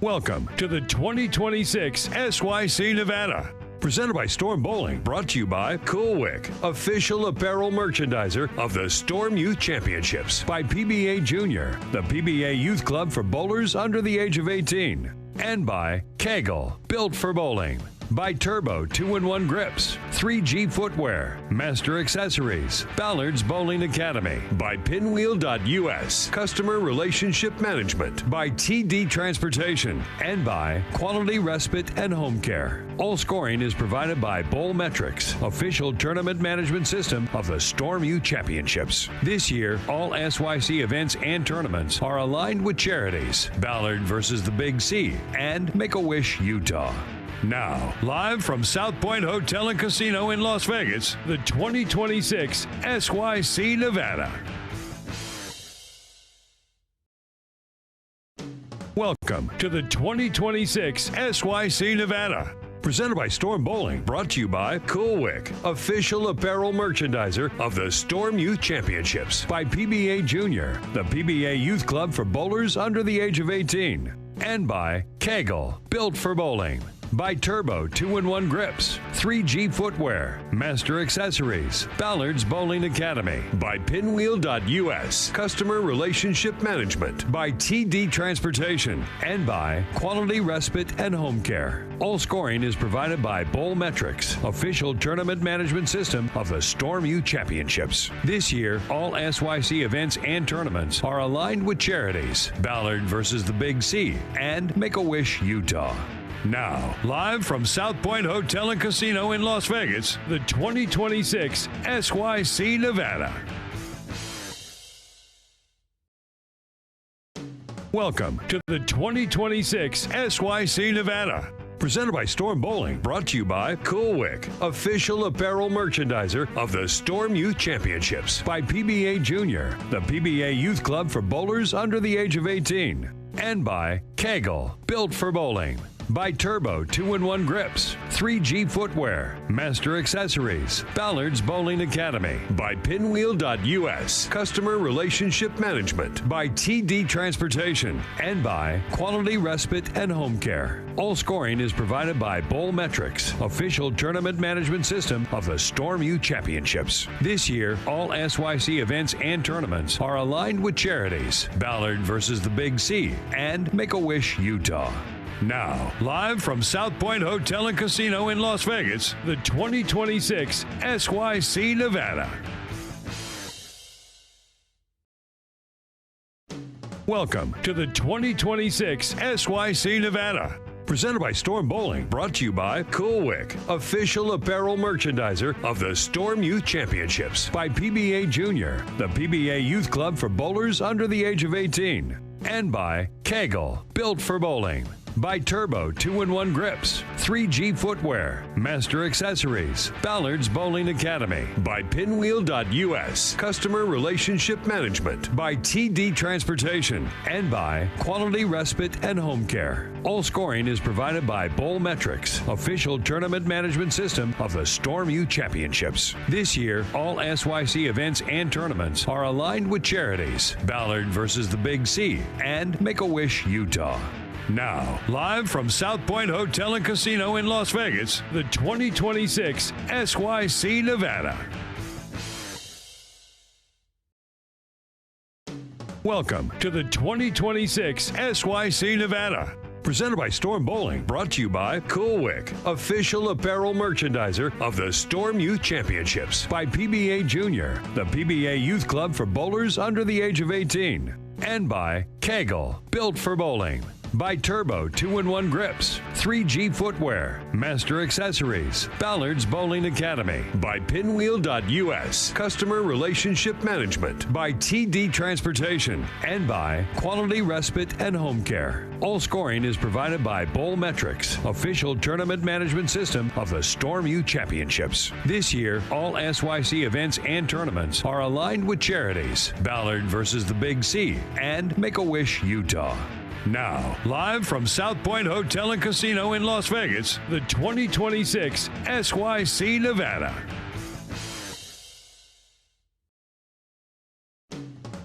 Welcome to the 2026 SYC Nevada. Presented by Storm Bowling, brought to you by Cool Wick, official apparel merchandiser of the Storm Youth Championships, by PBA Junior, the PBA Youth Club for bowlers under the age of 18, and by KEGEL, built for bowling. By Turbo 2-in-1 Grips, 3G Footwear, Master Accessories, Ballard's Bowling Academy, by Pinwheel.us, Customer Relationship Management, by TD Transportation, and by Quality Respite and Home Care. All scoring is provided by Bowlmetrics, official tournament management system of the Storm Youth Championships. This year, all SYC events and tournaments are aligned with charities, Ballard versus the Big C, and Make-A-Wish Utah. Now, live from South Point Hotel and Casino in Las Vegas, the 2026 SYC Nevada. Welcome to the 2026 SYC Nevada. Presented by Storm Bowling, brought to you by Cool Wick, official apparel merchandiser of the Storm Youth Championships, by PBA Junior, the PBA Youth Club for bowlers under the age of 18, and by KEGEL, built for bowling. By Turbo 2-in-1 Grips, 3G Footwear, Master Accessories, Ballard's Bowling Academy, by Pinwheel.us, Customer Relationship Management, by TD Transportation, and by Quality Respite and Home Care. All scoring is provided by Bowlmetrics, official tournament management system of the Storm Youth Championships. This year, all SYC events and tournaments are aligned with charities, Ballard versus the Big C, and Make-A-Wish Utah. Now, live from South Point Hotel and Casino in Las Vegas, the 2026 SYC Nevada. Welcome to the 2026 SYC Nevada. Presented by Storm Bowling, brought to you by Cool Wick, official apparel merchandiser of the Storm Youth Championships, by PBA Junior, the PBA Youth Club for bowlers under the age of 18, and by KEGEL, built for bowling. By Turbo 2-in-1 Grips, 3G Footwear, Master Accessories, Ballard's Bowling Academy, by Pinwheel.us, Customer Relationship Management, by TD Transportation, and by Quality Respite and Home Care. All scoring is provided by Bowlmetrics, official tournament management system of the Storm Youth Championships. This year, all SYC events and tournaments are aligned with charities, Ballard versus the Big C, and Make-A-Wish Utah. Now, live from South Point Hotel and Casino in Las Vegas, the 2026 SYC Nevada. Welcome to the 2026 SYC Nevada. Presented by Storm Bowling, brought to you by Cool Wick, official apparel merchandiser of the Storm Youth Championships, by PBA Junior, the PBA Youth Club for bowlers under the age of 18, and by KEGEL, built for bowling. By Turbo 2-in-1 Grips, 3G Footwear, Master Accessories, Ballard's Bowling Academy, by Pinwheel.us, Customer Relationship Management, by TD Transportation, and by Quality Respite and Home Care. All scoring is provided by Bowlmetrics, official tournament management system of the Storm Youth Championships. This year, all SYC events and tournaments are aligned with charities, Ballard versus the Big C, and Make-A-Wish Utah. Now, live from South Point Hotel and Casino in Las Vegas, the 2026 SYC Nevada. Welcome to the 2026 SYC Nevada. Presented by Storm Bowling, brought to you by Cool Wick, official apparel merchandiser of the Storm Youth Championships, by PBA Junior, the PBA Youth Club for bowlers under the age of 18, and by KEGEL, built for bowling. By Turbo 2-in-1 Grips, 3G Footwear, Master Accessories, Ballard's Bowling Academy, by Pinwheel.us, Customer Relationship Management, by TD Transportation, and by Quality Respite and Home Care. All scoring is provided by Bowlmetrics, official tournament management system of the Storm Youth Championships. This year, all SYC events and tournaments are aligned with charities, Ballard versus the Big C, and Make-A-Wish Utah. Now, live from South Point Hotel and Casino in Las Vegas, the 2026 SYC Nevada.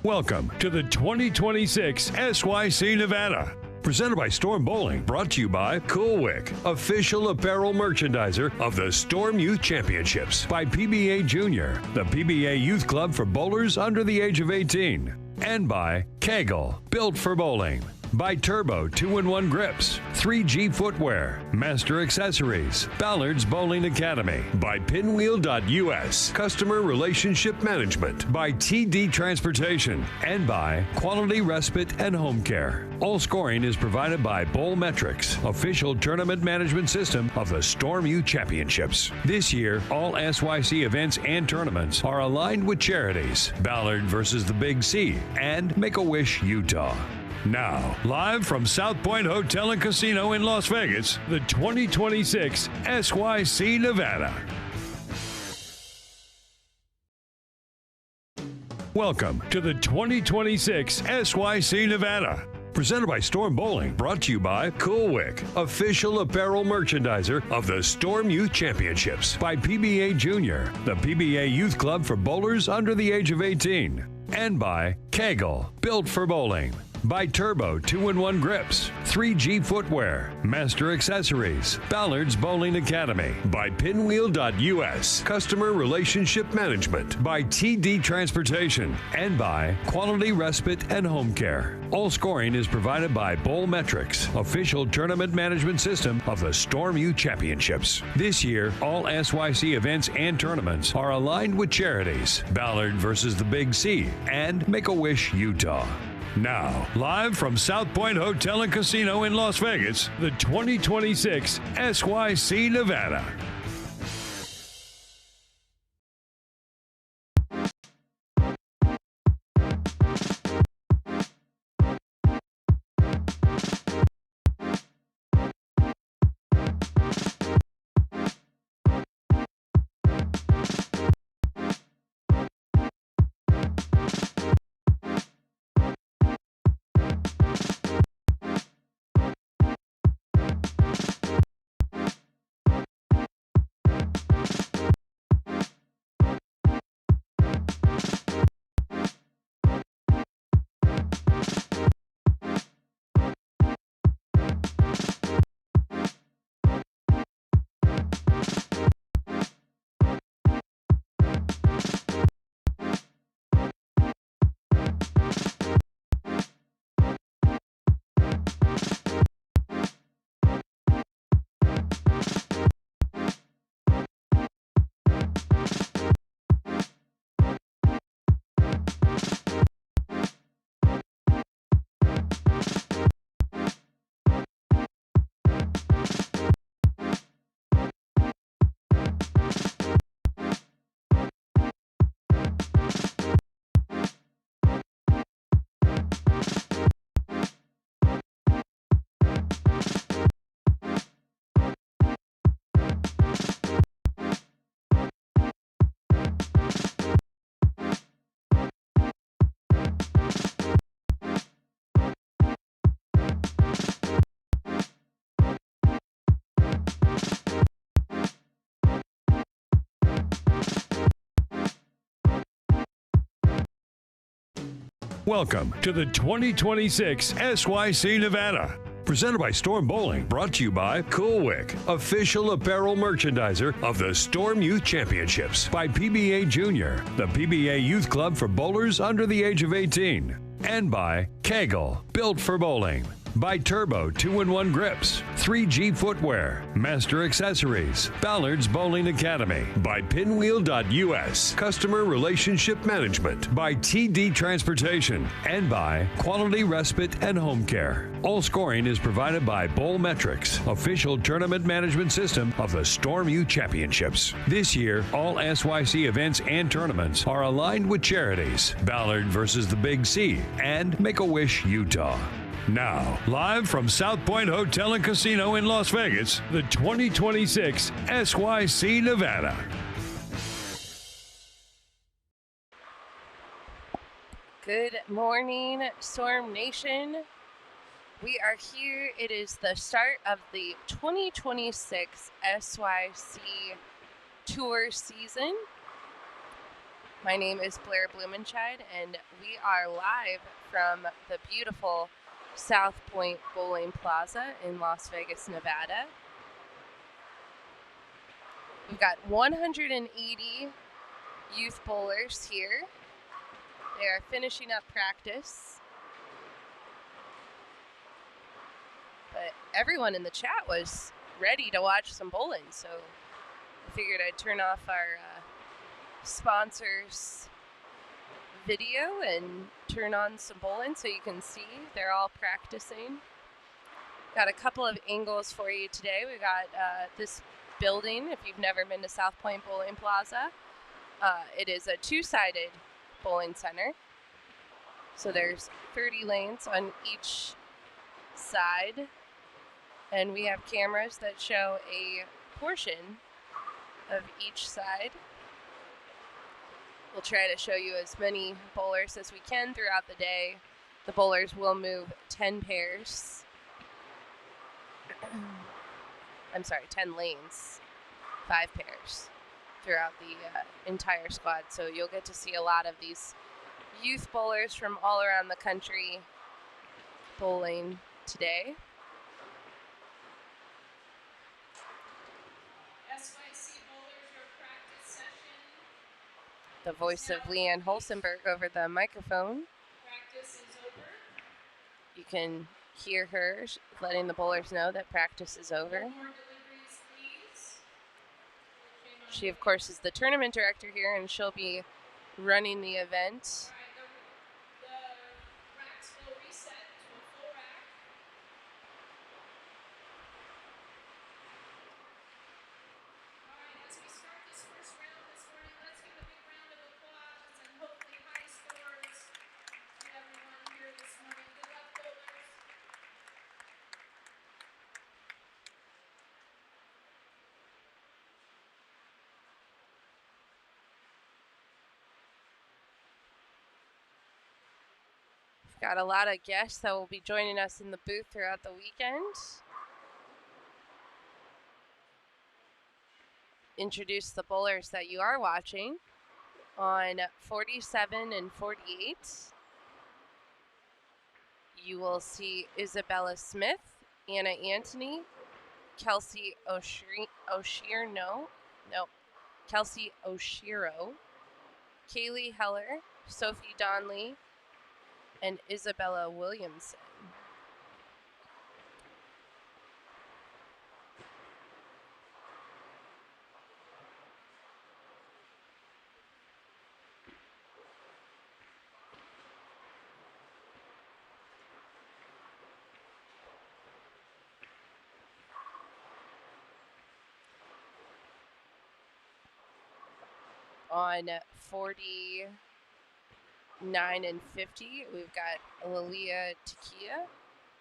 Welcome to the 2026 SYC Nevada. Presented by Storm Bowling. Brought to you by Cool Wick, official apparel merchandiser of the Storm Youth Championships. By PBA Junior, the PBA Youth Club for bowlers under the age of 18. And by KEGEL, built for bowling. By Turbo 2-in-1 Grips, 3G Footwear, Master Accessories, Ballard's Bowling Academy. By Pinwheel.us, Customer Relationship Management. By TD Transportation. And by Quality Respite and Home Care. All scoring is provided by Bowl Metrics, official tournament management system of the Storm Youth Championships. This year, all SYC events and tournaments are aligned with charities. Ballard versus the Big C and Make-A-Wish Utah. Now, live from South Point Hotel and Casino in Las Vegas, the 2026 SYC Nevada. Welcome to the 2026 SYC Nevada. Presented by Storm Bowling. Brought to you by Cool Wick, official apparel merchandiser of the Storm Youth Championships. By PBA Junior, the PBA Youth Club for bowlers under the age of 18. And by KEGEL, built for bowling. By Turbo 2-in-1 Grips, 3G Footwear, Master Accessories, Ballard's Bowling Academy. By Pinwheel.us, Customer Relationship Management. By TD Transportation. And by Quality Respite and Home Care. All scoring is provided by Bowl Metrics, official tournament management system of the Storm Youth Championships. This year, all SYC events and tournaments are aligned with charities. Ballard versus the Big C and Make-A-Wish Utah. Now, live from South Point Hotel and Casino in Las Vegas, the 2026 SYC Nevada. Welcome to the 2026 SYC Nevada. Presented by Storm Bowling. Brought to you by Cool Wick, official apparel merchandiser of the Storm Youth Championships. By PBA Junior, the PBA Youth Club for bowlers under the age of 18. And by KEGEL, built for bowling. By Turbo 2-in-1 Grips, 3G Footwear, Master Accessories, Ballard's Bowling Academy. By Pinwheel.us, Customer Relationship Management. By TD Transportation. And by Quality Respite and Home Care. All scoring is provided by Bowl Metrics, official tournament management system of the Storm Youth Championships. This year, all SYC events and tournaments are aligned with charities. Ballard versus the Big C and Make-A-Wish Utah. Now, live from South Point Hotel and Casino in Las Vegas, the 2026 SYC Nevada. Good morning, Storm Nation. We are here. It is the start of the 2026 SYC Tour season. My name is Blair Blumenscheid, and we are live from the beautiful South Point Bowling Plaza in Las Vegas, Nevada. We've got 180 youth bowlers here. They are finishing up practice. But everyone in the chat was ready to watch some bowling, so I figured I'd turn off our sponsors video and turn on some bowling so you can see they're all practicing. Got a couple of angles for you today. We got this building. If you've never been to South Point Bowling Plaza, it is a two-sided bowling center. So there's 30 lanes on each side, and we have cameras that show a portion of each side. We'll try to show you as many bowlers as we can throughout the day. The bowlers will move 10 pairs. I'm sorry, 10 lanes, 5 pairs throughout the entire squad. So you'll get to see a lot of these youth bowlers from all around the country bowling today. SYC bowlers, your practice session. The voice of Leanne Holsenberg over the microphone. Practice is over. You can hear her letting the bowlers know that practice is over. No more deliveries, please. She, of course, is the tournament director here, and she'll be running the event. All right, the racks will reset to a full rack. All right, as we start this first round this morning, let's give a big round of applause and hopefully high scores to everyone here this morning. Good luck, bowlers. We've got a lot of guests that will be joining us in the booth throughout the weekend. Introduce the bowlers that you are watching on 47 and 48. You will see Isabella Smith, Anna Anthony, Kelsey Kelsey Oshiro, Kaylee Heller, Sophie Donley, and Isabella Williamson. On 49 and 50, we've got Lilia Takia,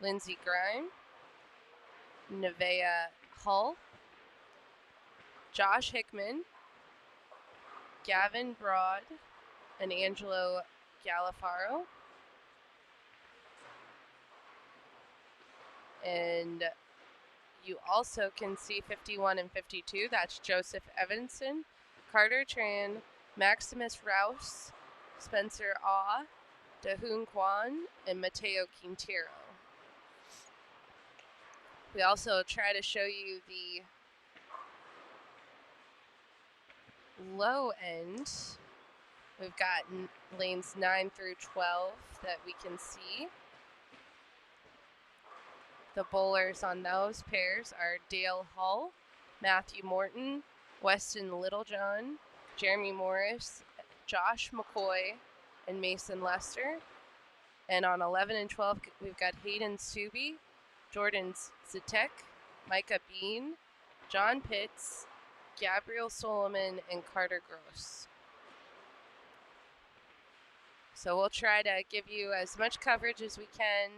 Lindsey Grime, Nevaeh Hull, Josh Hickman, Gavin Broad, and Angelo Galafaro. And you also can see 51 and 52. That's Joseph Evanson, Carter Tran, Maximus Rouse, Spencer Ah, Dahoon Kwan, and Mateo Quintero. We also try to show you the low end. We've got lanes 9 through 12 that we can see. The bowlers on those pairs are Dale Hull, Matthew Morton, Weston Littlejohn, Jeremy Morris, Josh McCoy, and Mason Lester. And on 11 and 12, we've got Hayden Subi, Jordan Zitek, Micah Bean, John Pitts, Gabriel Solomon, and Carter Gross. So we'll try to give you as much coverage as we can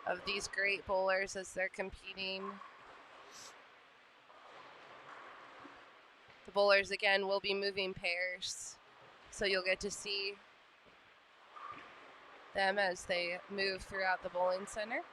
of these great bowlers as they're competing. The bowlers, again, will be moving pairs, so you'll get to see them as they move throughout the bowling center.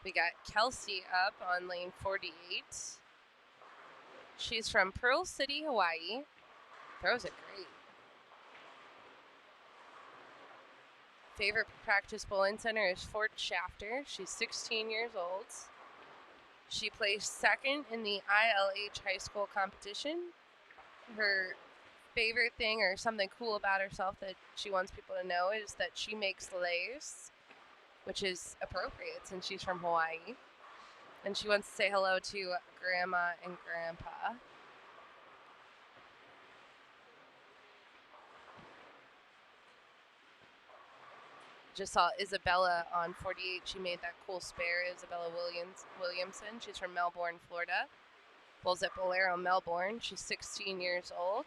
We got Kelsey up on lane 48. She's from Pearl City, Hawaii. Throws it great. Favorite practice bowling center is Fort Shafter. She's 16 years old. She placed second in the ILH high school competition. Her favorite thing or something cool about herself that she wants people to know is that she makes leis, which is appropriate since she's from Hawaii. And she wants to say hello to Grandma and Grandpa. Just saw Isabella on 48. She made that cool spare, Isabella Williamson. She's from Melbourne, Florida. Bowls at Bolero, Melbourne. She's 16 years old.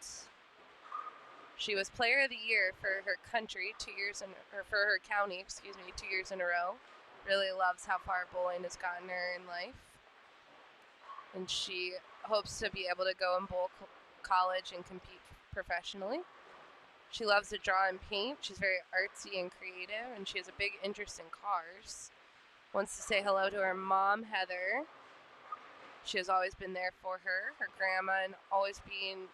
She was Player of the Year for her country for her county, 2 years in a row. Really loves how far bowling has gotten her in life. And she hopes to be able to go and bowl college and compete professionally. She loves to draw and paint. She's very artsy and creative, and she has a big interest in cars. Wants to say hello to her mom, Heather. She has always been there for her grandma, and always being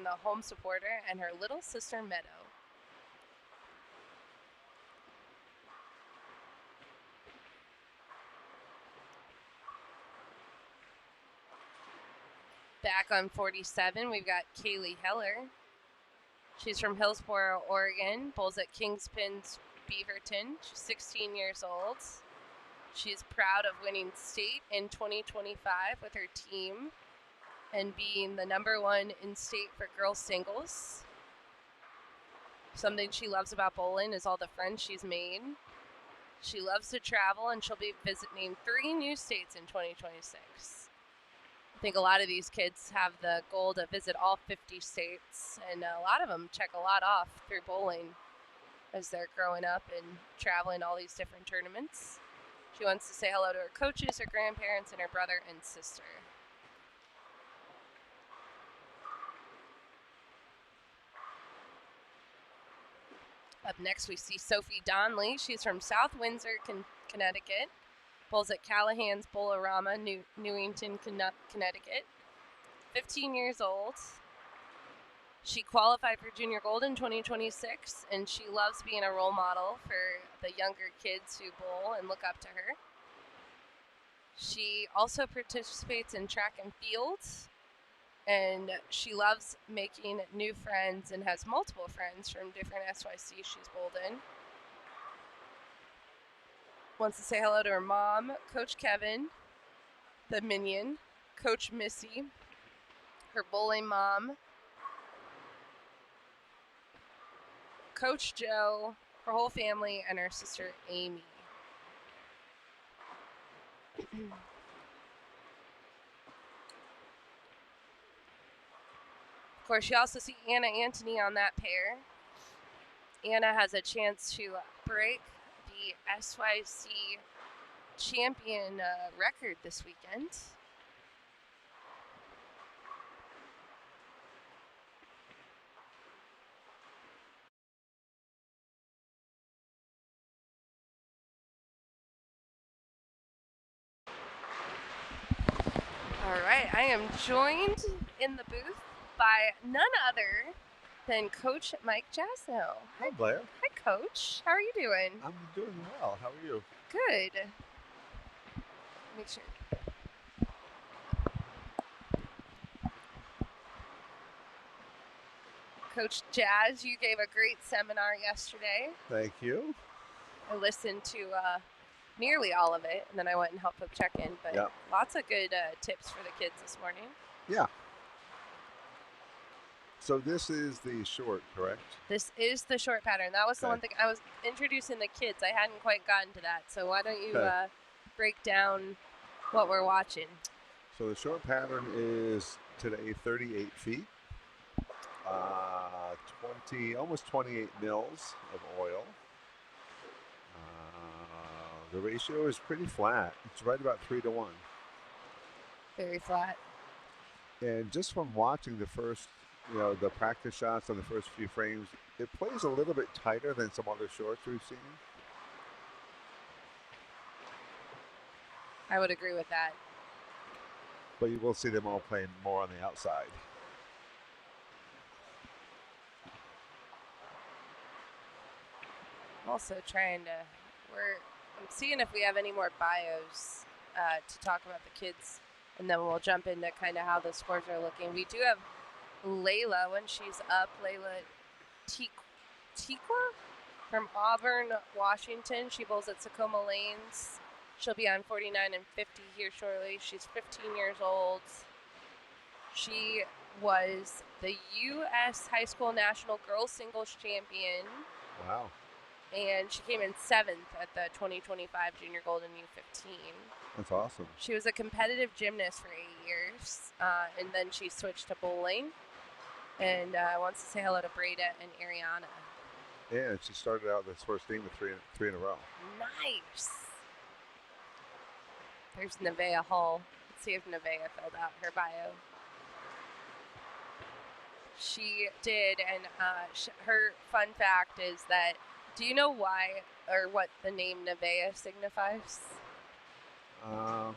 the home supporter, and her little sister, Meadow. Back on 47, we've got Kaylee Heller. She's from Hillsboro, Oregon, bowls at Kingspins, Beaverton. She's 16 years old. She's proud of winning state in 2025 with her team and being the #1 in state for girls singles. Something she loves about bowling is all the friends she's made. She loves to travel, and she'll be visiting 3 new states in 2026. I think a lot of these kids have the goal to visit all 50 states, and a lot of them check a lot off through bowling as they're growing up and traveling all these different tournaments. She wants to say hello to her coaches, her grandparents, and her brother and sister. Up next, we see Sophie Donnelly. She's from South Windsor, Connecticut. Bowls at Callahan's Bowlorama, Newington, Connecticut. 15 years old. She qualified for Junior Gold in 2026, and she loves being a role model for the younger kids who bowl and look up to her. She also participates in track and field, and she loves making new friends and has multiple friends from different SYC she's bowled in. Wants to say hello to her mom, Coach Kevin, the Minion, Coach Missy, her bowling mom, Coach Joe, her whole family, and her sister Amy. Of course, you also see Anna Antony on that pair. Anna has a chance to break the SYC champion record this weekend. All right, I am joined in the booth by none other than Coach Mike Jasno. Hi, Blair. Hi, Coach. How are you doing? I'm doing well. How are you? Good. Make sure. Coach Jazz, you gave a great seminar yesterday. Thank you. I listened to nearly all of it, and then I went and helped with check-in. But Yep. lots of good tips for the kids this morning. Yeah. So this is the short, correct? This is the short pattern. That was the Okay. one thing I was introducing the kids. I hadn't quite gotten to that. So why don't you Okay. break down what we're watching? So the short pattern is today 38 feet, almost 28 mils of oil. The ratio is pretty flat. It's right about 3-to-1. Very flat. And just from watching the first, the practice shots on the first few frames, it plays a little bit tighter than some other shorts we've seen. I would agree with that. But you will see them all playing more on the outside. I'm also trying to, I'm seeing if we have any more bios to talk about the kids, and then we'll jump into kind of how the scores are looking. We do have Layla when she's up, Layla Tikwa from Auburn, Washington. She bowls at Tacoma Lanes. She'll be on 49 and 50 here shortly. She's 15 years old. She was the U.S. High School National Girls Singles Champion. Wow. And she came in 7th at the 2025 Junior Golden U15. That's awesome. She was a competitive gymnast for 8 years, and then she switched to bowling. And wants to say hello to Breda and Ariana. Yeah, and she started out this first team with three in a row. Nice. There's Nevaeh Hall. Let's see if Nevaeh filled out her bio. She did, and her fun fact is that, do you know why or what the name Nevaeh signifies? I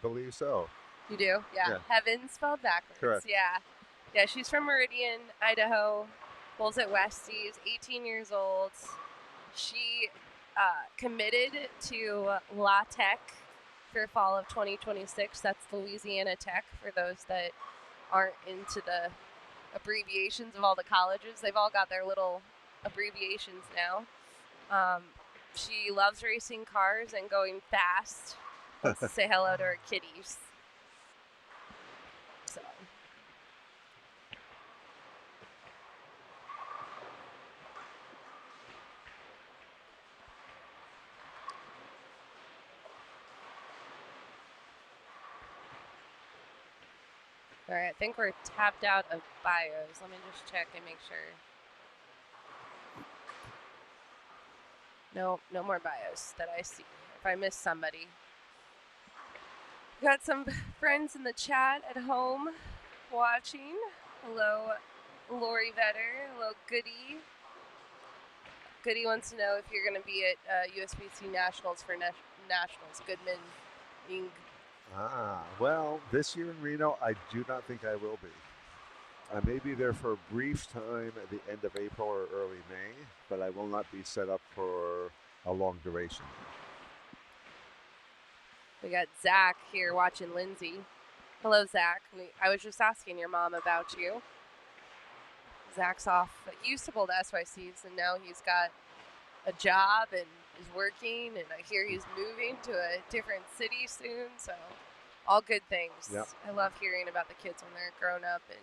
believe so. You do? Yeah. Heaven spelled backwards. Correct. Yeah. Yeah, she's from Meridian, Idaho. Bowls at Westies, 18 years old. She committed to La Tech for fall of 2026. That's Louisiana Tech for those that aren't into the abbreviations of all the colleges. They've all got their little abbreviations now. She loves racing cars and going fast. Wants to say hello to her kitties. So. All right, I think we're tapped out of bios. Let me just check and make sure. No more bios that I see. If I miss somebody. Got some friends in the chat at home watching. Hello, Lori Vetter. Hello, Goody. Goody wants to know if you're going to be at USBC Nationals for Nationals. Goodman, Ing. Well, this year in Reno, I do not think I will be. I may be there for a brief time at the end of April or early May, but I will not be set up for a long duration. We got Zach here watching Lindsay. Hello, Zach. I was just asking your mom about you. Zach's off. He used to bowl the SYCs, and now he's got a job and is working, and I hear he's moving to a different city soon, so all good things. Yep. I love hearing about the kids when they're grown up. And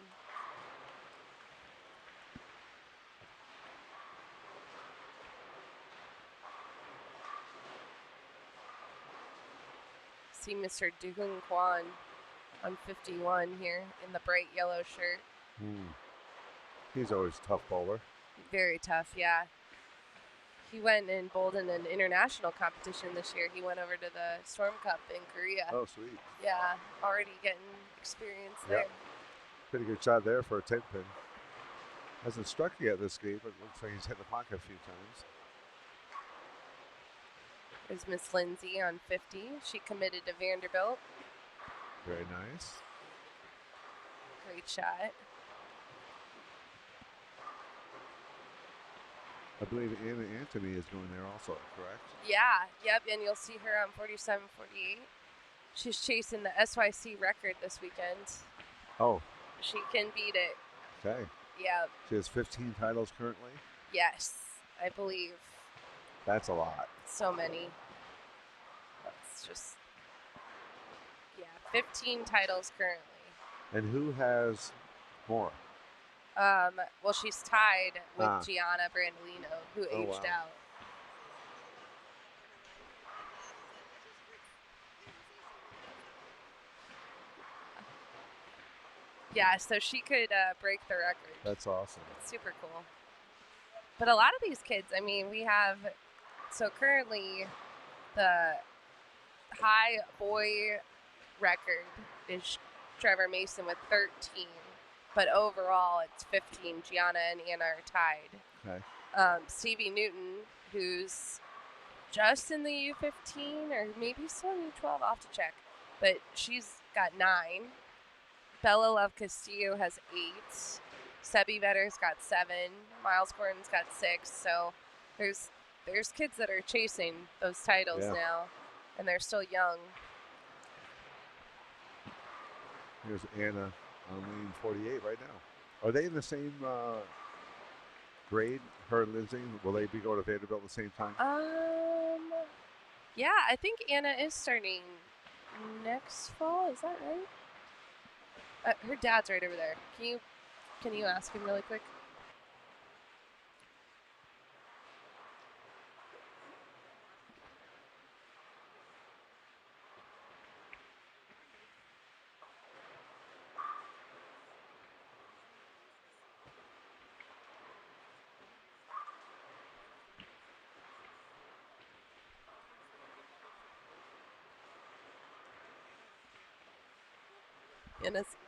see Mr. Duhung Kwan on 51 here in the bright yellow shirt. He's always a tough bowler. Very tough, yeah. He went and bowled in an international competition this year. He went over to the Storm Cup in Korea. Oh, sweet. Yeah, already getting experience there. Pretty good shot there for a 10 pin. Hasn't struck yet this game, but looks like he's hit the pocket a few times. There's Miss Lindsay on 50. She committed to Vanderbilt. Very nice. Great shot. I believe Anna Anthony is going there also, correct? Yeah, yep, and you'll see her on 47, 48. She's chasing the SYC record this weekend. Oh. She can beat it. Okay. Yep. She has 15 titles currently? Yes, I believe. That's a lot. So many. That's just, 15 titles currently. And who has more? Well, she's tied with Gianna Brandolino, who aged out. Yeah, so she could break the record. That's awesome. It's super cool. But a lot of these kids, I mean, we have, so currently the high boy record is Trevor Mason with 13. But overall, it's 15. Gianna and Anna are tied. Okay. Stevie Newton, who's just in the U15 or maybe still in U12. I'll have to check. But she's got 9. Bella Love Castillo has 8. Sebi Vetter's got 7. Miles Gordon's got 6. So there's kids that are chasing those titles now, and they're still young. Here's Anna on lane 48 right now. Are they in the same grade, her and Lindsay? Will they be going to Vanderbilt at the same time? Yeah, I think Anna is starting next fall. Is that right? Her dad's right over there. Can you ask him really quick?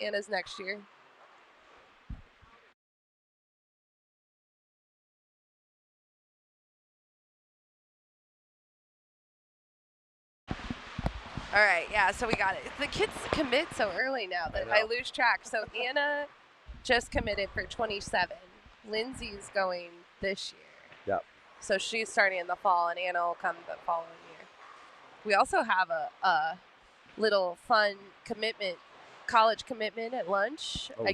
Anna's next year. All right, yeah, so we got it. The kids commit so early now that I lose track. So Anna just committed for 27. Lindsay's going this year. Yep. So she's starting in the fall, and Anna will come the following year. We also have a little fun college commitment at lunch. Oh, I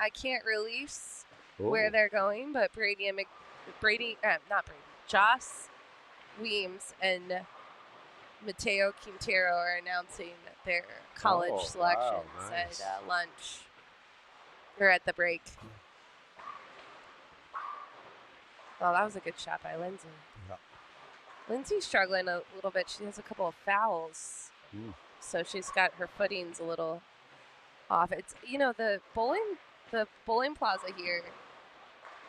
can't release where they're going, but Joss Weems and Mateo Quintero are announcing their college selections at lunch or at the break. Oh, that was a good shot by Lindsay. Yeah. Lindsay's struggling a little bit. She has a couple of fouls. So she's got her footings a little off. It's the bowling plaza here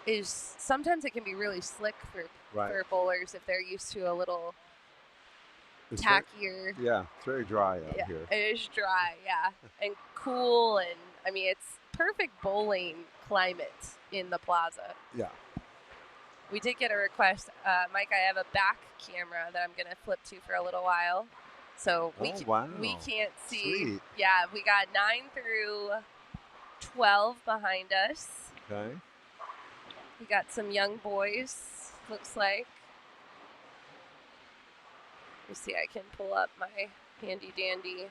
is sometimes it can be really slick for bowlers if they're used to a little tackier. It's very dry out here. It is dry, and cool, and I mean it's perfect bowling climate in the plaza. Yeah. We did get a request, Mike. I have a back camera that I'm gonna flip to for a little while, so we can't see. Sweet. Yeah, we got 9 through 12 behind us. Okay. We got some young boys. Looks like. Let me see. I can pull up my handy dandy.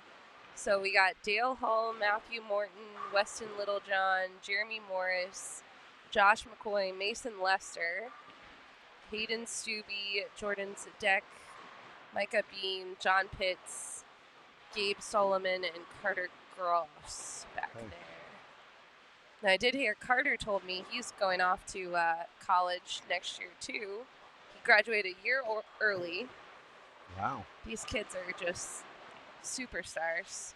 So we got Dale Hall, Matthew Morton, Weston Littlejohn, Jeremy Morris, Josh McCoy, Mason Lester, Hayden Stubbe, Jordan Sadek, Micah Bean, John Pitts, Gabe Solomon, and Carter Gross back there. Now, I did hear Carter told me he's going off to college next year, too. He graduated a year early. Wow. These kids are just superstars.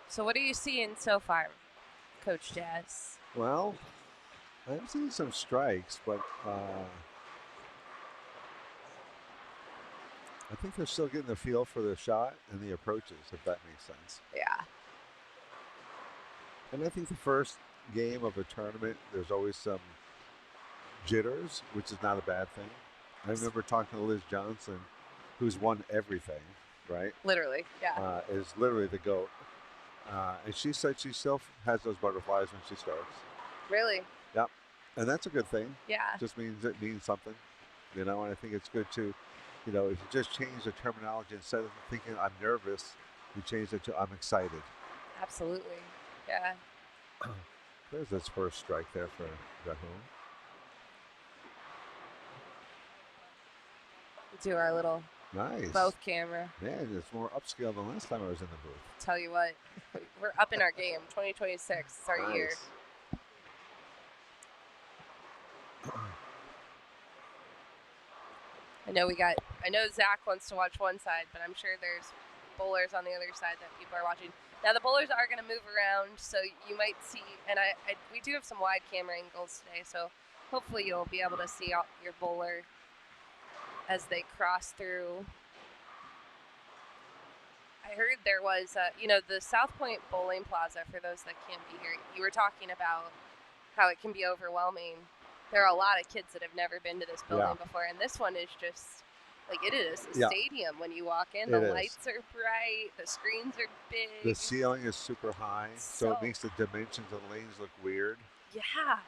So what are you seeing so far, Coach Jazz? Well, I'm seeing some strikes, but I think they're still getting the feel for the shot and the approaches, if that makes sense. Yeah. And I think the first game of a tournament, there's always some jitters, which is not a bad thing. I remember talking to Liz Johnson, who's won everything, right? Literally, yeah. Is literally the GOAT. And she said she still has those butterflies when she starts. Really? Yep. And that's a good thing. Yeah. Just means it means something, and I think it's good to, if you just change the terminology, instead of thinking I'm nervous, you change it to I'm excited. Absolutely. Yeah. There's this first strike there for Rahul. Do our little both camera. Man, it's more upscale than last time I was in the booth. Tell you what, we're up in our game. 2026 is our year. I know Zach wants to watch one side, but I'm sure there's bowlers on the other side that people are watching. Now the bowlers are going to move around, so you might see, and we do have some wide camera angles today, so hopefully you'll be able to see your bowler as they cross through. I heard there was, the South Point Bowling Plaza, for those that can't be here, you were talking about how it can be overwhelming. There are a lot of kids that have never been to this building before, and this one is just, like, it is a stadium when you walk in. The lights are bright, the screens are big. The ceiling is super high, so it makes the dimensions of the lanes look weird. Yeah.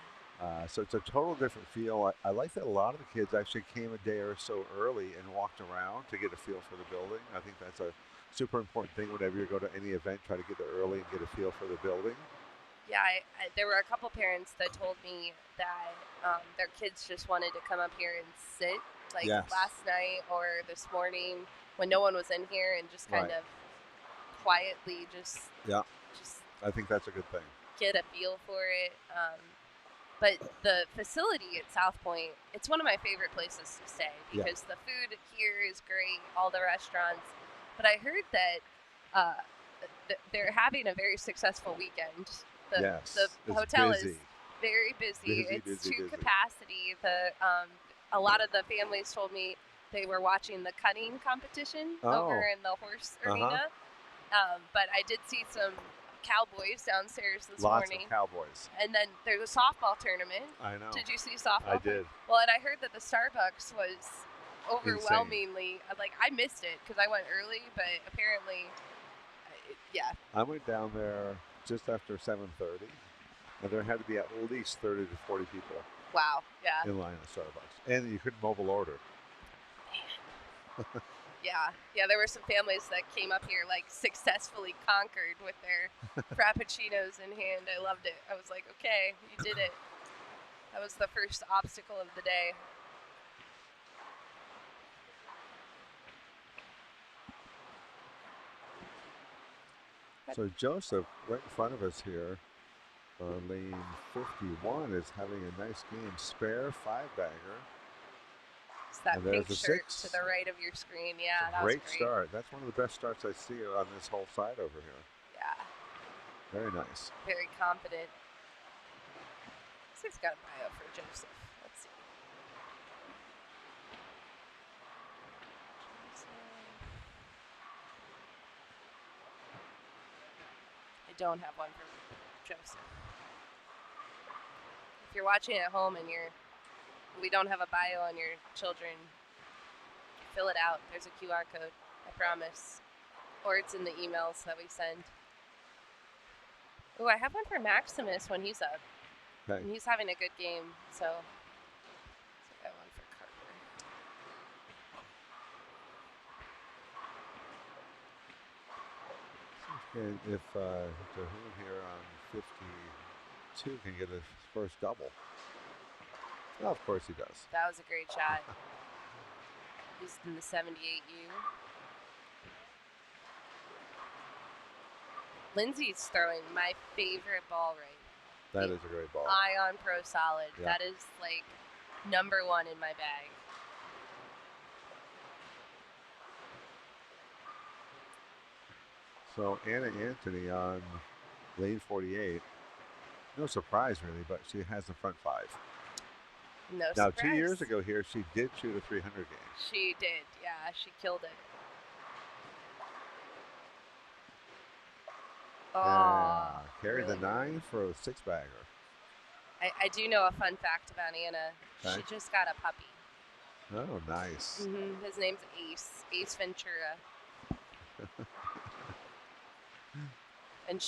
So it's a total different feel. I like that a lot of the kids actually came a day or so early and walked around to get a feel for the building. I think that's a super important thing whenever you go to any event, try to get there early and get a feel for the building. Yeah, there were a couple parents that told me that their kids just wanted to come up here and sit, like last night or this morning when no one was in here, and just kind of quietly just I think that's a good thing. Get a feel for it. But the facility at South Point, it's one of my favorite places to stay because the food here is great, all the restaurants. But I heard that they're having a very successful weekend. The hotel is very busy. It's to capacity. A lot of the families told me they were watching the cutting competition over in the horse arena. But I did see some cowboys downstairs this morning. Lots of cowboys. And then there's a softball tournament. I know. Did you see softball? I did. Well, and I heard that the Starbucks was overwhelmingly, like, I missed it because I went early, but apparently, I went down there just after 7:30, and there had to be at least 30 to 40 people. Wow, yeah. In line at Starbucks. And you couldn't mobile order. Yeah, there were some families that came up here, like, successfully conquered with their frappuccinos in hand. I loved it. I was like, okay, you did it. That was the first obstacle of the day. So Joseph, right in front of us here, on lane 51, is having a nice game. Spare 5-bagger. It's that pink shirt to the right of your screen. Yeah, that was great. Great start. That's one of the best starts I see on this whole side over here. Yeah. Very nice. Very confident. This has got a bio for Joseph. Let's see. I don't have one for Joseph. If you're watching at home and we don't have a bio on your children, fill it out. There's a QR code, I promise. Or it's in the emails that we send. Oh, I have one for Maximus when he's up. Okay. And he's having a good game, so I got one for Carter. And if Cahoon here on 52 can get his first double. Well, of course he does. That was a great shot. He's in the 78U. Lindsay's throwing my favorite ball right now. That is a great ball. Ion Pro Solid. Yeah. That is like #1 in my bag. So Anna Anthony on lane 48. No surprise really, but she has the front 5. No now, surprise. 2 years ago here, she did shoot a 300 game. She did, yeah. She killed it. Oh, carried really the 9 for a 6-bagger. I do know a fun fact about Anna. Okay. She just got a puppy. Oh, nice. Mm-hmm. His name's Ace Ventura. And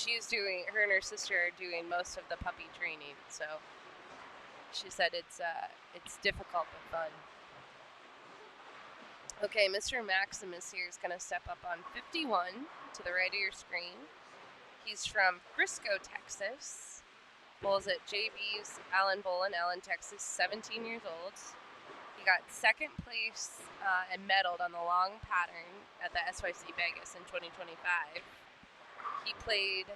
her and her sister are doing most of the puppy training, so she said it's difficult but fun. Okay, Mr. Maximus here is going to step up on 51 to the right of your screen. He's from Frisco, Texas. Bowls at JB's Allen Bowl in Allen, Texas, 17 years old. He got second place and medaled on the long pattern at the SYC Vegas in 2025. He played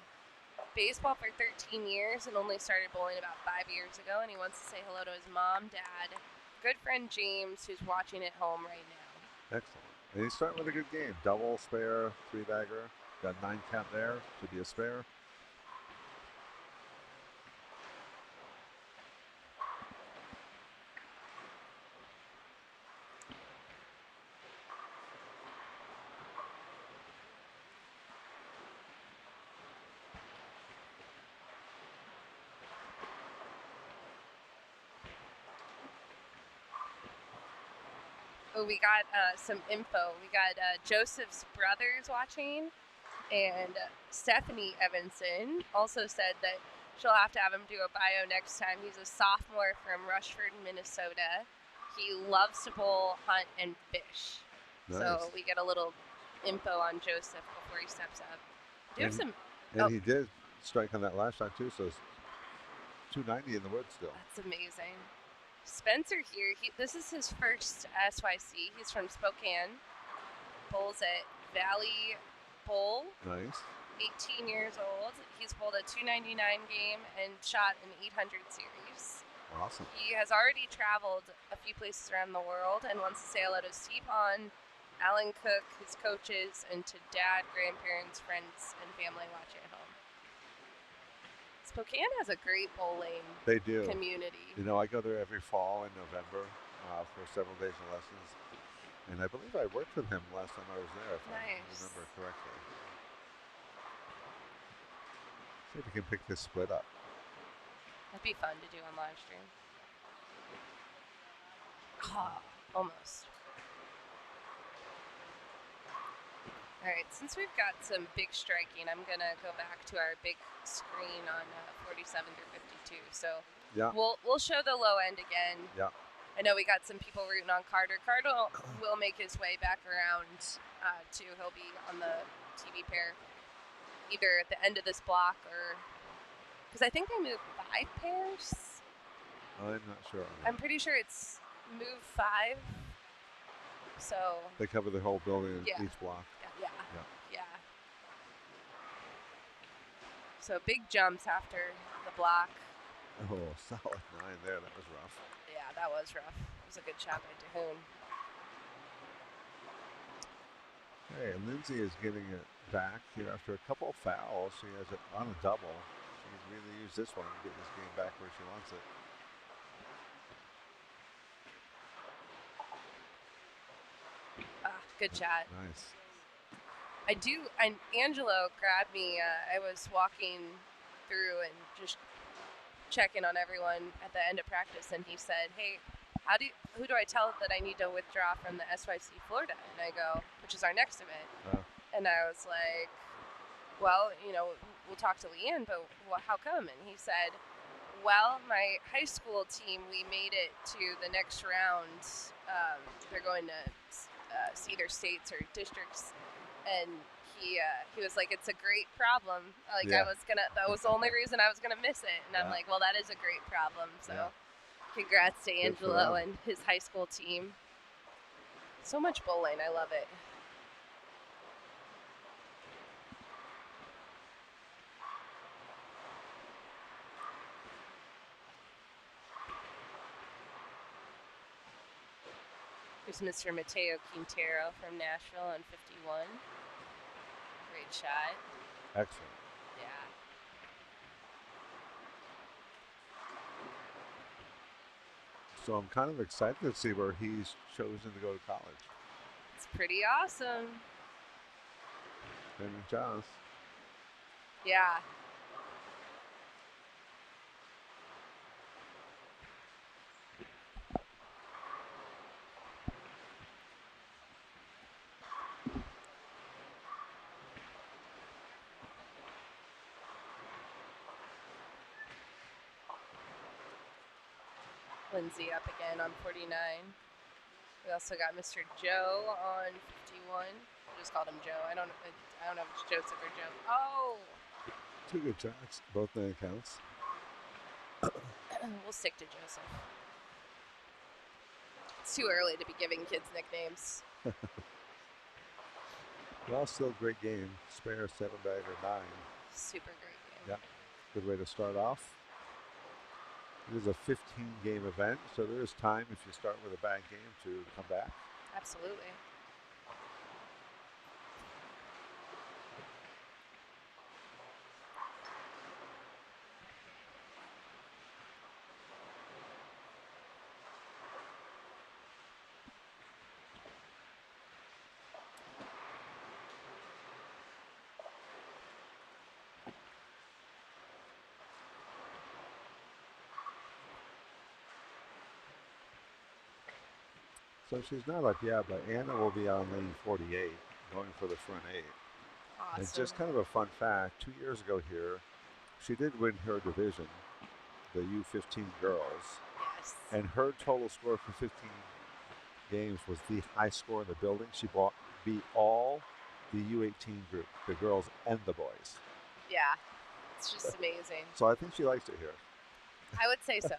baseball for 13 years and only started bowling about 5 years ago, and he wants to say hello to his mom, dad, good friend James, who's watching at home right now. Excellent. And he's starting with a good game. Double, spare, 3-bagger. Got 9 count there. Should be a spare. Oh, we got some info. We got Joseph's brothers watching, and Stephanie Evanson also said that she'll have to have him do a bio next time. He's a sophomore from Rushford, Minnesota. He loves to bowl, hunt, and fish. Nice. So we get a little info on Joseph before he steps up. Do you have some? And he did strike on that last time too, so it's 290 in the wood still. That's amazing. Spencer here, this is his first SYC. He's from Spokane. Bowls at Valley Bowl. Nice. 18 years old. He's bowled a 299 game and shot an 800 series. Awesome. He has already traveled a few places around the world and wants to say hello to Steve Hahn, Alan Cook, his coaches, and to dad, grandparents, friends, and family watching at home. Spokane has a great bowling community. You know, I go there every fall in November for several days of lessons. And I believe I worked with him last time I was there, if I remember correctly. See if we can pick this split up. That'd be fun to do on live stream. Oh, almost. All right, since we've got some big striking, I'm going to go back to our big screen on 47 through 52. So we'll show the low end again. Yeah. I know we got some people rooting on Carter. Carter will make his way back around, too. He'll be on the TV pair either at the end of this block or... Because I think they move 5 pairs. I'm not sure. I'm pretty sure it's move 5. So... They cover the whole building in each block. Yeah. So big jumps after the block. Oh, solid 9 there. That was rough. Yeah, that was rough. It was a good shot by Dahoon. Hey, Lindsay is getting it back here after a couple of fouls. She has it on a double. She can really use this one to get this game back where she wants it. Good shot. Nice. And Angelo grabbed me. I was walking through and just checking on everyone at the end of practice, and he said, "Hey, who do I tell that I need to withdraw from the SYC Florida?" And I go, which is our next event. And I was like, "Well, we'll talk to Leanne, but how come?" And he said, "Well, my high school team, we made it to the next round. They're going to see their states or districts." And he was like, "It's a great problem. That was the only reason I was gonna miss it." And I'm like, "Well, that is a great problem." So, congrats to Angelo and his high school team. So much bowling, I love it. Here's Mr. Mateo Quintero from Nashville on 51. Great shot. Excellent. Yeah. So I'm kind of excited to see where he's chosen to go to college. It's pretty awesome. Maybe John's. Yeah. Lindsay up again on 49. We also got Mr. Joe on 51. I just called him Joe. I don't know if it's Joseph or Joe. Oh! 2 good shots. Both name counts. We'll stick to Joseph. It's too early to be giving kids nicknames. Well, still great game. Spare 7-bag or 9. Super great game. Yeah. Good way to start off. It is a 15-game event, so there is time if you start with a bad game to come back. Absolutely. So she's not up yet, but Anna will be on lane 48, going for the front 8. Awesome. And just kind of a fun fact, 2 years ago here, she did win her division, the U15 girls. Yes. And her total score for 15 games was the high score in the building. She beat all the U18 group, the girls and the boys. Yeah, it's just amazing. So I think she likes it here. I would say so.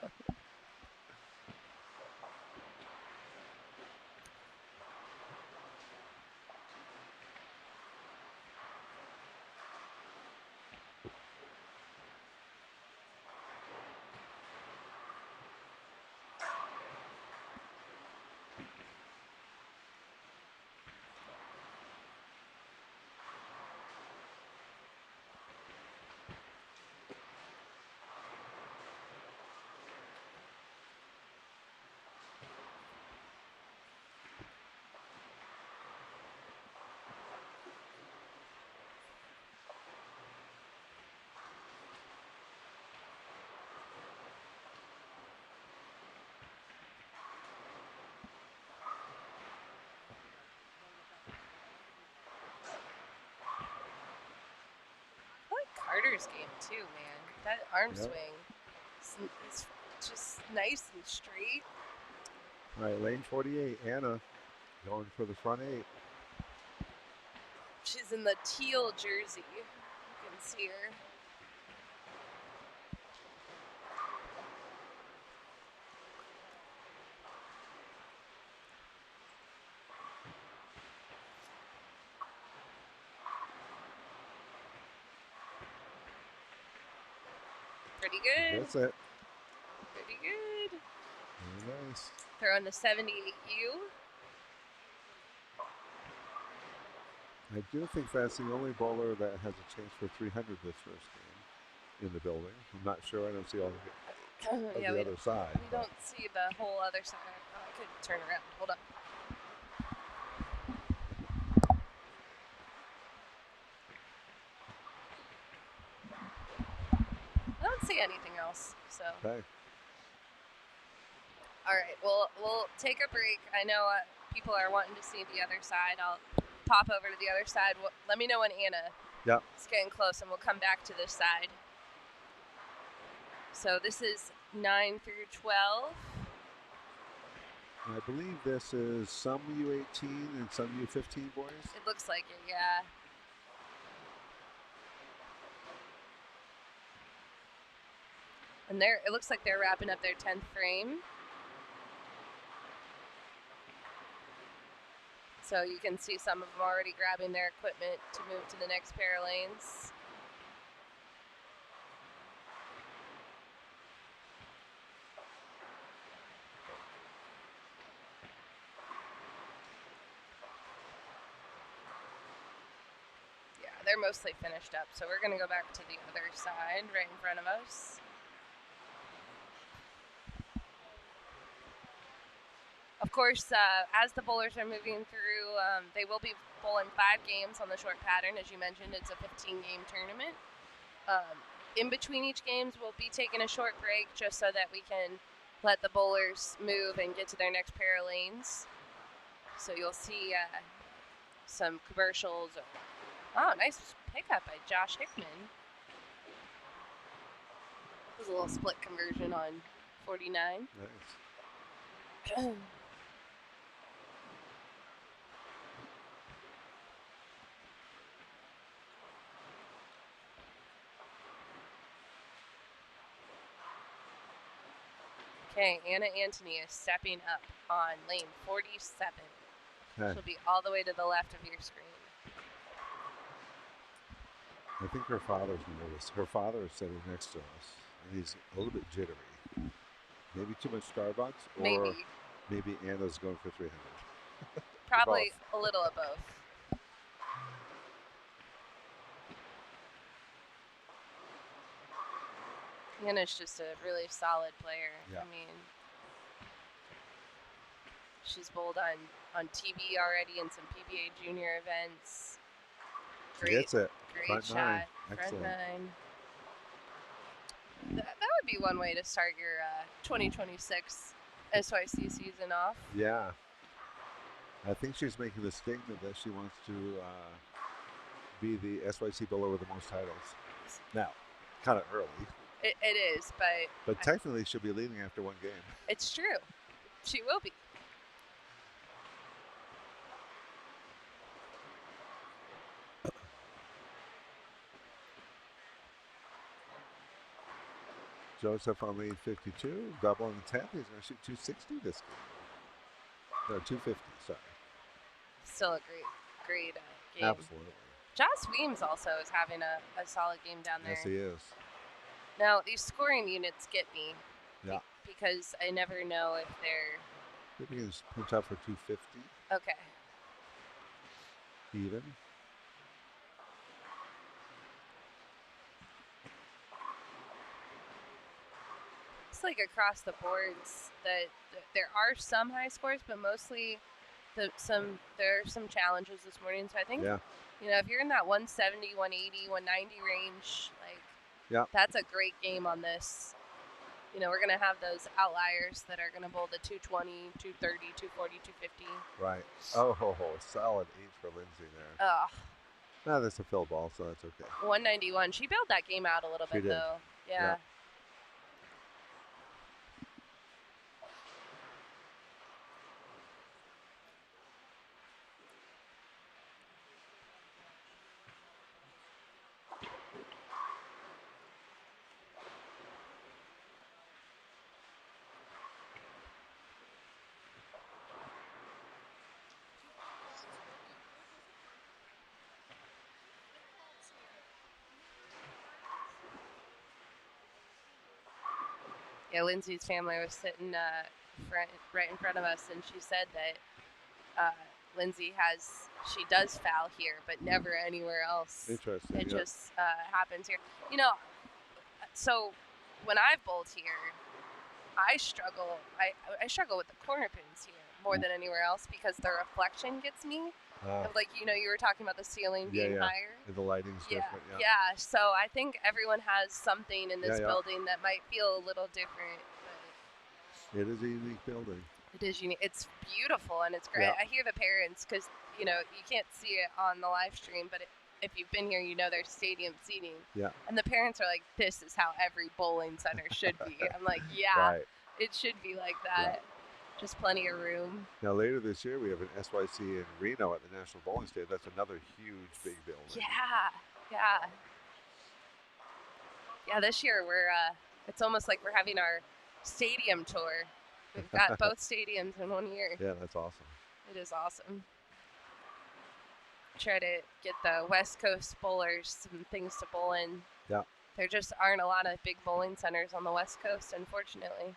I like Carter's game too, man. That arm swing is just nice and straight. All right, lane 48, Anna going for the front 8. She's in the teal jersey. You can see her. Pretty good. That's it. Pretty good. Very nice. Throwing the 78U. I do think that's the only bowler that has a chance for 300 this first game in the building. I'm not sure. I don't see all the, Yeah, the other side. We don't see the whole other side. Oh, I could turn around. Hold on. I don't see anything else. So. Okay. All right. We'll take a break. I know people are wanting to see the other side. I'll pop over to the other side. Let me know when Anna is getting close, and we'll come back to this side. So this is 9 through 12. I believe this is some U18 and some U15 boys. It looks like it, yeah. And it looks like they're wrapping up their 10th frame. So you can see some of them already grabbing their equipment to move to the next pair of lanes. Yeah, they're mostly finished up. So we're going to go back to the other side right in front of us. Of course, as the bowlers are moving through, they will be bowling 5 games on the short pattern. As you mentioned, it's a 15-game tournament. In between each games, we'll be taking a short break just so that we can let the bowlers move and get to their next pair of lanes. So you'll see some commercials. Oh, nice pickup by Josh Hickman. It was a little split conversion on 49. Nice. Okay, Anna Antony is stepping up on lane 47. Okay. She'll be all the way to the left of your screen. I think her father's nervous. Her father is sitting next to us, and he's a little bit jittery. Maybe too much Starbucks, or maybe Anna's going for 300. Probably a little of both. Anna's just a really solid player. Yeah. I mean, she's bowled on TV already in some PBA junior events. Great, gets it. Great Front shot. 9. Front Excellent. 9. That would be one way to start your 2026 SYC season off. Yeah. I think she's making the statement that she wants to be the SYC bowler with the most titles. Now, kind of early. It is, But technically, she'll be leading after one game. It's true. She will be. Joseph on lead 52, double in the 10th. He's going to shoot 260 this game. No, 250, sorry. Still a great game. Absolutely. Joss Weems also is having a solid game down there. Yes, he is. Now, these scoring units get me. Yeah. Because I never know if they're... I think he can punch out for 250. Okay. Even. It's like across the boards that there are some high scores, but mostly there are some challenges this morning. So I think, if you're in that 170, 180, 190 range, that's a great game on this. We're going to have those outliers that are going to bowl the 220, 230, 240, 250. Right. Oh, solid 8 for Lindsay there. No, that's a fill ball, so that's okay. 191. She bailed that game out a little bit, though. Yeah. Yeah, Lindsay's family was sitting right in front of us, and she said that Lindsay she does foul here, but never anywhere else. Interesting. It just happens here. So when I've bowled here, I struggle. I struggle with the corner pins here more than anywhere else because the reflection gets me. You were talking about the ceiling being higher. And the lighting's different. Yeah. So I think everyone has something in this building that might feel a little different. But it is a unique building. It is unique. It's beautiful and it's great. I hear the parents because you can't see it on the live stream, but if you've been here, there's stadium seating. Yeah. And the parents are like, "This is how every bowling center should be." I'm like, it should be like that. Yeah. Just plenty of room. Now, later this year, we have an SYC in Reno at the National Bowling Stadium. That's another huge, big building. Yeah, this year it's almost like we're having our stadium tour. We've got both stadiums in 1 year. Yeah, that's awesome. It is awesome. Try to get the West Coast bowlers some things to bowl in. Yeah. There just aren't a lot of big bowling centers on the West Coast, unfortunately.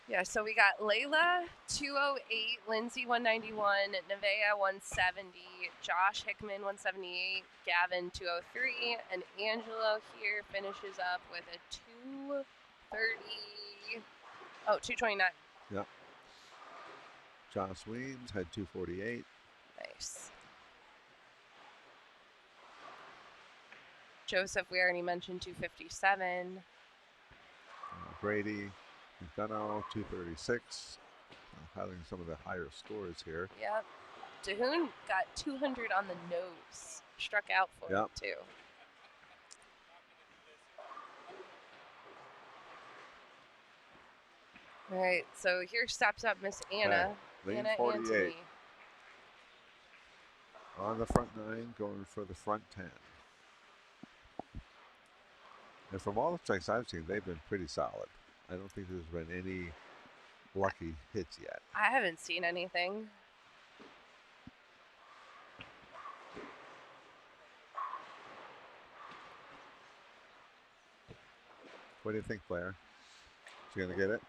Yeah, so we got Layla 208, Lindsay 191, Nevaeh 170, Josh Hickman 178, Gavin 203, and Angelo here finishes up with a 229. Yeah. Josh Weems had 248. Nice. Joseph, we already mentioned 257. Brady McDonough, 236. Highlighting some of the higher scores here. Yep. Dahoon got 200 on the nose. Struck out for it, too. All right, so here steps up Miss Anna. Lane Anna 48. Antony. On the front 9, going for the front 10. And from all the strikes I've seen, they've been pretty solid. I don't think there's been any lucky hits yet. I haven't seen anything. What do you think, Blair? She gonna get it?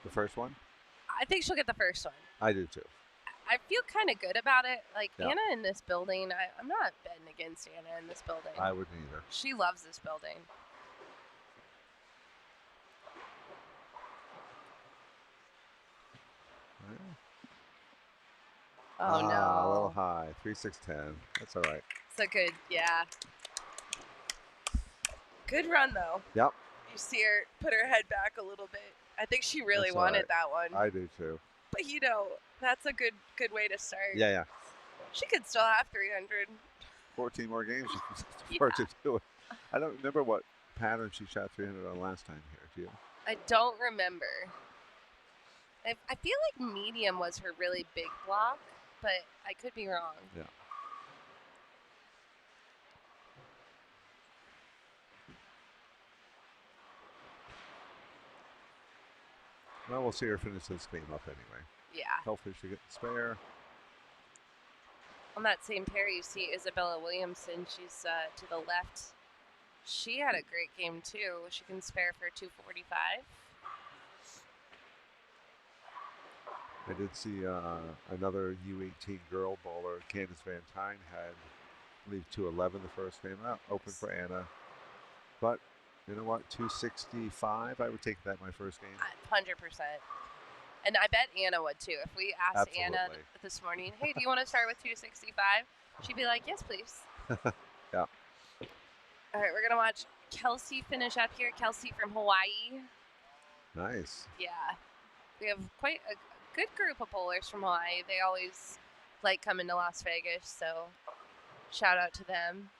The first one? I think she'll get the first one. I do too. I feel kind of good about it. Anna in this building, I'm not betting against Anna in this building. I wouldn't either. She loves this building. Oh, no. A little high. 3-6-10. That's all right. It's a good, Good run, though. Yep. You see her put her head back a little bit. I think she really That's all wanted right. that one. I do too. But that's a good way to start. Yeah. She could still have 300. 14 more games for her to do it. I don't remember what pattern she shot 300 on last time here. Do you? I don't remember. I feel like medium was her really big block, but I could be wrong. Yeah. Well, we'll see her finish this game up anyway. Yeah. Hopefully she gets the spare. On that same pair, you see Isabella Williamson. She's to the left. She had a great game too. She can spare for 245. I did see another U18 girl bowler, Candace Van Tyne, had, I believe, 211 the first game out, open for Anna. But you know what? 265. I would take that my first game. 100%. And I bet Anna would too. If we asked Anna Absolutely. this morning, hey, do you want to start with 265? She'd be like, yes, please. Yeah. All right, we're going to watch Kelsey finish up here. Kelsey from Hawaii. Nice. Yeah. We have quite a good group of bowlers from Hawaii. They always like coming to Las Vegas, so shout out to them.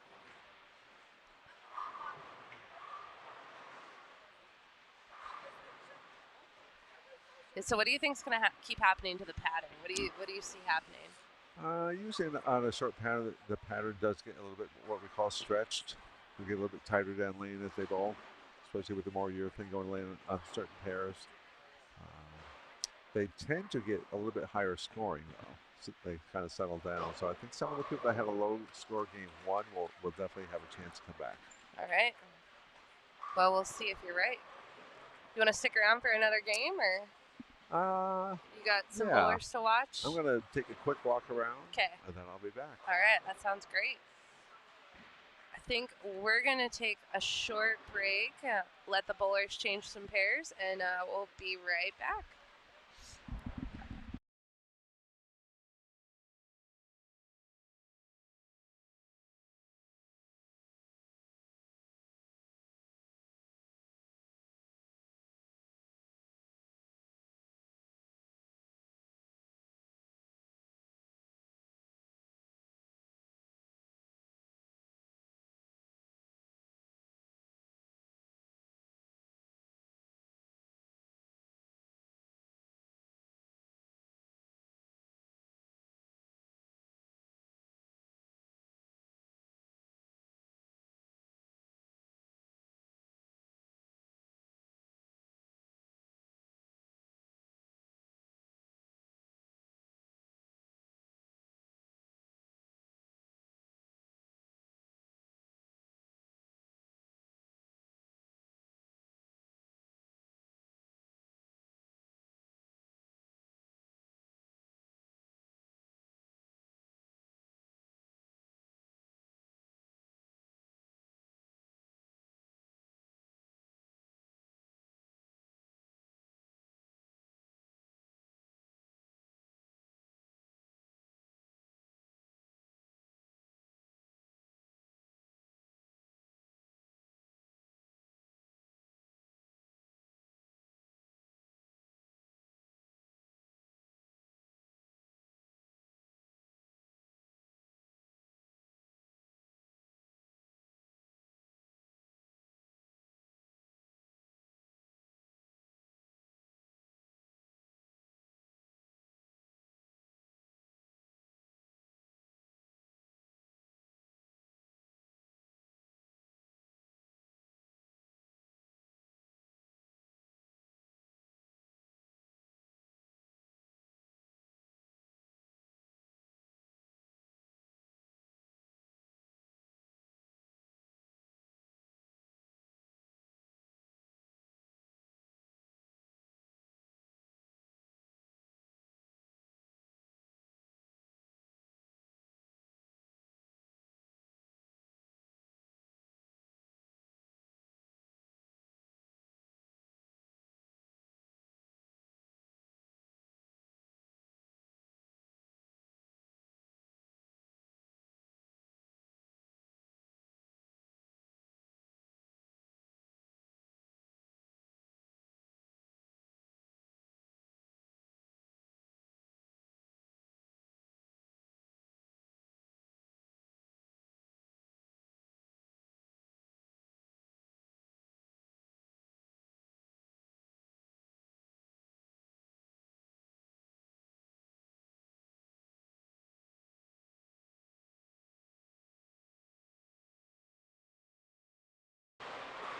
So what do you think is going to keep happening to the pattern? What do you see happening? Usually on a short pattern, the pattern does get a little bit what we call stretched. We get a little bit tighter down lane as they bowl, especially with the more European going lane on certain pairs. They tend to get a little bit higher scoring though. So they kind of settle down. So I think some of the people that had a low score game one will definitely have a chance to come back. All right. Well, we'll see if you're right. You want to stick around for another game, or you got some bowlers to watch? I'm gonna take a quick walk around. Okay. And then I'll be back. All right, that sounds great. I think we're gonna take a short break, let the bowlers change some pairs, and we'll be right back.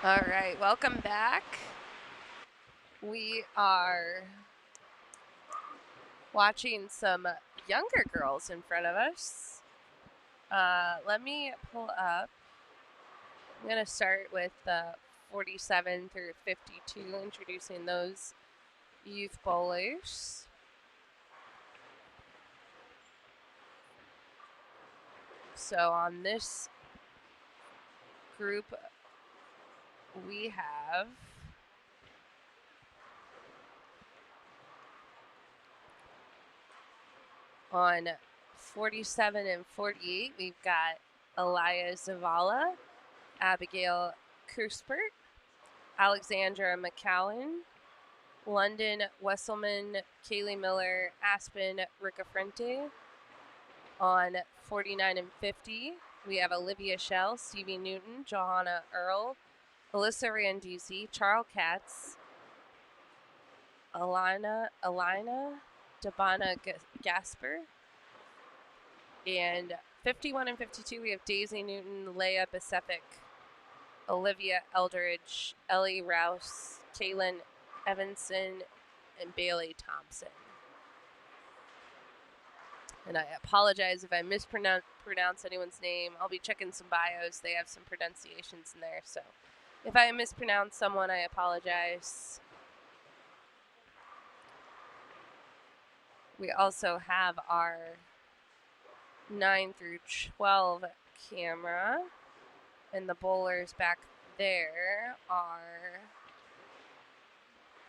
All right, welcome back. We are watching some younger girls in front of us. Let me pull up. I'm going to start with 47 through 52, introducing those youth bowlers. So on this group, we have on 47 and 48, we've got Alaya Zavala, Abigail Kurspert, Alexandra McCowan, London Wesselman, Kaylee Miller, Aspen Ricafrente. On 49 and 50, we have Olivia Shell, Stevie Newton, Johanna Earl, Alyssa Randisi, Charles Katz, Alina Dabana Gasper. And 51 and 52, we have Daisy Newton, Leah Besepic, Olivia Eldridge, Ellie Rouse, Kaylin Evanson, and Bailey Thompson. And I apologize if I mispronounce anyone's name. I'll be checking some bios. They have some pronunciations in there. So if I mispronounce someone, I apologize. We also have our 9 through 12 camera. And the bowlers back there are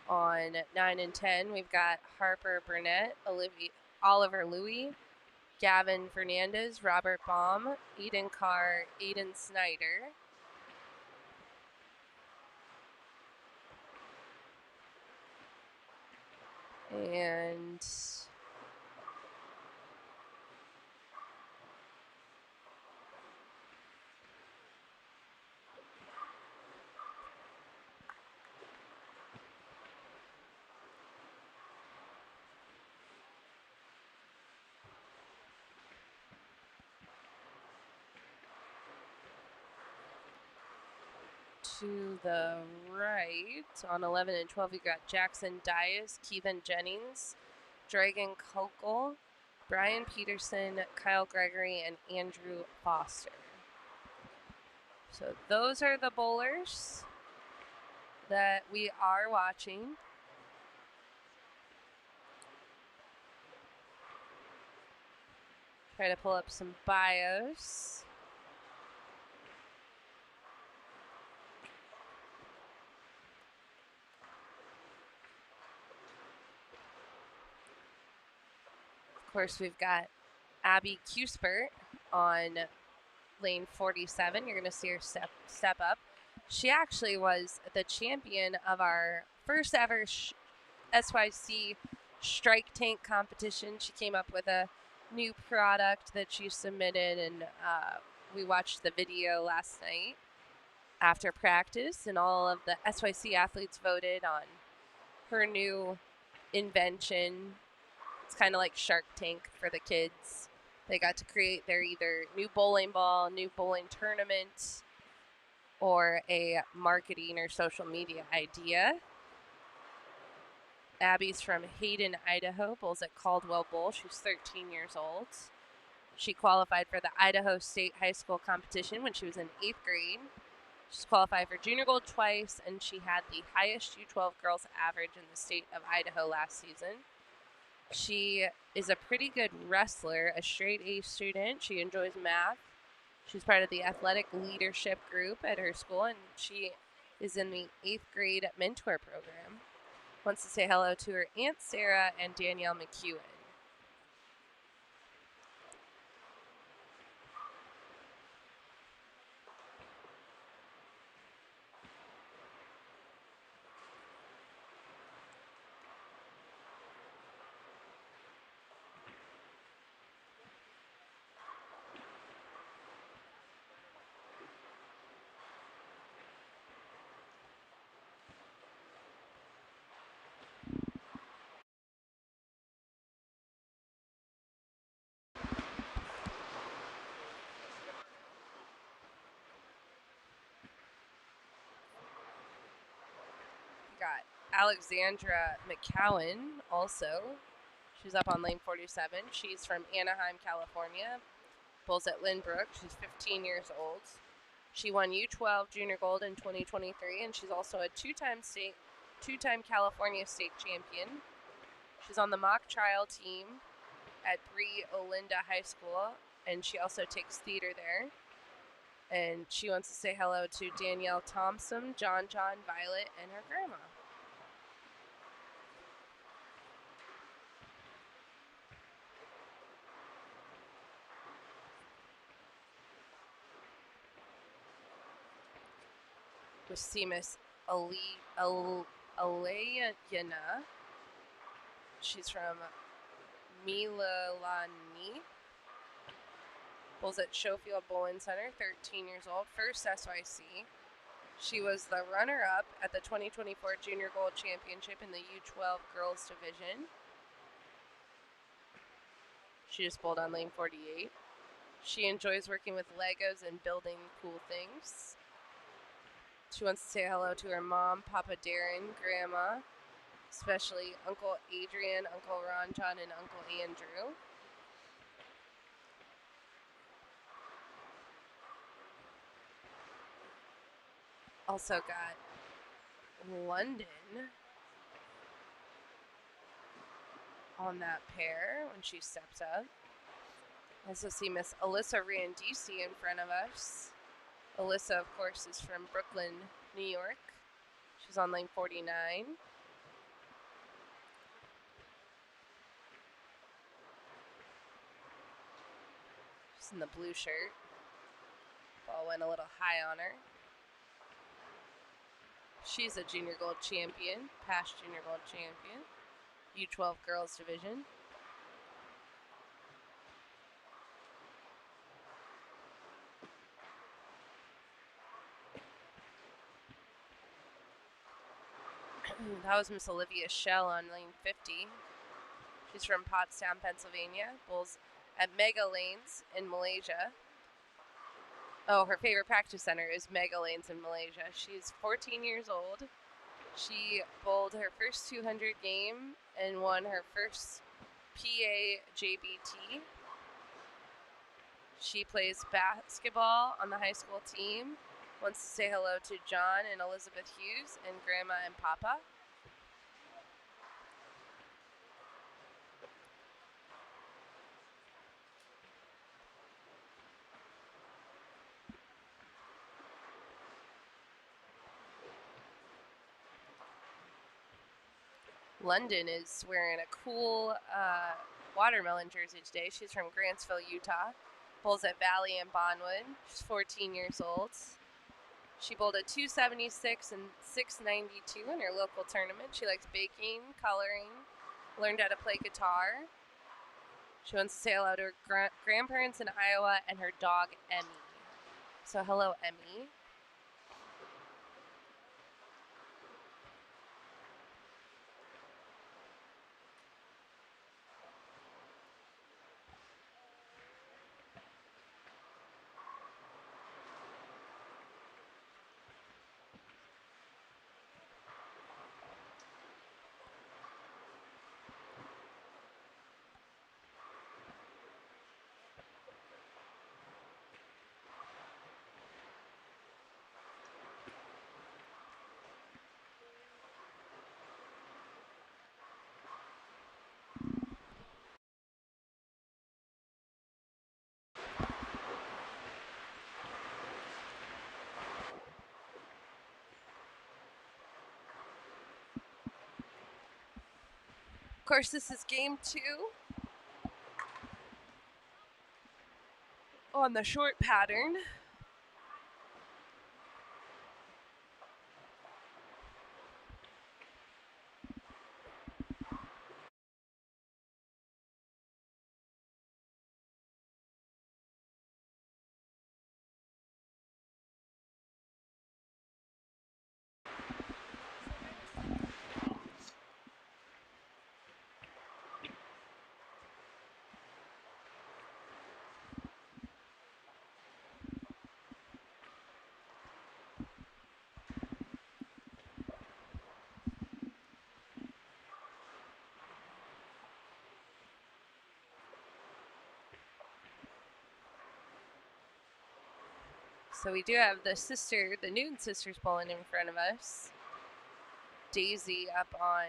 on 9 and 10. We've got Harper Burnett, Oliver Louie, Gavin Fernandez, Robert Baum, Eden Carr, Aiden Snyder. And to the right, on 11 and 12, we've got Jackson Dias, Keithan Jennings, Dragon Kokel, Brian Peterson, Kyle Gregory, and Andrew Foster. So those are the bowlers that we are watching. Try to pull up some bios. Of course, we've got Abby Cuspert on lane 47. You're going to see her step up. She actually was the champion of our first ever SYC Strike Tank competition. She came up with a new product that she submitted, and we watched the video last night after practice, and all of the SYC athletes voted on her new invention. It's kind of like Shark Tank for the kids. They got to create their either new bowling ball, new bowling tournament, or a marketing or social media idea. Abby's from Hayden, Idaho, bowls at Caldwell Bowl. She's 13 years old. She qualified for the Idaho State High School competition when she was in 8th grade. She's qualified for Junior Gold twice, and she had the highest U12 girls average in the state of Idaho last season. She is a pretty good wrestler, a straight A student. She enjoys math. She's part of the athletic leadership group at her school, and she is in the 8th grade mentor program. Wants to say hello to her Aunt Sarah and Danielle McEwen. Got Alexandra McCowan also. She's up on lane 47. She's from Anaheim, California. Bowls at Lynbrook. She's 15 years old. She won U12 Junior Gold in 2023, and she's also a two-time California state champion. She's on the mock trial team at Bree Olinda High School, and she also takes theater there. And she wants to say hello to Danielle Thompson, John, Violet, and her grandma. We see Miss Alayana. She's from Mililani. Bowls at Schofield Bowling Center, 13 years old, first SYC. She was the runner-up at the 2024 Junior Gold Championship in the U12 Girls Division. She just bowled on lane 48. She enjoys working with Legos and building cool things. She wants to say hello to her mom, Papa Darren, Grandma, especially Uncle Adrian, Uncle Ron John, and Uncle Andrew. Also got London on that pair when she steps up. Also see Miss Alyssa Randisi in front of us. Alyssa, of course, is from Brooklyn, New York. She's on lane 49. She's in the blue shirt. Ball went a little high on her. She's a Junior Gold champion, past Junior Gold champion, U12 Girls Division. That was Miss Olivia Shell on lane 50. She's from Pottstown, Pennsylvania. Bowls at Mega Lanes in Malaysia. Oh, her favorite practice center is Mega Lanes in Malaysia. She's 14 years old. She bowled her first 200 game and won her first PA JBT. She plays basketball on the high school team. Wants to say hello to John and Elizabeth Hughes and Grandma and Papa. London is wearing a cool watermelon jersey today. She's from Grantsville, Utah. Bowls at Valley and Bonwood. She's 14 years old. She bowled a 276 and 692 in her local tournament. She likes baking, coloring, learned how to play guitar. She wants to say hello to her grandparents in Iowa and her dog, Emmy. So hello, Emmy. Of course, this is game 2 on the short pattern. So we do have the Newton sisters bowling in front of us. Daisy up on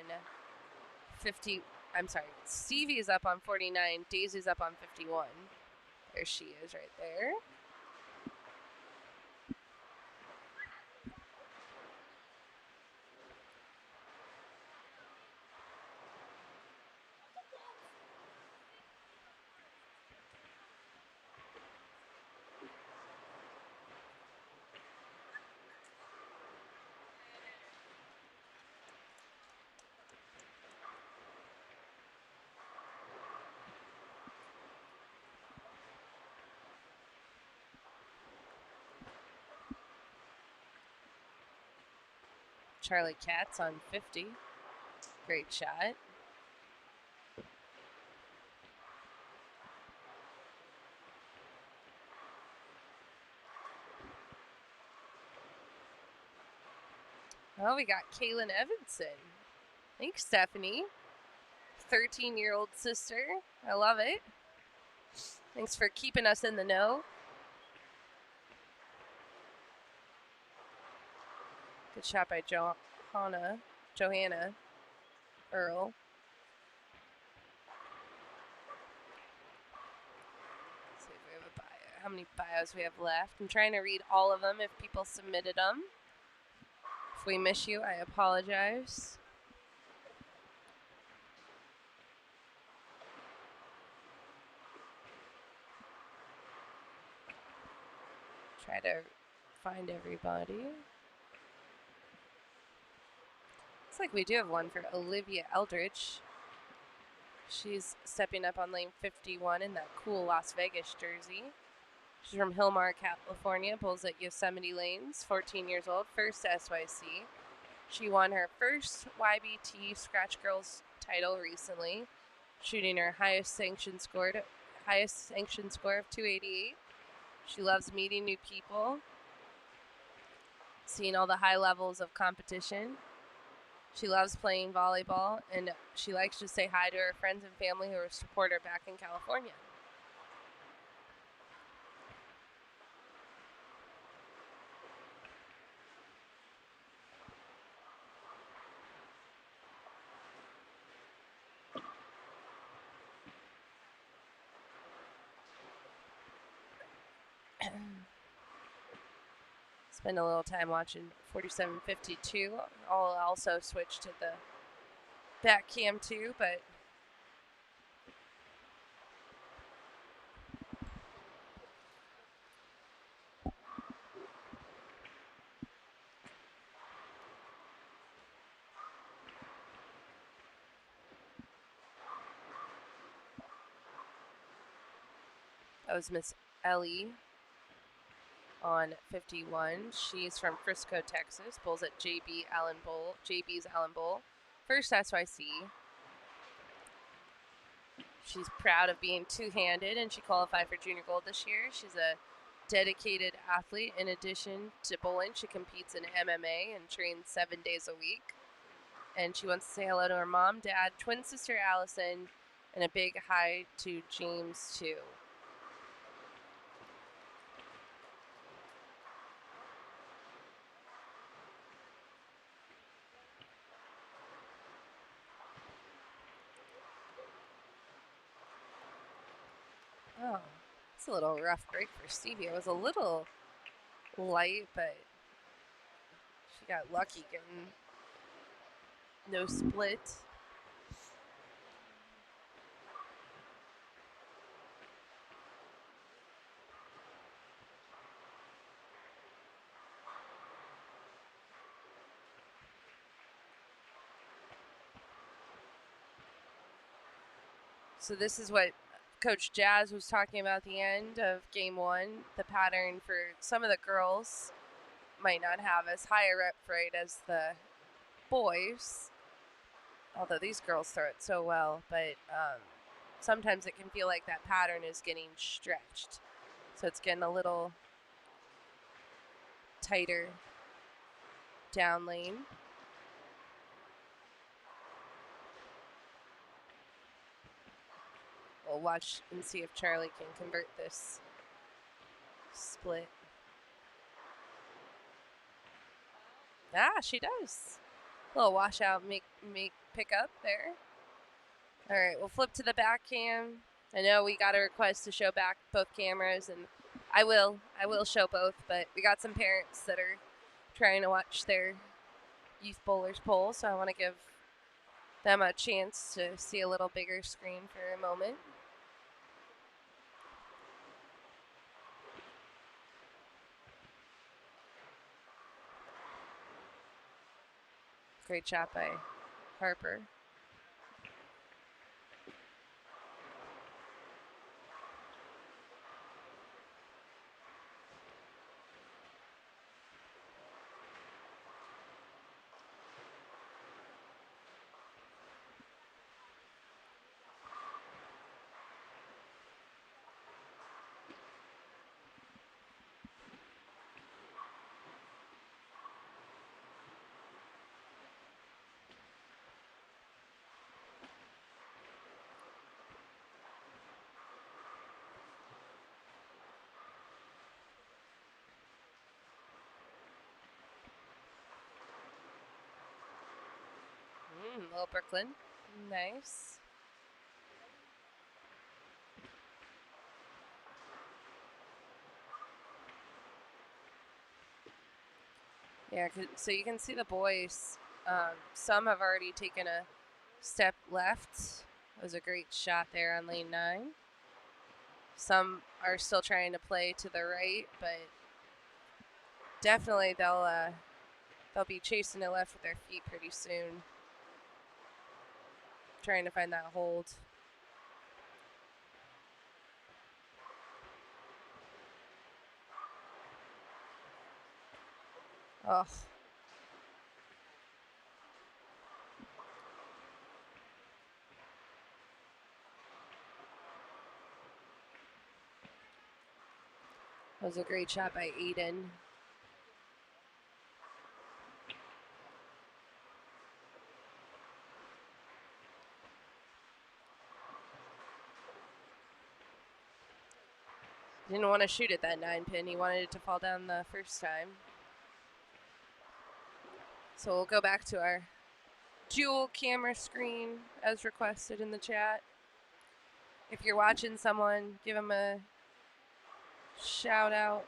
50. I'm sorry, Stevie is up on 49. Daisy's up on 51. There she is right there. Charlie Katz on 50. Great shot. Oh, we got Kaylin Evanson. Thanks, Stephanie. 13-year-old sister. I love it. Thanks for keeping us in the know. Good shot by Johanna Earl. Let's see if we have a bio. How many bios we have left? I'm trying to read all of them if people submitted them. If we miss you, I apologize. Try to find everybody. Looks like we do have one for Olivia Eldridge. She's stepping up on lane 51 in that cool Las Vegas jersey. She's from Hillmar, California, bowls at Yosemite Lanes, 14 years old, first SYC. She won her first YBT Scratch Girls title recently, shooting her highest sanctioned score of 288. She loves meeting new people, seeing all the high levels of competition. She loves playing volleyball, and she likes to say hi to her friends and family who support her back in California. Spend a little time watching 4752. I'll also switch to the back cam too, but that was Miss Ellie on 51. She's from Frisco, Texas. Bowls at JB's Allen Bowl. First SYC. She's proud of being two-handed, and she qualified for Junior Gold this year. She's a dedicated athlete. In addition to bowling, she competes in MMA and trains 7 days a week. And she wants to say hello to her mom, dad, twin sister Allison, and a big hi to James too. Oh, it's a little rough break for Stevie. It was a little light, but she got lucky getting no split. So this is what Coach Jazz was talking about at the end of game one. The pattern for some of the girls might not have as high a rep rate as the boys, although these girls throw it so well, but sometimes it can feel like that pattern is getting stretched. So it's getting a little tighter down lane. We'll watch and see if Charlie can convert this split. Ah, she does. A little washout make pick up there. All right, we'll flip to the back cam. I know we got a request to show back both cameras, and I will show both, but we got some parents that are trying to watch their youth bowlers bowl, so I want to give them a chance to see a little bigger screen for a moment. Great shot by Harper. Little Brooklyn. Nice. Yeah, so you can see the boys. Some have already taken a step left. That was a great shot there on lane 9. Some are still trying to play to the right, but definitely they'll be chasing it left with their feet pretty soon. Trying to find that hold. Oh. That was a great shot by Aiden. Didn't want to shoot at that 9 pin. He wanted it to fall down the first time. So we'll go back to our dual camera screen as requested in the chat. If you're watching someone, give them a shout out.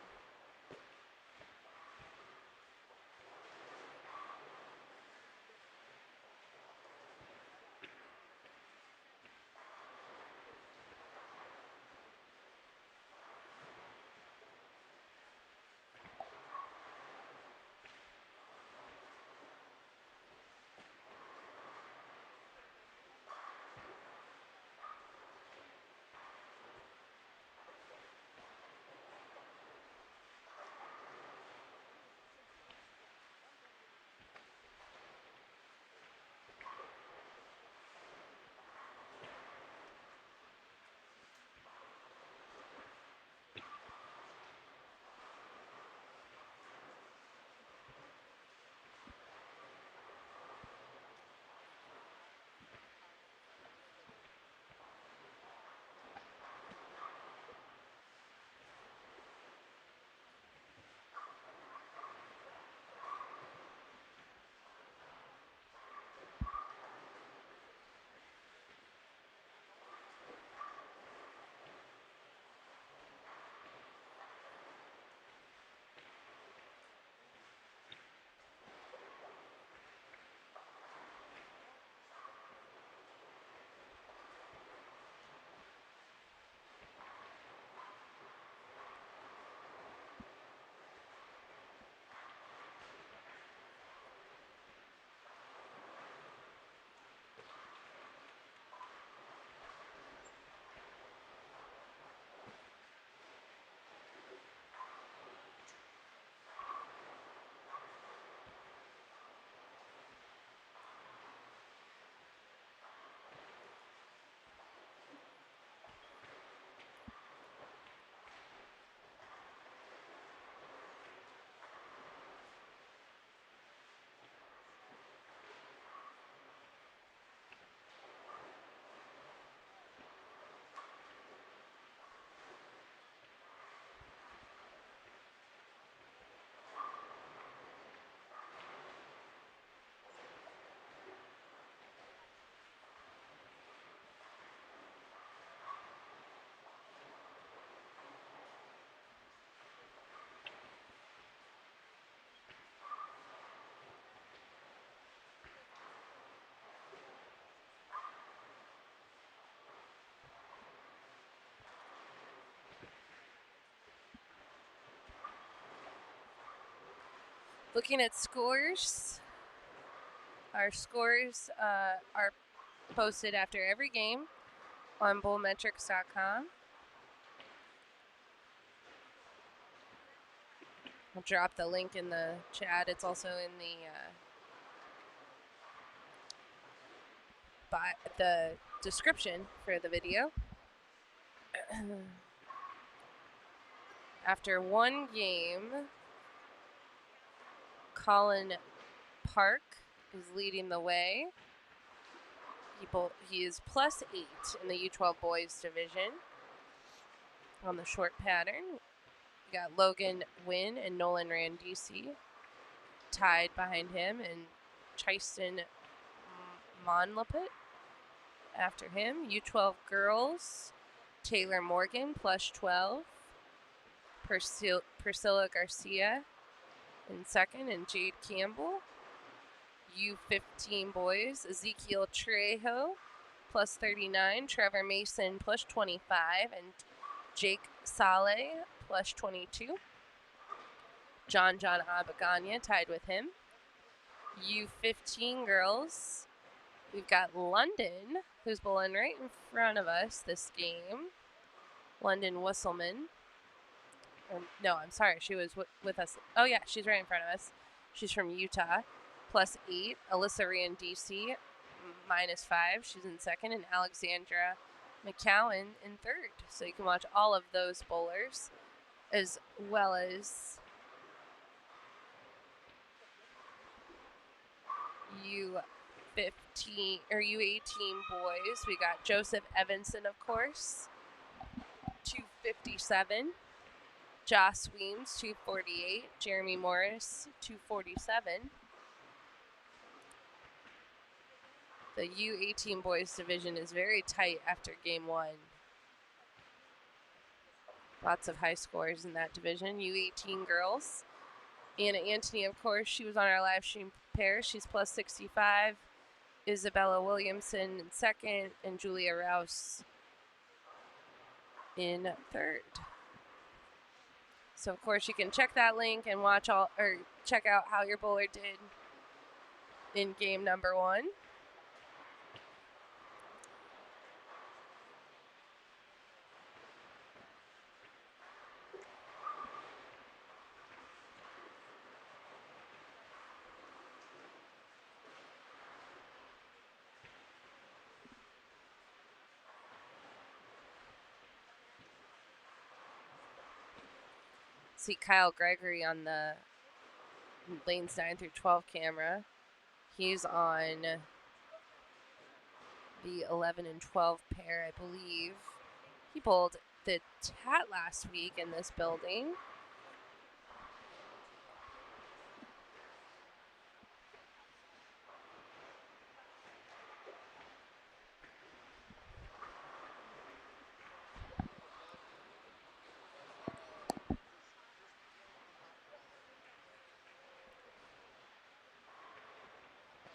Looking at scores, our scores are posted after every game on bullmetrics.com. I'll drop the link in the chat. It's also in the description for the video. After one game, Colin Park is leading the way. He is +8 in the U12 boys division on the short pattern. We got Logan Wynn and Nolan Randisi tied behind him, and Chyston Monlaput after him. U12 girls, Taylor Morgan +12, Priscilla Garcia in second, and Jade Campbell. U15 boys, Ezekiel Trejo +39, Trevor Mason +25, and Jake Saleh +22. John Abaganya tied with him. U15 girls, we've got London, who's bowling right in front of us this game. London Wisselman. No, I'm sorry, she was with us. Oh yeah, she's right in front of us. She's from Utah, +8. Alyssa Randisi, -5. She's in second, and Alexandra McCowan in third. So you can watch all of those bowlers, as well as U15 or U18 boys. We got Joseph Evanson, of course, 257. Joss Weems, 248. Jeremy Morris, 247. The U18 boys division is very tight after game one. Lots of high scores in that division. U18 girls, Anna Antony, of course, she was on our live stream pair. She's +65. Isabella Williamson in second, and Julia Rouse in third. So of course you can check that link and watch check out how your bowler did in game number one. See Kyle Gregory on the lanes 9 through 12 camera. He's on the 11 and 12 pair, I believe. He bowled the TAT last week in this building.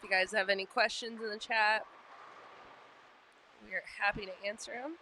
If you guys have any questions in the chat, we are happy to answer them.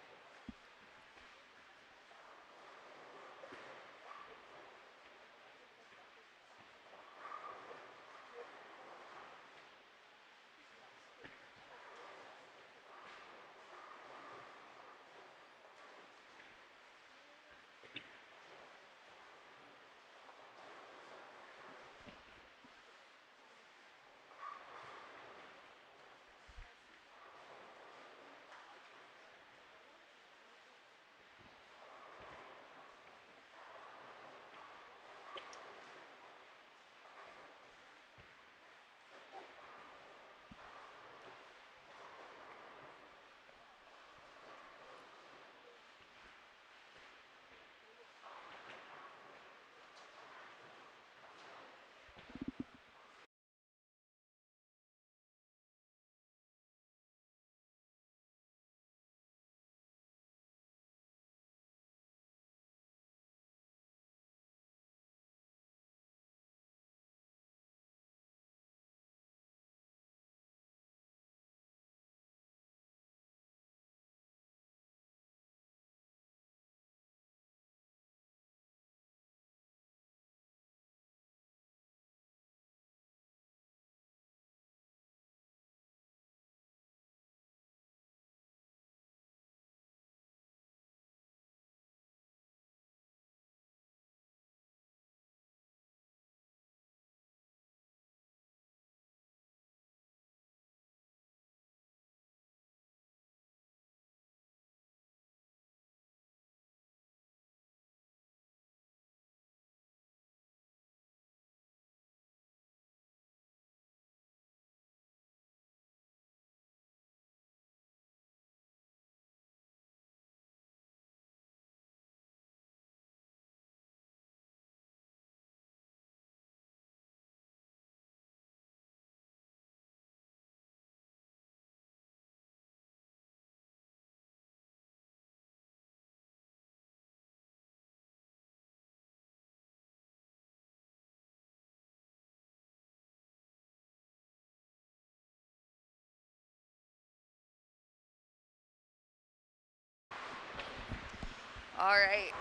All right.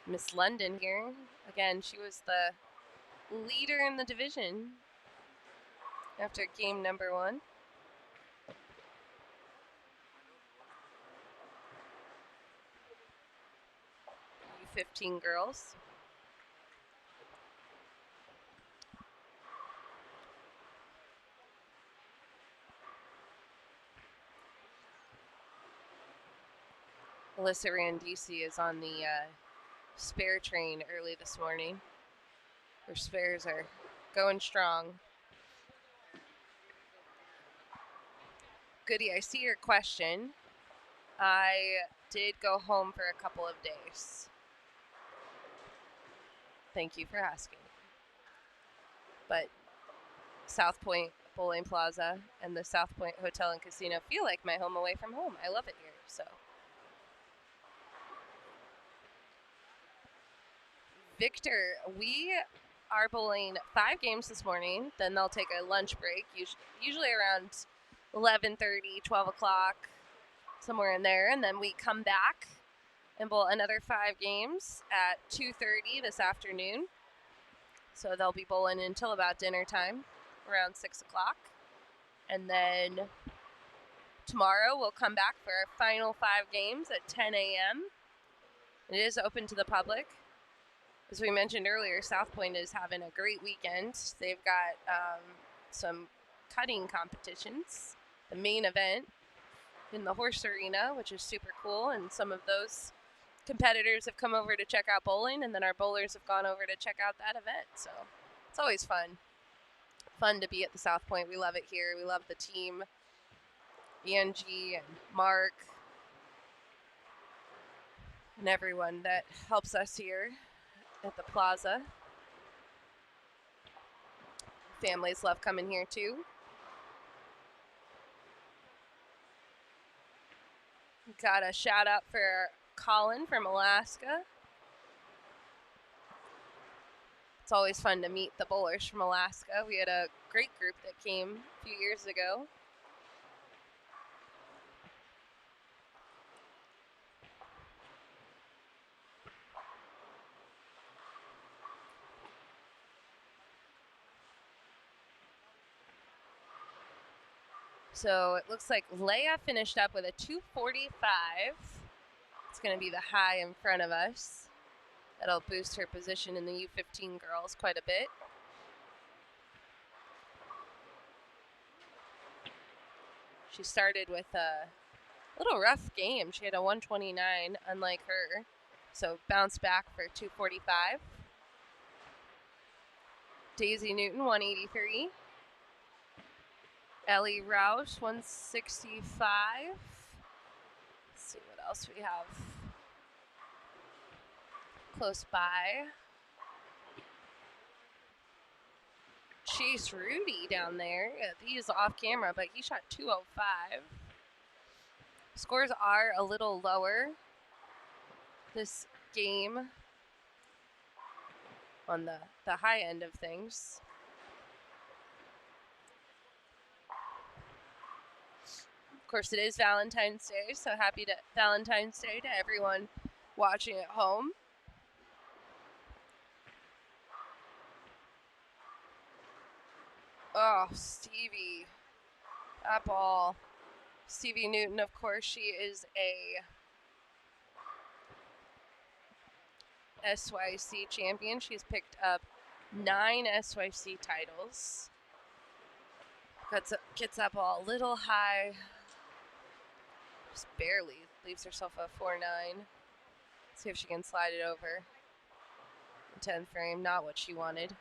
Miss London here. Again, she was the leader in the division after game number 1. U15 girls. Alyssa Randisi is on the spare train early this morning. Her spares are going strong. Goody, I see your question. I did go home for a couple of days. Thank you for asking. But South Point Bowling Plaza and the South Point Hotel and Casino feel like my home away from home. I love it here, so. Victor, we are bowling 5 games this morning. Then they'll take a lunch break, usually around 11:30, 12 o'clock, somewhere in there. And then we come back and bowl another 5 games at 2:30 this afternoon. So they'll be bowling until about dinner time, around 6 o'clock. And then tomorrow we'll come back for our final 5 games at 10 a.m. It is open to the public. As we mentioned earlier, South Point is having a great weekend. They've got some cutting competitions. The main event in the horse arena, which is super cool, and some of those competitors have come over to check out bowling, and then our bowlers have gone over to check out that event. So it's always fun to be at the South Point. We love it here. We love the team, Angie and Mark and everyone that helps us here at the plaza. Families love coming here too. Got a shout out for Colin from Alaska. It's always fun to meet the bowlers from Alaska. We had a great group that came a few years ago. So it looks like Leia finished up with a 245. It's going to be the high in front of us. That'll boost her position in the U15 girls quite a bit. She started with a little rough game. She had a 129, unlike her. So bounced back for 245. Daisy Newton, 183. Ellie Roush, 165. Let's see what else we have close by. Chase Rudy down there. Yeah, he's off camera, but he shot 205. Scores are a little lower this game on the high end of things. Of course, it is Valentine's Day, so happy Valentine's Day to everyone watching at home. Oh, Stevie, that ball. Stevie Newton, of course, she is a SYC champion. She's picked up 9 SYC titles. Gets that ball a little high. Just barely leaves herself a 4-9. See if she can slide it over. 10th frame, not what she wanted.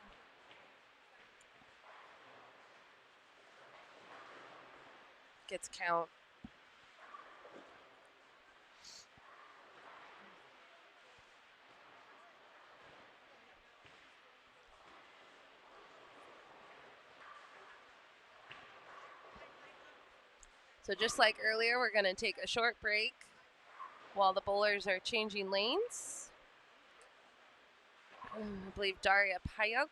Gets count. So just like earlier, we're going to take a short break while the bowlers are changing lanes. I believe Daria Payok.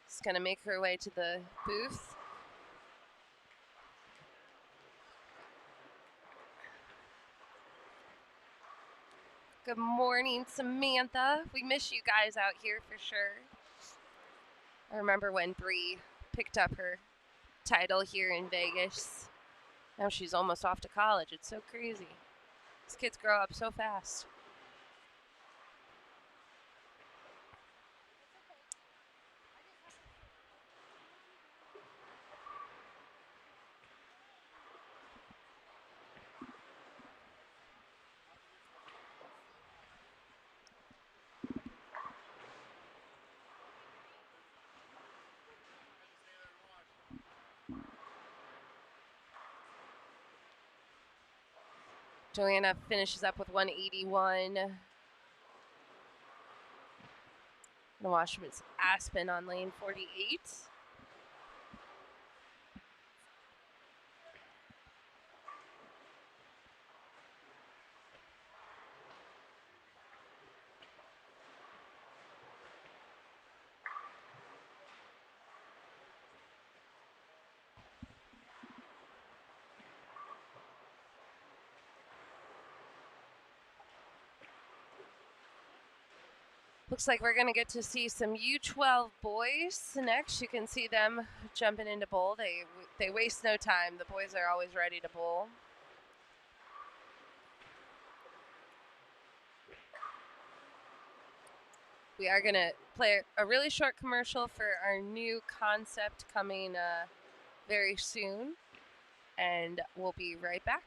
Is going to make her way to the booth. Good morning, Samantha. We miss you guys out here for sure. I remember when Bree picked up her title here in Vegas. Now she's almost off to college. It's so crazy. These kids grow up so fast. Joanna finishes up with 181. Gonna watch Miss Aspen on lane 48. Looks like we're going to get to see some U12 boys next. You can see them jumping into bowl. They waste no time. The boys are always ready to bowl. We are going to play a really short commercial for our new concept coming very soon, and we'll be right back.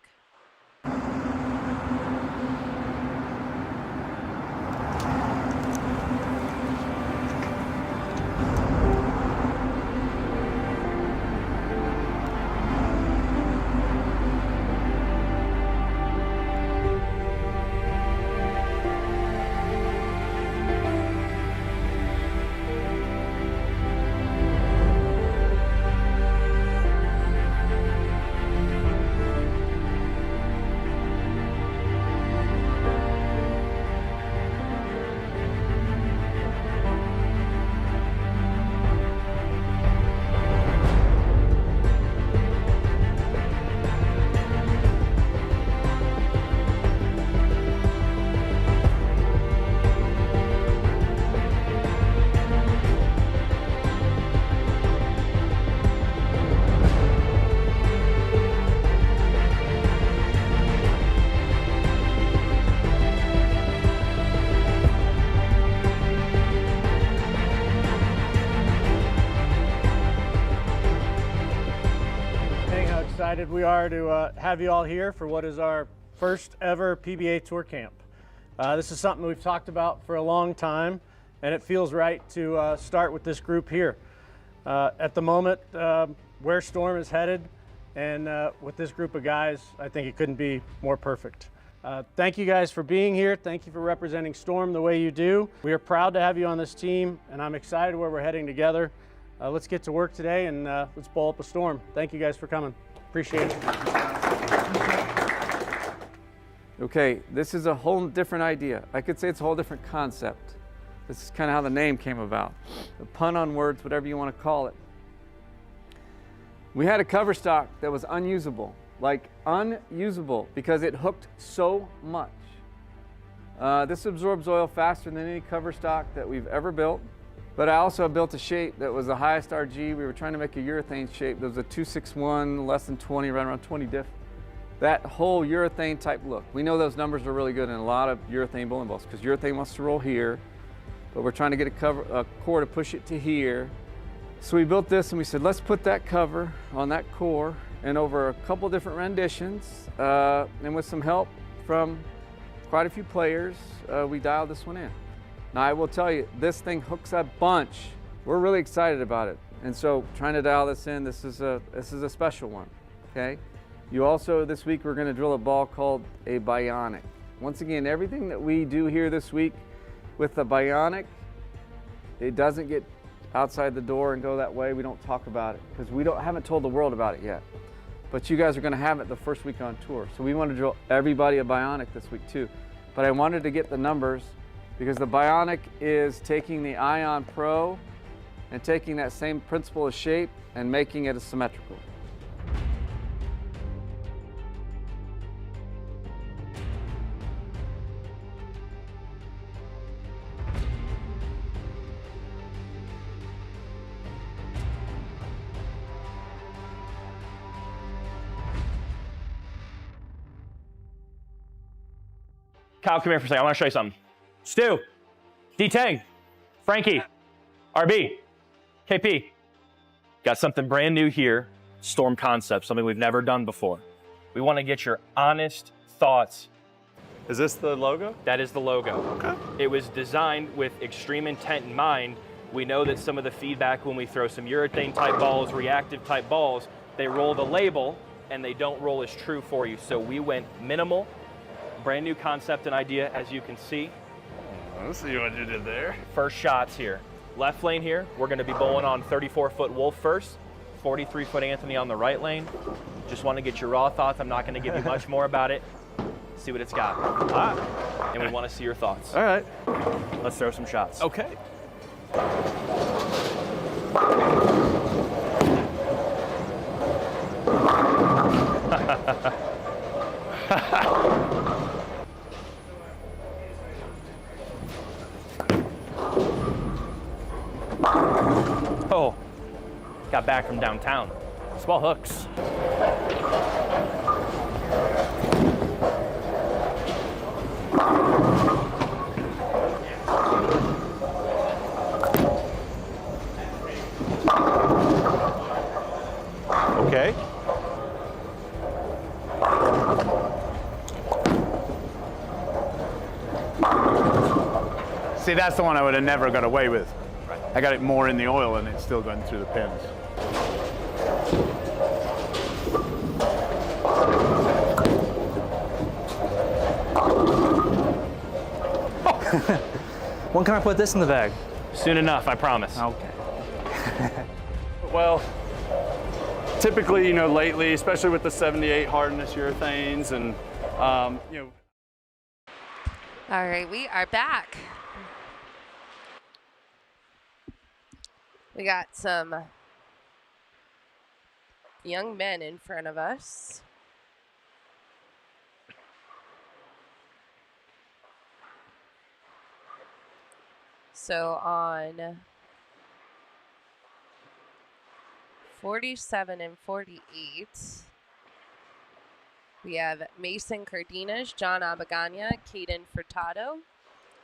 Excited we are to have you all here for what is our first ever PBA Tour Camp. This is something we've talked about for a long time, and it feels right to start with this group here. At the moment, where Storm is headed, and with this group of guys, I think it couldn't be more perfect. Thank you guys for being here. Thank you for representing Storm the way you do. We are proud to have you on this team, and I'm excited where we're heading together. Let's get to work today, and let's bowl up a Storm. Thank you guys for coming. Appreciate it. Okay, this is a whole different idea. I could say it's a whole different concept. This is kind of how the name came about. A pun on words, whatever you want to call it. We had a cover stock that was unusable, like unusable, because it hooked so much. This absorbs oil faster than any cover stock that we've ever built. But I also built a shape that was the highest RG. We were trying to make a urethane shape. There was a 261, less than 20, right around 20 diff. That whole urethane type look. We know those numbers are really good in a lot of urethane bowling balls because urethane wants to roll here, but we're trying to get a core to push it to here. So we built this and we said, let's put that cover on that core, and over a couple different renditions, and with some help from quite a few players, we dialed this one in. Now I will tell you, this thing hooks a bunch. We're really excited about it. And so trying to dial this in, this is a special one, okay? You also, this week, we're gonna drill a ball called a bionic. Once again, everything that we do here this week with the bionic, it doesn't get outside the door and go that way. We don't talk about it because we haven't told the world about it yet. But you guys are gonna have it the first week on tour. So we want to drill everybody a bionic this week too. but I wanted to get the numbers because the Bionic is taking the Ion Pro and taking that same principle of shape and making it symmetrical. Kyle, come here for a second. I want to show you something. Stu, D-Tang, Frankie, RB, KP. Got something brand new here. Storm Concept, something we've never done before. We want to get your honest thoughts. Is this the logo? That is the logo. Okay. It was designed with extreme intent in mind. We know that some of the feedback when we throw some urethane type balls, reactive type balls, they roll the label and they don't roll as true for you. So we went minimal. Brand new concept and idea, as you can see. Let's see what you did there. First shots here. Left lane here, we're gonna be bowling on 34-foot Wolf first, 43-foot Anthony on the right lane. Just wanna get your raw thoughts. I'm not gonna give you much more about it. See what it's got. And we wanna see your thoughts. All right. Let's throw some shots. Okay. Oh, got back from downtown. Small hooks. Okay. See, that's the one I would have never got away with. Right. I got it more in the oil and it's still going through the pins. When can I put this in the bag? Soon enough, I promise. Okay. Well, typically, you know, lately, especially with the 78 hardness urethanes and, you know. All right, we are back. We got some young men in front of us. So on 47 and 48, we have Mason Cardenas, John Abagana, Caden Furtado,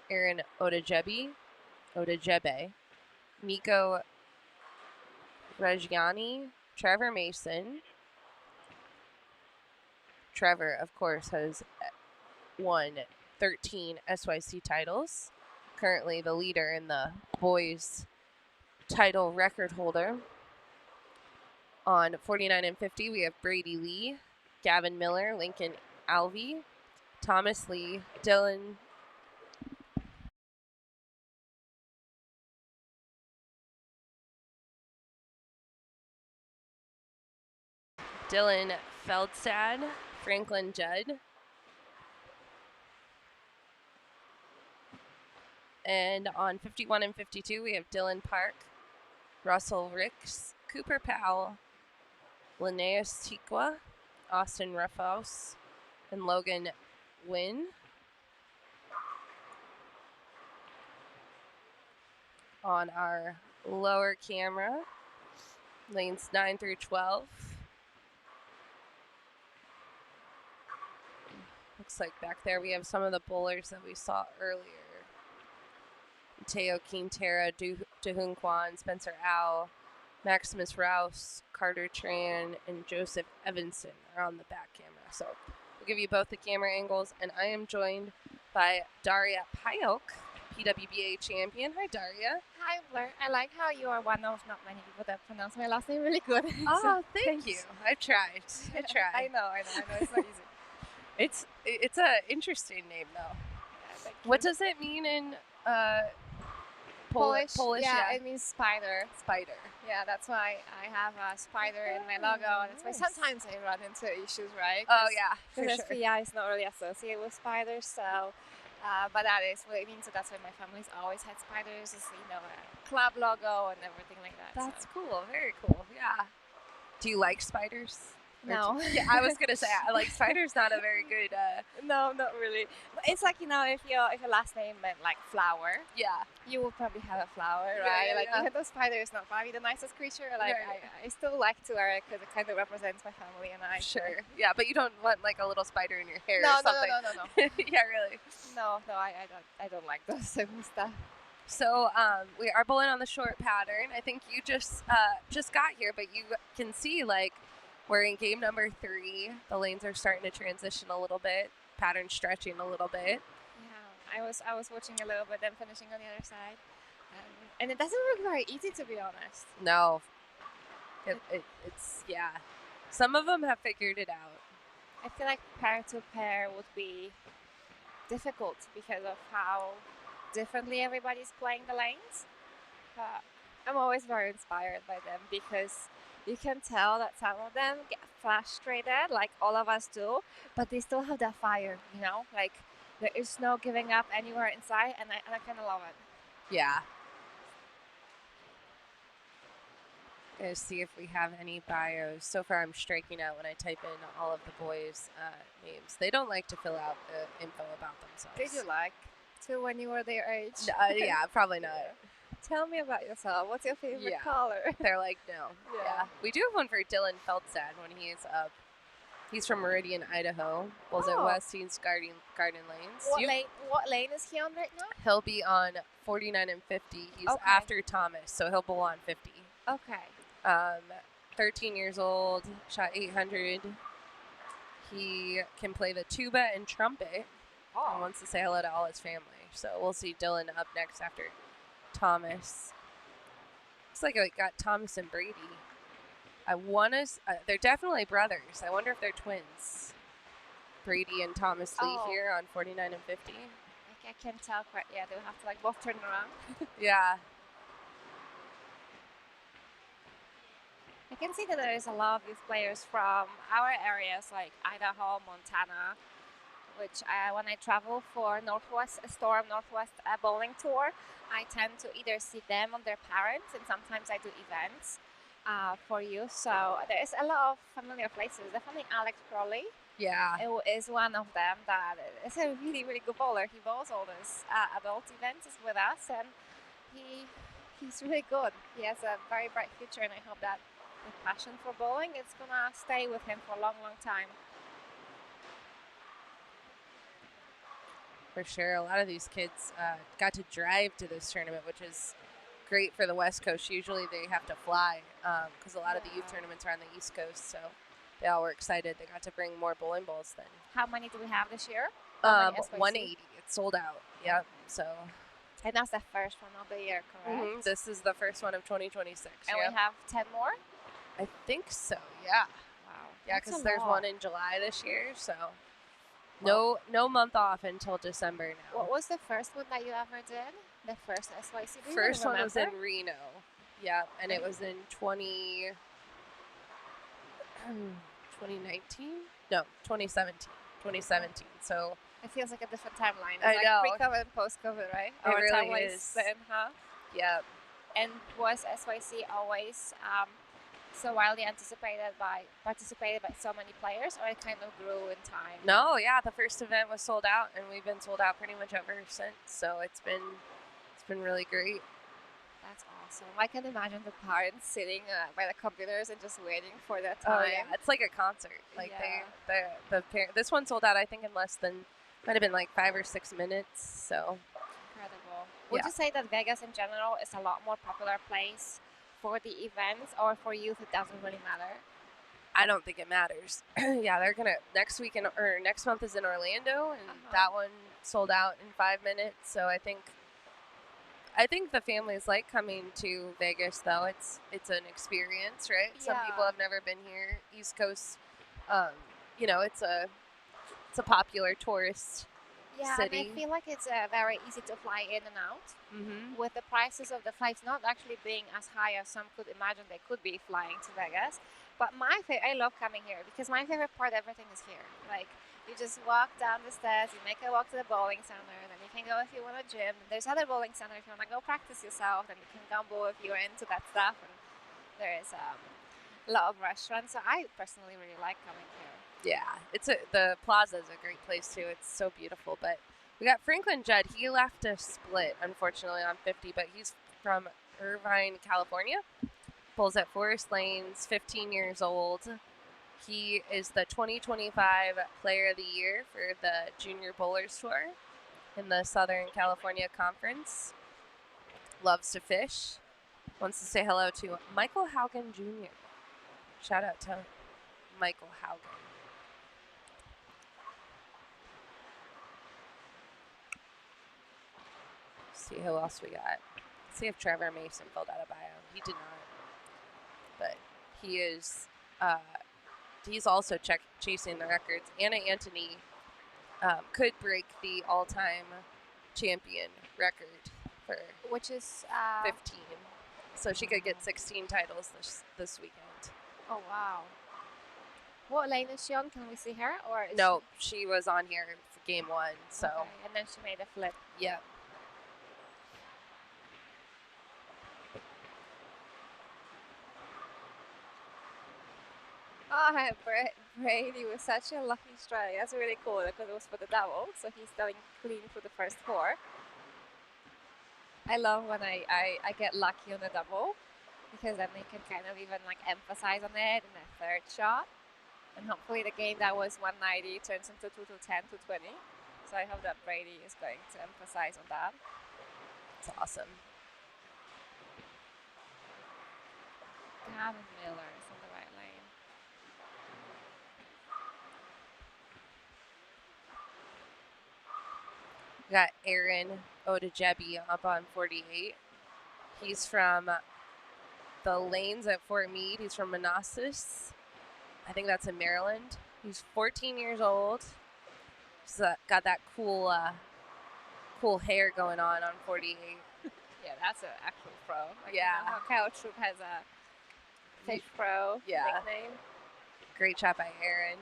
Aaron Odajebe, Nico Reggiani, Trevor Mason. Trevor, of course, has won 13 SYC titles. Currently the leader in the boys title record holder. On 49 and 50, we have Brady Lee, Gavin Miller, Lincoln Alvey, Thomas Lee, Dylan Feldstad, Franklin Judd, and on 51 and 52, we have Dylan Park, Russell Ricks, Cooper Powell, Linnaeus Tiqua, Austin Ruffhouse, and Logan Wynn. On our lower camera, lanes 9 through 12. Looks like back there we have some of the bowlers that we saw earlier. Teo Quintera, Dahun Kwan, Spencer Au, Maximus Rouse, Carter Tran, and Joseph Evanson are on the back camera. So we'll give you both the camera angles, and I am joined by Daria Payok, PWBA champion. Hi, Daria. Hi, Blair. I like how you are one of not many people that pronounce my last name really good. Oh, thank you. I tried. I know. It's not easy. It's a interesting name though. Yeah, what does it mean in Polish? Yeah, it means spider. Spider. Yeah, that's why I have a spider in my logo. That's why sometimes I run into issues, right? Oh yeah, for because sure. SPI is not really associated with spiders, so But that is what it means. So that's why my family's always had spiders, is, you know, a club logo and everything like that. That's so. cool. Very cool. Yeah. Do you like spiders? No. Yeah, I was gonna say I like spiders. Not a very good. No, not really. But it's like, you know, if your last name meant like flower, Yeah. you would probably have a flower, Yeah, right? yeah, Like yeah. even though spider is not probably the nicest creature, like Right. I still like to wear it because it kind of represents my family and I. Sure. Yeah, but you don't want like a little spider in your hair No, or something. no. Yeah, really. No, I don't like those type of stuff. So we are bowling on the short pattern. I think you just got here, but you can see like we're in game number 3. The lanes are starting to transition a little bit. Pattern stretching a little bit. Yeah, I was watching a little bit, then finishing on the other side, and it doesn't look very easy, to be honest. No. It's yeah. Some of them have figured it out. I feel like pair to pair would be difficult because of how differently everybody's playing the lanes. I'm always very inspired by them because you can tell that some of them get frustrated, like all of us do, but they still have that fire, you know? Like, there is no giving up anywhere inside, and I kind of love it. Yeah. Gonna see if we have any bios. So far, I'm striking out when I type in all of the boys' names. They don't like to fill out the info about themselves. Did you like to when you were their age? Yeah, probably not. Tell me about yourself. What's your favorite Yeah. color? They're like, no. Yeah. We do have one for Dylan Feldstad when he's up. He's from Meridian, Idaho. Bowls at Oh. Westeen's Garden Lanes. What lane is he on right now? He'll be on 49 and 50. He's Okay. after Thomas, so he'll bowl on 50. Okay. 13 years old, shot 800. He can play the tuba and trumpet. And wants to say hello to all his family. So we'll see Dylan up next after Thomas. Looks like I got Thomas and Brady. They're definitely brothers. I wonder if they're twins. Brady and Thomas Lee Oh. here on 49 and 50. I can't tell quite. Yeah, they'll have to like both turn around. Yeah. I can see that there is a lot of these players from our areas like Idaho, Montana, which when I travel for Storm Northwest bowling tour, I tend to either see them and their parents, and sometimes I do events for youth. So there is a lot of familiar places. Definitely Alex Crowley Yeah. is one of them that is a really, really good bowler. He bowls all those adult events with us, and he's really good. He has a very bright future, and I hope that the passion for bowling is gonna stay with him for a long, long time. For sure. A lot of these kids got to drive to this tournament, which is great for the West Coast. Usually they have to fly because a lot of the youth tournaments are on the East Coast, so they all were excited. They got to bring more bowling balls then. How many do we have this year? How many SYC? 180. It's sold out. Yep. So. And that's the first one of the year, correct? This is the first one of 2026. And yep. we have 10 more? I think so, yeah. Wow. Yeah, That's because a there's lot. one in July this year, so no month off until December now. What was the first one that you ever did? The first SYC? Do you First one was in remember? Reno. Yeah, and it was in 2019? No, 2017. 2017. So It feels like a different timeline. It's I like know. pre-COVID and post-COVID, right? It really timeline is. split in half. yeah, And was SYC always so wildly participated by so many players, or it kind of grew in time? no, yeah. The first event was sold out, and we've been sold out pretty much ever since. So it's been really great. That's awesome. I can imagine the parents sitting by the computers and just waiting for that Oh time. yeah, it's like a concert. Like Yeah. this one sold out I think in less than might have been like 5 or 6 minutes. So Incredible. Would Yeah. you say that Vegas in general is a lot more popular place for the events, or for youth it doesn't really matter? I don't think it matters. Yeah, they're gonna next month is in Orlando, and that one sold out in 5 minutes. So I think the families like coming to Vegas, though. It's an experience, right? Some people Yeah. have never been here. East Coast, it's a popular tourist Yeah, city. and I feel like it's very easy to fly in and out. Mm-hmm. With the prices of the flights not actually being as high as some could imagine they could be flying to Vegas. But I love coming here because my favorite part of everything is here. Like, you just walk down the stairs, you make a walk to the bowling center, then can go if you want to gym. There's other bowling center if you want to go practice yourself. Then you can gamble if you're into that stuff. And there is a lot of restaurants. So I personally really like coming here. Yeah, the plaza is a great place too. It's so beautiful. But we got Franklin Judd. He left a split, unfortunately, on 50, but he's from Irvine, California. Bowls at Forest Lanes, 15 years old. He is the 2025 Player of the Year for the Junior Bowlers Tour in the Southern California Conference. Loves to fish. Wants to say hello to Michael Haugen Jr. Shout out to Michael Haugen. See who else we got. See if Trevor Mason filled out a bio. He did not. But he is, he's also chasing the records. Anna Antony could break the all-time champion record for Which is 15. So she could get 16 titles this weekend. Oh wow. What lane is she on? Can we see her? Or is No, she was on here for game 1. So Okay, and then she made a flip. yeah. Oh, Brady was such a lucky strike. That's really cool because it was for the double. So he's going clean for the first 4. I love when I get lucky on the double because then they can kind of even like emphasize on it in the third shot. And hopefully the game that was 190 turns into 210 to 20. So I hope that Brady is going to emphasize on that. It's awesome. Gavin Miller is on the right lane. We got Aaron Odejebi up on 48. He's from the lanes at Fort Meade. He's from Manassas. I think that's in Maryland. He's 14 years old. He's got that cool hair going on 48. Yeah, that's an actual pro. Like, Yeah. You know how Kyle Troop has a Fish Pro nickname. Great shot by Aaron.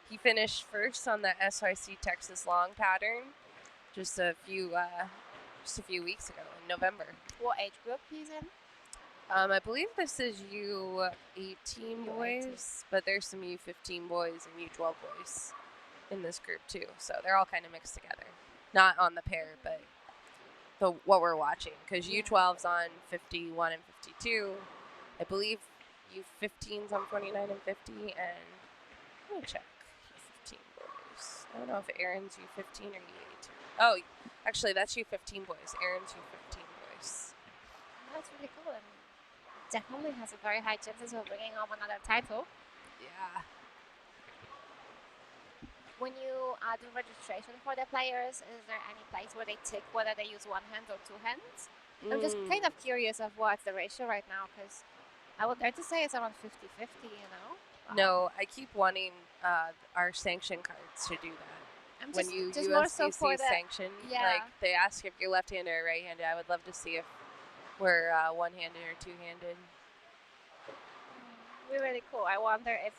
He finished first on the SYC Texas Long Pattern just a few weeks ago in November. What age group he's in? I believe this is U18 boys, but there's some U15 boys and U12 boys in this group too. So they're all kind of mixed together. Not on the pair, but what we're watching. Because U12's on 51 and 52. I believe U15's on 49 and 50. And let me check U15 boys. I don't know if Aaron's U15 or U18. Oh, actually, that's U15 boys. Aaron's U15 boys. That's really cool. And definitely has a very high chances of bringing home another title. Yeah. When you do registration for the players, is there any place where they tick whether they use one hand or two hands? I'm just kind of curious of what's the ratio right now because I would dare to say it's around 50-50, you know? No, I keep wanting our sanction cards to do that. When you just more so for USDC sanction, yeah. like they ask if you're left-handed or right-handed. I would love to see if we're one-handed or two-handed. Really cool. I wonder if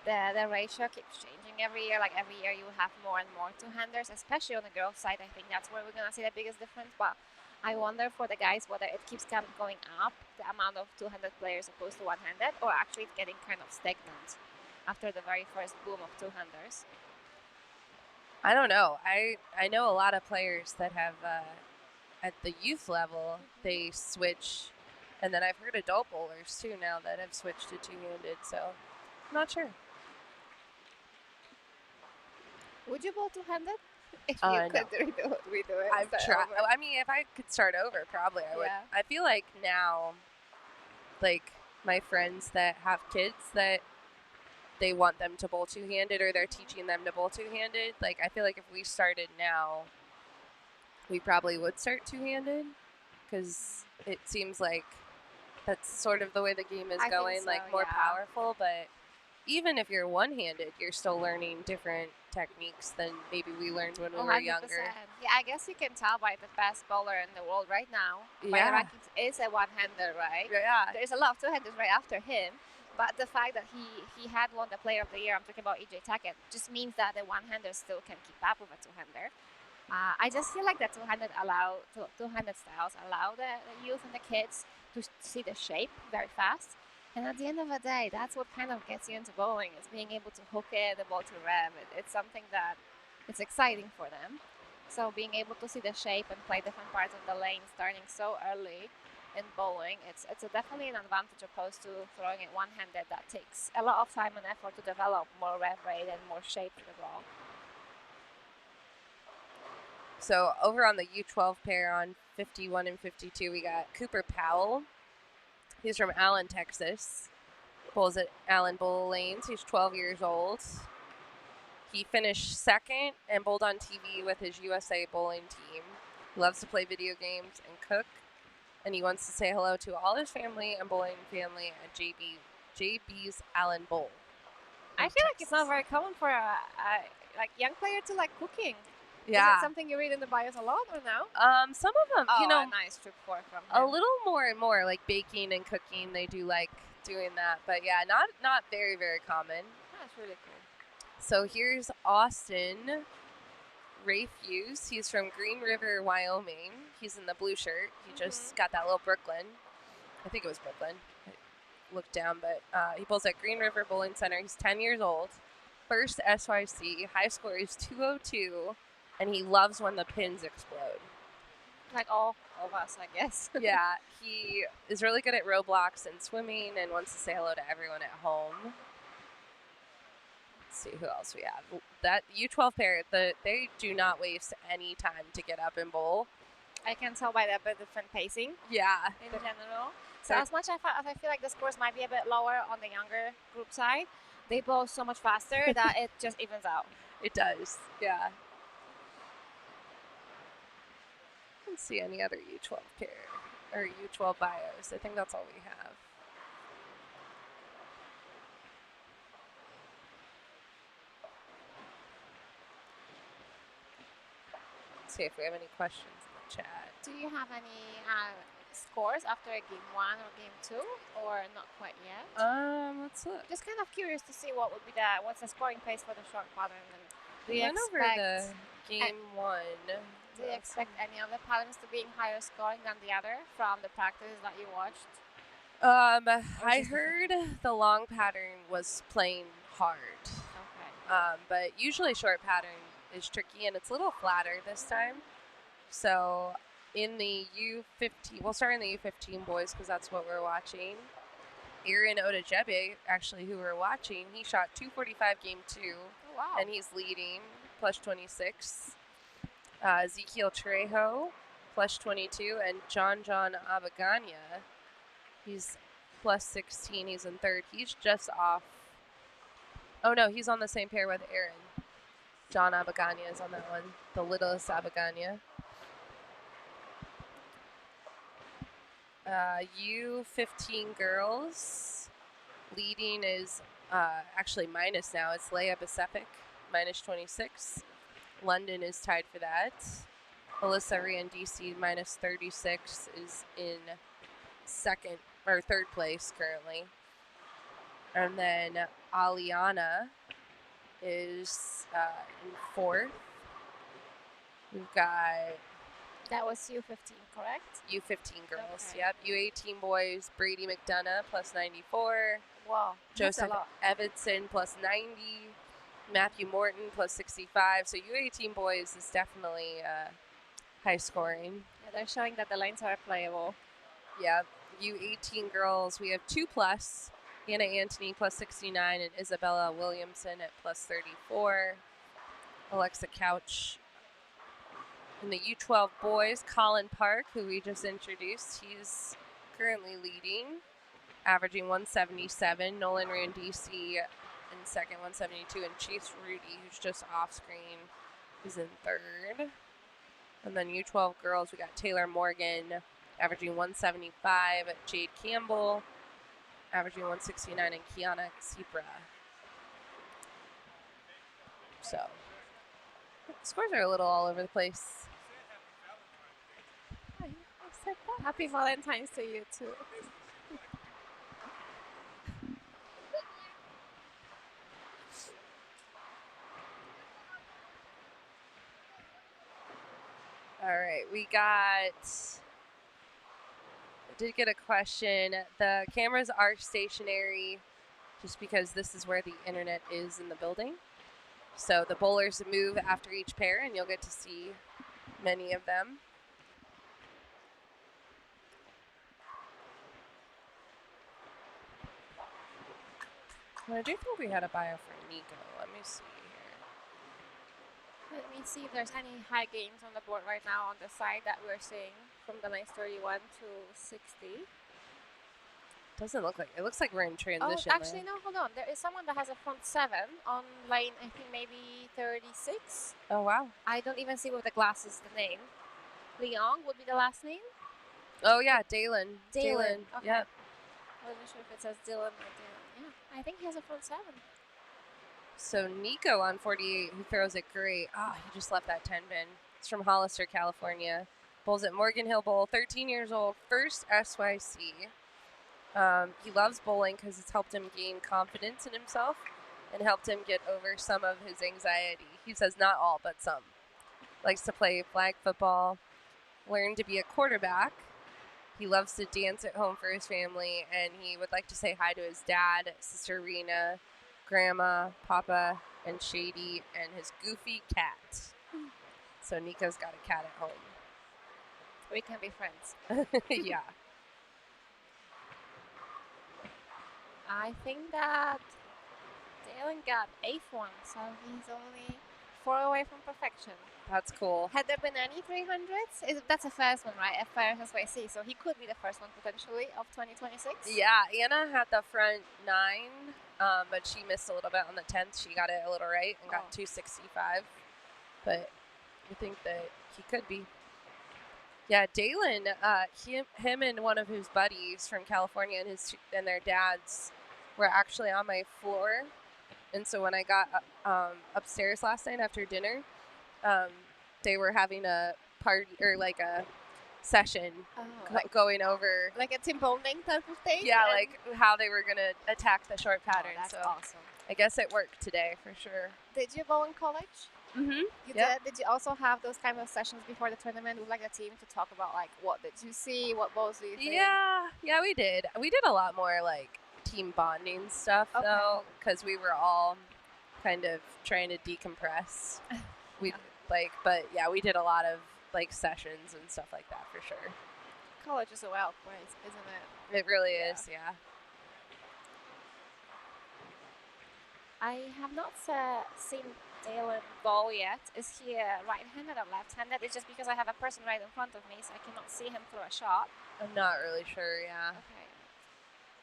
the ratio keeps changing every year. Like every year you have more and more two-handers, especially on the girls' side. I think that's where we're going to see the biggest difference. But I wonder for the guys whether it keeps kind of going up, the amount of two-handed players opposed to one-handed, or actually it's getting kind of stagnant after the very first boom of two-handers. I don't know. I know a lot of players that have, at the youth level, they switch. And then I've heard adult bowlers, too, now that have switched to two-handed. So, I'm not sure. Would you bowl two-handed? If you could redo it. I've tried. I mean, if I could start over, probably I would. Yeah. I feel like now, like, my friends that have kids that they want them to bowl two-handed or they're teaching them to bowl two-handed, like, I feel like if we started now, we probably would start two-handed because it seems like that's sort of the way the game is going, like, more powerful. But even if you're one-handed, you're still learning different techniques than maybe we learned when we were younger. Yeah, I guess you can tell by the best bowler in the world right now. By the rankings is a one-hander, right? Yeah. There's a lot of two-handers right after him. But the fact that he had won the Player of the Year, I'm talking about EJ Tackett, just means that the one-hander still can keep up with a two-hander. I just feel like the two-handed styles allow the youth and the kids to see the shape very fast. And at the end of the day, that's what kind of gets you into bowling, is being able to hook it, the ball to rev. It's something that it's exciting for them. So being able to see the shape and play different parts of the lane starting so early in bowling, it's definitely an advantage opposed to throwing it one-handed. That takes a lot of time and effort to develop more rev rate and more shape to the ball. So over on the U12 pair on 51 and 52, we got Cooper Powell. He's from Allen, Texas. Bowls at Allen Bowl Lanes. He's 12 years old. He finished second and bowled on TV with his USA bowling team. He loves to play video games and cook. And he wants to say hello to all his family and bowling family at JB's Allen Bowl. I feel like it's not very common for a young player to like cooking. Yeah. Is it something you read in the bios a lot or no? Some of them, Oh, you know, a nice trip for from a him. little more and more, like baking and cooking. They do like doing that, but yeah, not very, very common. That's really cool. So here's Austin Rayfuse. He's from Green River, Wyoming. He's in the blue shirt. He just got that little Brooklyn. I think it was Brooklyn. I looked down, but he bowls at Green River Bowling Center. He's 10 years old. First SYC. High score is 202. And he loves when the pins explode. Like all of us, I guess. Yeah, he is really good at row blocks and swimming and wants to say hello to everyone at home. Let's see who else we have. That U12 pair, they do not waste any time to get up and bowl. I can tell by the different pacing Yeah. in general. So as much as I feel like the scores might be a bit lower on the younger group side, they bowl so much faster that it just evens out. It does, yeah. Let's see any other U12 pair or U12 bios. I think that's all we have. Let's see if we have any questions in the chat. Do you have any scores after game 1 or game 2, or not quite yet? Let's look. Just kind of curious to see what's the scoring pace for the short pattern. And do you Went over the game 1. Do you expect any of the patterns to be higher scoring than the other from the practices that you watched? I heard the long pattern was playing hard. Okay. But usually short pattern is tricky, and it's a little flatter this time. So in the U15, we'll start in the U15 boys because that's what we're watching. Aaron Odajebe, actually, who we're watching, he shot 245 game 2. Oh, wow. And he's leading, plus 26. Ezekiel Trejo, plus 22. And John Abagania, he's plus 16. He's in third. He's just off. Oh, no, he's on the same pair with Aaron. John Abagania is on that one, the littlest Abagania. U15 girls, leading is actually minus now. It's Leia Besepic, minus 26. London is tied for that. Alyssa Riandisi, minus 36, is in third place currently. And then Aliana is in fourth. We've got That was U15, correct? U15 girls, Okay. yep. U18 boys, Brady McDonough, plus 94. Wow. That's a Joseph lot. Evanson, plus 90. Matthew Morton, plus 65. So U18 boys is definitely high scoring. Yeah, they're showing that the lanes are playable. Yeah. U18 girls, we have 2 plus. Hannah Anthony, plus 69, and Isabella Williamson at plus 34. Alexa Couch. In the U12 boys, Colin Park, who we just introduced, he's currently leading, averaging 177. Nolan Randisi in second, 172. And Chase Rudy, who's just off screen, is in third. And then U12 girls, we got Taylor Morgan, averaging 175. Jade Campbell, averaging 169. And Kiana Sipra. So, scores are a little all over the place. I said that. Happy Valentine's to you, too. All right, I did get a question. The cameras are stationary just because this is where the internet is in the building. So the bowlers move after each pair, and you'll get to see many of them. Well, I do think we had a bio for Nico. Let me see here. Let me see if there's any high games on the board right now on the side that we're seeing from the lanes 31 to 60. Doesn't look like it. Looks like we're in transition. Oh, actually, no, hold on. There is someone that has a front 7 on lane, I think maybe 36. Oh, wow. I don't even see with the glasses the name. Leong would be the last name? Oh, yeah, Dalen. Dalen. Okay. Yep. I wasn't sure if it says Dylan or Dalen. Yeah, I think he has a front 7. So Nico on 48, who throws it great. Ah, he just left that 10 pin. It's from Hollister, California. Bowls at Morgan Hill Bowl, 13 years old, first SYC. He loves bowling because it's helped him gain confidence in himself and helped him get over some of his anxiety. He says not all, but some. Likes to play flag football, learn to be a quarterback. He loves to dance at home for his family, and he would like to say hi to his dad, sister Rena, grandma, papa, and Shady, and his goofy cat. So Nico's got a cat at home. We can be friends. Yeah. I think that Dalen got 8th one, so he's only 4 away from perfection. That's cool. Had there been any 300s? That's the first one, right? First SYC, so he could be the first one potentially of 2026. Yeah, Anna had the front 9, but she missed a little bit on the 10th. She got it a little right and got 265. But I think that he could be. Yeah, Dalen, him and one of his buddies from California and their dads were actually on my floor. And so when I got upstairs last night after dinner, they were having a party or like a session going over. Like a team bonding type of thing? Yeah, like how they were going to attack the short pattern. That's so awesome. I guess it worked today for sure. Did you bowl in college? Mm-hmm. You did? Did you also have those kind of sessions before the tournament with like the team to talk about like what did you see, what bowls do you think? Yeah, we did. We did a lot more like team bonding stuff though, because we were all kind of trying to decompress. But yeah, we did a lot of like sessions and stuff like that for sure. College is a wild place, isn't it? It really is, yeah. I have not seen Dalen bowl yet. Is he right-handed or left-handed? It's just because I have a person right in front of me, so I cannot see him throw a shot. I'm not really sure, yeah. Okay.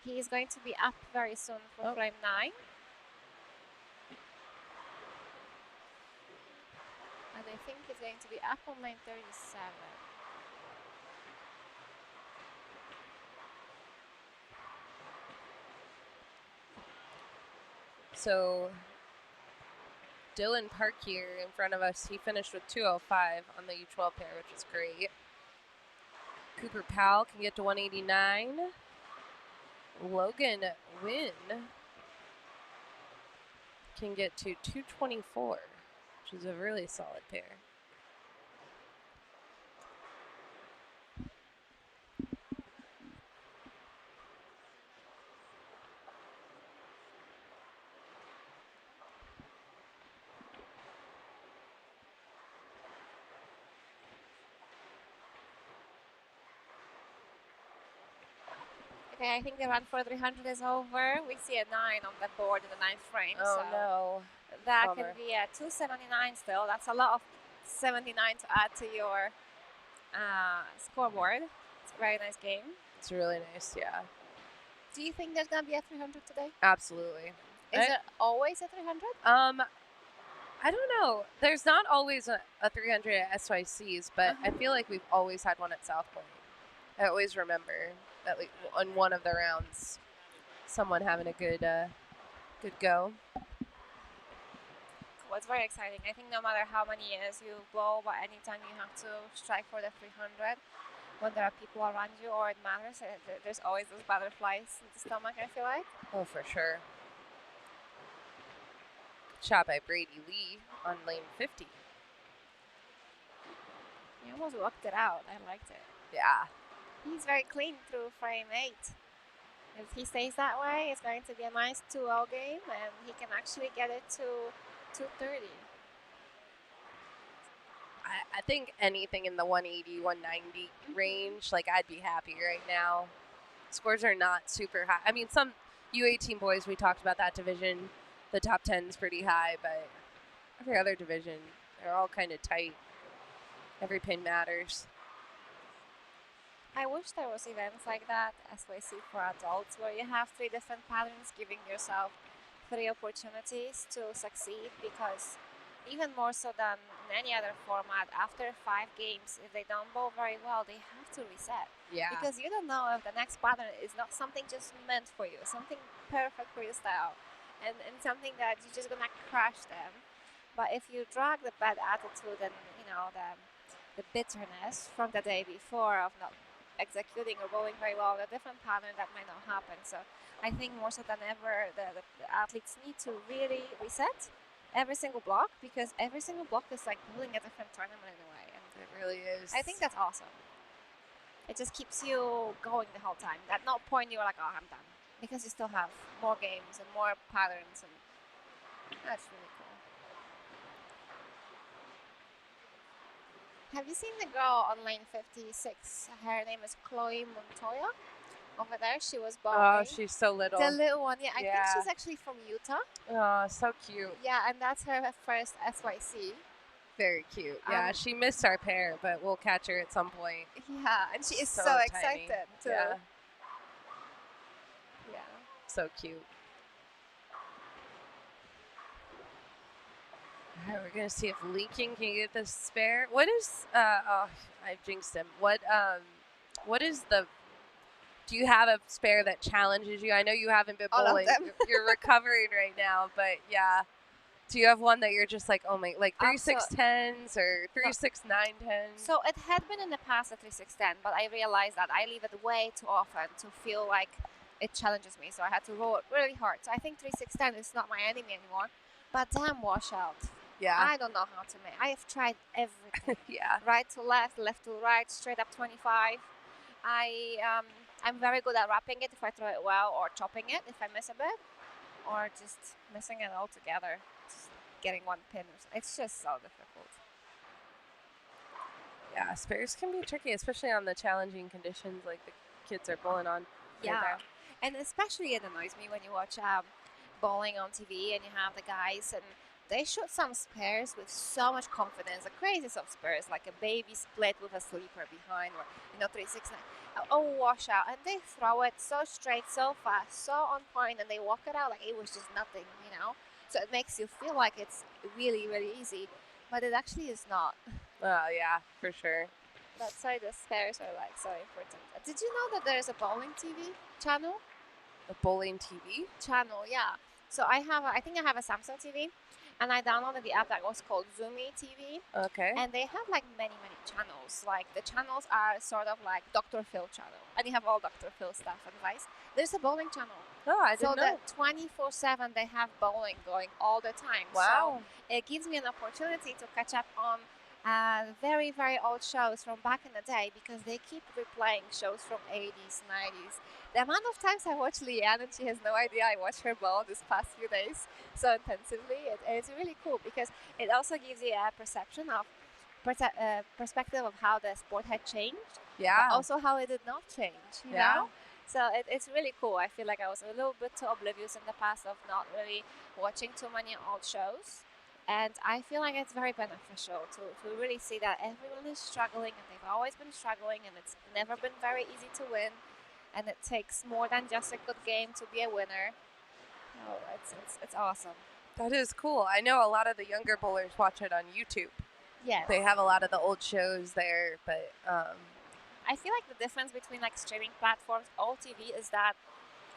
He is going to be up very soon for frame 9. And I think he's going to be up on lane 37. So Dylan Park here in front of us, he finished with 205 on the U12 pair, which is great. Cooper Powell can get to 189. Logan Wynn can get to 224, which is a really solid pair. Okay, I think the run for 300 is over. We see a 9 on the board in the 9th frame. Oh, so no. that Bummer. can be a 279 still. That's a lot of 79 to add to your scoreboard. It's a very nice game. It's really nice, yeah. Do you think there's going to be a 300 today? Absolutely. Is it always a 300? I don't know. There's not always a 300 at SYCs, but I feel like we've always had one at South Point. I always remember that like on one of the rounds, someone having a good go. Well, it's very exciting. I think no matter how many years you bowl, but anytime you have to strike for the 300, when there are people around you or it matters, there's always those butterflies in the stomach, I feel like. Oh, for sure. Shot by Brady Lee on lane 50. He almost worked it out. I liked it. Yeah. He's very clean through frame 8. If he stays that way, it's going to be a nice 2-0 game, and he can actually get it to 230. I think anything in the 180, 190 range, like I'd be happy right now. Scores are not super high. I mean, some U18 boys, we talked about that division. The top 10 is pretty high, but every other division, they're all kind of tight. Every pin matters. I wish there was events like that, SYC for adults, where you have 3 different patterns, giving yourself 3 opportunities to succeed, because even more so than in any other format, after 5 games, if they don't bowl very well, they have to reset. Yeah. Because you don't know if the next pattern is not something just meant for you, something perfect for your style, and something that you're just gonna crush them. But if you drag the bad attitude and, you know, the bitterness from the day before of not executing or bowling very well, a different pattern, that might not happen. So I think more so than ever, the athletes need to really reset every single block, because every single block is like building a different tournament in a way. And It really is. I think that's awesome. It just keeps you going the whole time. At no point you're like, oh, I'm done. Because you still have more games and more patterns, and that's really cool. Have you seen the girl on lane 56? Her name is Chloe Montoya. Over there, she was bowling. Oh, she's so little. The little one, yeah. I think Yeah. she's actually from Utah. Oh, so cute. Yeah, and that's her first SYC. Very cute. Yeah, she missed our pair, but we'll catch her at some point. Yeah, and she is so tiny. excited too. Yeah, Yeah. so cute. All right, we're gonna see if Lincoln can get the spare. What is? Oh, I jinxed him. What is the? Do you have a spare that challenges you? I know you haven't been All of bowling. them. You're recovering right now, but yeah. Do you have one that you're just like, oh my, like 3-6-10s or 3-6-9-10s? So it had been in the past a 3-6-10, but I realized that I leave it way too often to feel like it challenges me. So I had to roll it really hard. So I think 3-6-10 is not my enemy anymore. But damn washout. Yeah. I don't know how to make. I have tried everything. Yeah. Right to left, left to right, straight up 25. I'm very good at wrapping it if I throw it well, or chopping it if I miss a bit, or just missing it altogether. Just getting one pin. It's just so difficult. Yeah, spares can be tricky, especially on the challenging conditions like the kids are bowling on. Yeah, and especially it annoys me when you watch bowling on TV and you have the guys and they shoot some spares with so much confidence, the craziest of spares, like a baby split with a sleeper behind, or 3-6-9, oh washout, and they throw it so straight, so fast, so on point, and they walk it out like it was just nothing, So it makes you feel like it's really, really easy, but it actually is not. Oh yeah, for sure. That's why the spares are like so important. Did you know that there's a bowling TV channel? A bowling TV channel, yeah. So I think I have a Samsung TV. And I downloaded the app that was called Zoomy TV. Okay. And they have like many channels. Like the channels are sort of like Dr. Phil channel. And you have all Dr. Phil stuff and advice. There's a bowling channel. Oh, I didn't know. So that 24/7 they have bowling going all the time. Wow. So it gives me an opportunity to catch up on very, very old shows from back in the day, because they keep replaying shows from 80s, 90s. The amount of times I watch Leanne, and she has no idea I watched her bowl this past few days so intensively. It's really cool because it also gives you a perception of perspective of how the sport had changed. Yeah. But also how it did not change. You know? So it's really cool. I feel like I was a little bit too oblivious in the past of not really watching too many old shows. And I feel like it's very beneficial to really see that everyone is struggling, and they've always been struggling, and it's never been very easy to win. And it takes more than just a good game to be a winner. Oh, it's awesome. That is cool. I know a lot of the younger bowlers watch it on YouTube. Yes. They have a lot of the old shows there, but I feel like the difference between like streaming platforms, all TV, is that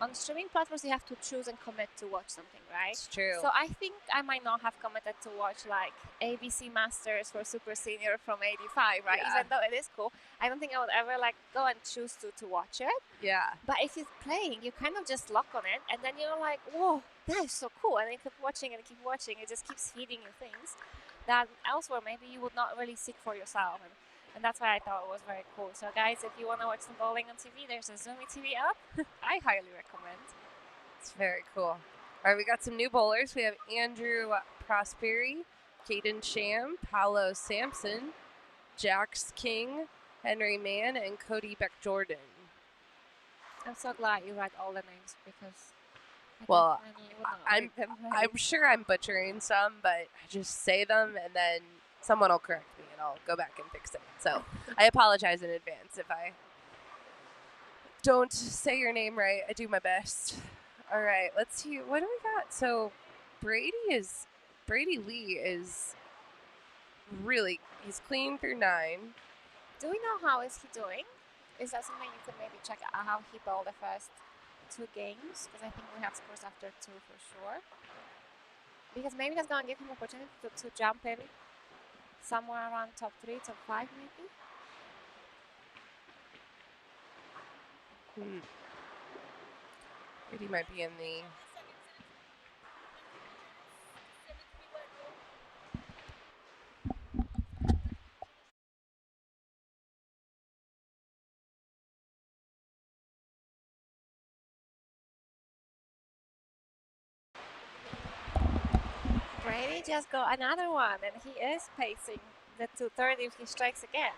on streaming platforms you have to choose and commit to watch something, right? It's true. So I think I might not have committed to watch like ABC Masters for Super Senior from '85, right? Yeah. Even though it is cool, I don't think I would ever like go and choose to watch it. Yeah. But if you're playing, you kind of just lock on it, and then you're like, whoa, that is so cool, and you keep watching and keep watching. It just keeps feeding you things that elsewhere maybe you would not really seek for yourself. And And that's why I thought it was very cool. So guys, if you want to watch some bowling on TV, there's a Zoomy TV app. I highly recommend. It's very cool. All right, we got some new bowlers. We have Andrew Prosperi, Caden Sham, Paolo Sampson, Jax King, Henry Mann, and Cody Beck-Jordan. I'm so glad you read all the names because Well, definitely would not pick them right. I'm sure I'm butchering some, but I just say them and then someone will correct me and I'll go back and fix it. So I apologize in advance if I don't say your name right. I do my best. All right, let's see. What do we got? So Brady Lee is really, he's clean through 9. Do we know how is he doing? Is that something you could maybe check out how he bowled the first 2 games? Because I think we have scores after 2 for sure. Because maybe that's going to give him opportunity to jump in somewhere around top 3, top 5 maybe. Brady might be in the... Brady just got another one, and he is pacing the 230 if he strikes again.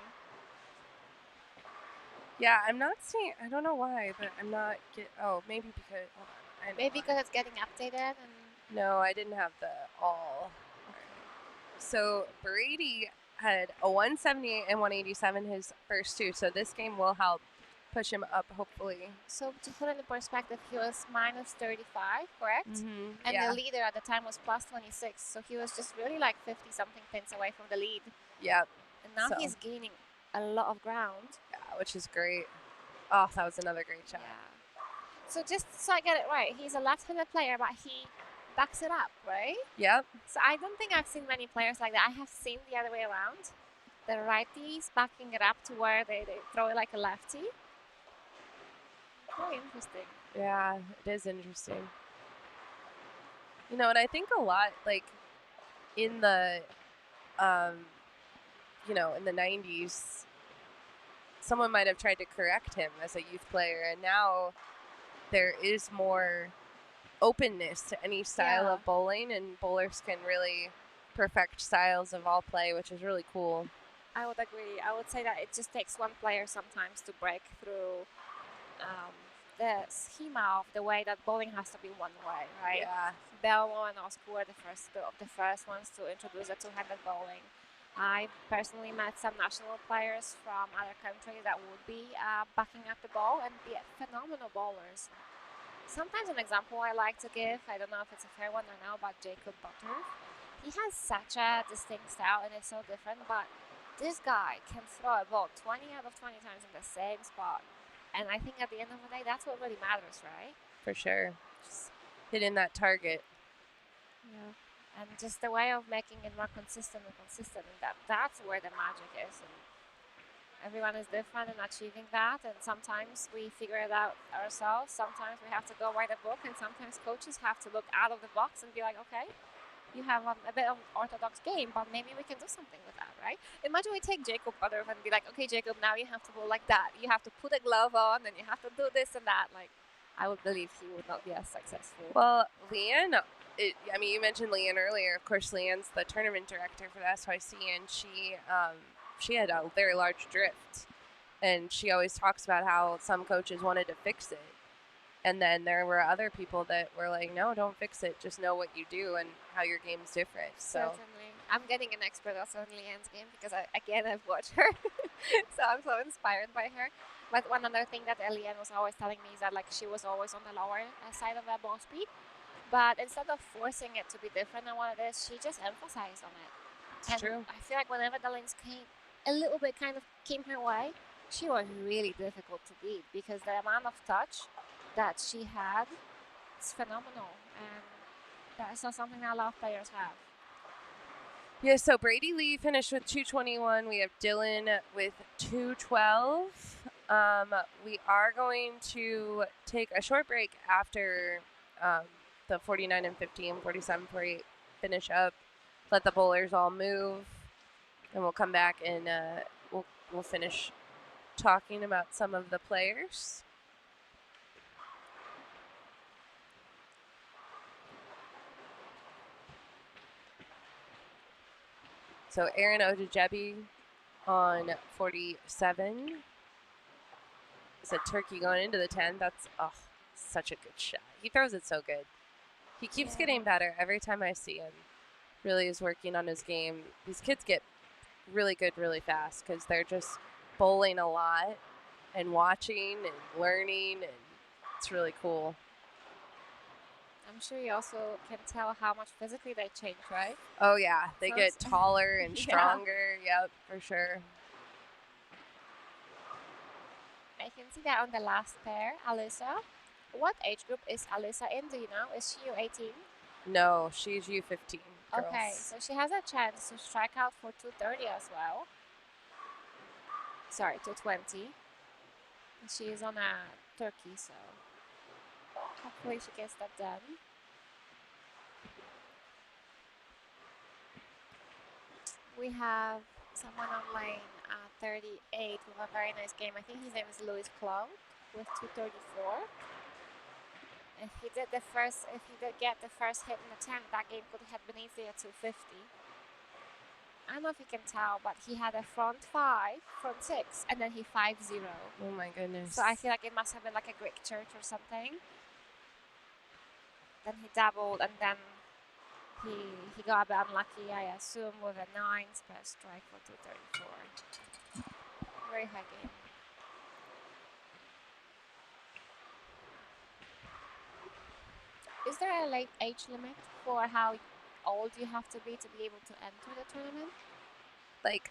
Yeah, I'm not seeing... I don't know why, but I'm not... Oh, maybe because... Hold on. I know Maybe why. because it's getting updated. And No, I didn't have the all. So Brady had a 178 and 187 his first 2, so this game will help push him up, hopefully. so to put it in perspective, he was minus 35, correct? Mm-hmm. And Yeah. the leader at the time was plus 26, so he was just really like 50-something pins away from the lead. Yep. And now So- he's gaining a lot of ground. Yeah, which is great. Oh, that was another great shot. Yeah. So just so I get it right, he's a left-handed player, but he backs it up, right? Yep. So I don't think I've seen many players like that. I have seen the other way around. The righties backing it up to where they throw it like a lefty. Very interesting. Yeah, it is interesting. You know, and I think a lot, like, in the, in the 90s, someone might have tried to correct him as a youth player, and now there is more openness to any style Yeah. of bowling, and bowlers can really perfect styles of all play, which is really cool. I would agree. I would say that it just takes one player sometimes to break through the schema of the way that bowling has to be one way, right? Yeah. Belmo and Oscar were the first ones to introduce the two-handed bowling. I personally met some national players from other countries that would be backing up the ball and be phenomenal bowlers. Sometimes an example I like to give, I don't know if it's a fair one or no, but Jacob Butter. He has such a distinct style and it's so different, but this guy can throw a ball 20 out of 20 times in the same spot. And I think at the end of the day, that's what really matters, right? For sure. Just hitting that target. Yeah. And just the way of making it more consistent, and that's where the magic is. And everyone is different in achieving that. And sometimes we figure it out ourselves. Sometimes we have to go by the book. And sometimes coaches have to look out of the box and be like, okay, you have a bit of orthodox game, but maybe we can do something with that, right? Imagine we take Jacob Butter and be like, okay, Jacob, now you have to bowl like that. You have to put a glove on and you have to do this and that. Like, I would believe he would not be as successful. Well, Leanne, you mentioned Leanne earlier. Of course, Leanne's the tournament director for the SYC, and she had a very large drift. And she always talks about how some coaches wanted to fix it. And then there were other people that were like, no, don't fix it. Just know what you do and how your game's different. So Certainly. I'm getting an expert also in Leanne's game because, I've watched her. So I'm so inspired by her. But one other thing that Leanne was always telling me is that, like, she was always on the lower side of the ball speed. But instead of forcing it to be different than what it is, she just emphasized on it. it's true. I feel like whenever the lanes came a little bit kind of came her way, she was really difficult to beat because the amount of touch that she had is phenomenal. And that's not something that a lot of players have. Yeah, so Brady Lee finished with 221. We have Dylan with 212. We are going to take a short break after the 49 and 50 and 47 48 finish up. Let the bowlers all move, and we'll come back and we'll we'll finish talking about some of the players. So Aaron Odejebi on 47. It's a turkey going into the 10. That's such a good shot. He throws it so good. He keeps getting better every time I see him. Really is working on his game. These kids get really good really fast because they're just bowling a lot and watching and learning, and it's really cool. I'm sure you also can tell how much physically they change, right? Oh yeah, they get Sounds- taller and Yeah. stronger. Yep, for sure. I can see that on the last pair, Alyssa. What age group is Alyssa in? Do you know? Is she U18? No, she's U15. Girls. Okay, so she has a chance to strike out for 230 as well. Sorry, 220. And she is on a turkey, so hopefully she gets that done. We have someone on lane 38 with a very nice game. I think his name is Louis Cloud with 234. If he did get the first hit in the 10, that game could have been easy at 250. I don't know if you can tell, but he had a front 5, front 6, and then he 5-0. Oh my goodness. So I feel like it must have been like a Greek church or something. Then he doubled, and then he got a bit unlucky, I assume, with a 9 spare strike for 234. Very high game. Is there a late age limit for how old you have to be able to enter the tournament? Like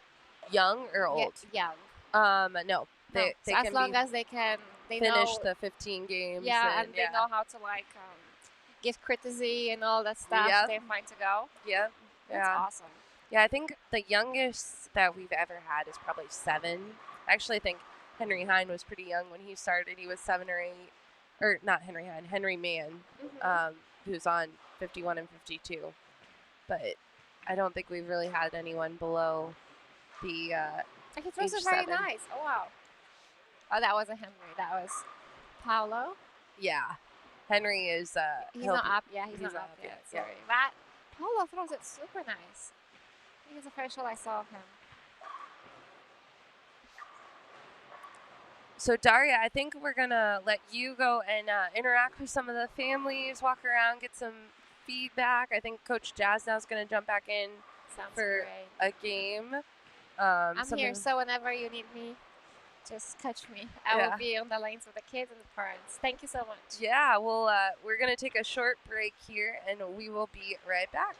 young or old? Yeah, No. young. They So as can long as they finish know, the 15 games. yeah, and they know how to give courtesy and all that stuff. Yep. They're fine to go. Yep. That's Yeah. awesome. Yeah, I think the youngest that we've ever had is probably 7. I actually think Henry Hine was pretty young when he started. He was 7 or 8. Or not Henry Hine, Henry Mann, who's on 51 and 52. But I don't think we've really had anyone below the He throws age it very 7. nice. Oh, wow. Oh, that wasn't Henry. That was Paolo. Yeah. Henry is He's he'll not be- up. Yeah, he's not up yet. yeah. Sorry. That Paolo throws it super nice. I think it's the first shot I saw of him. So Daria, I think we're gonna let you go and interact with some of the families, walk around, get some feedback. I think Coach Jazz now is gonna jump back in Sounds for great. a game. I'm here, so whenever you need me, just catch me. I will be on the lanes with the kids and the parents. Thank you so much. Yeah, well, we're gonna take a short break here, and we will be right back.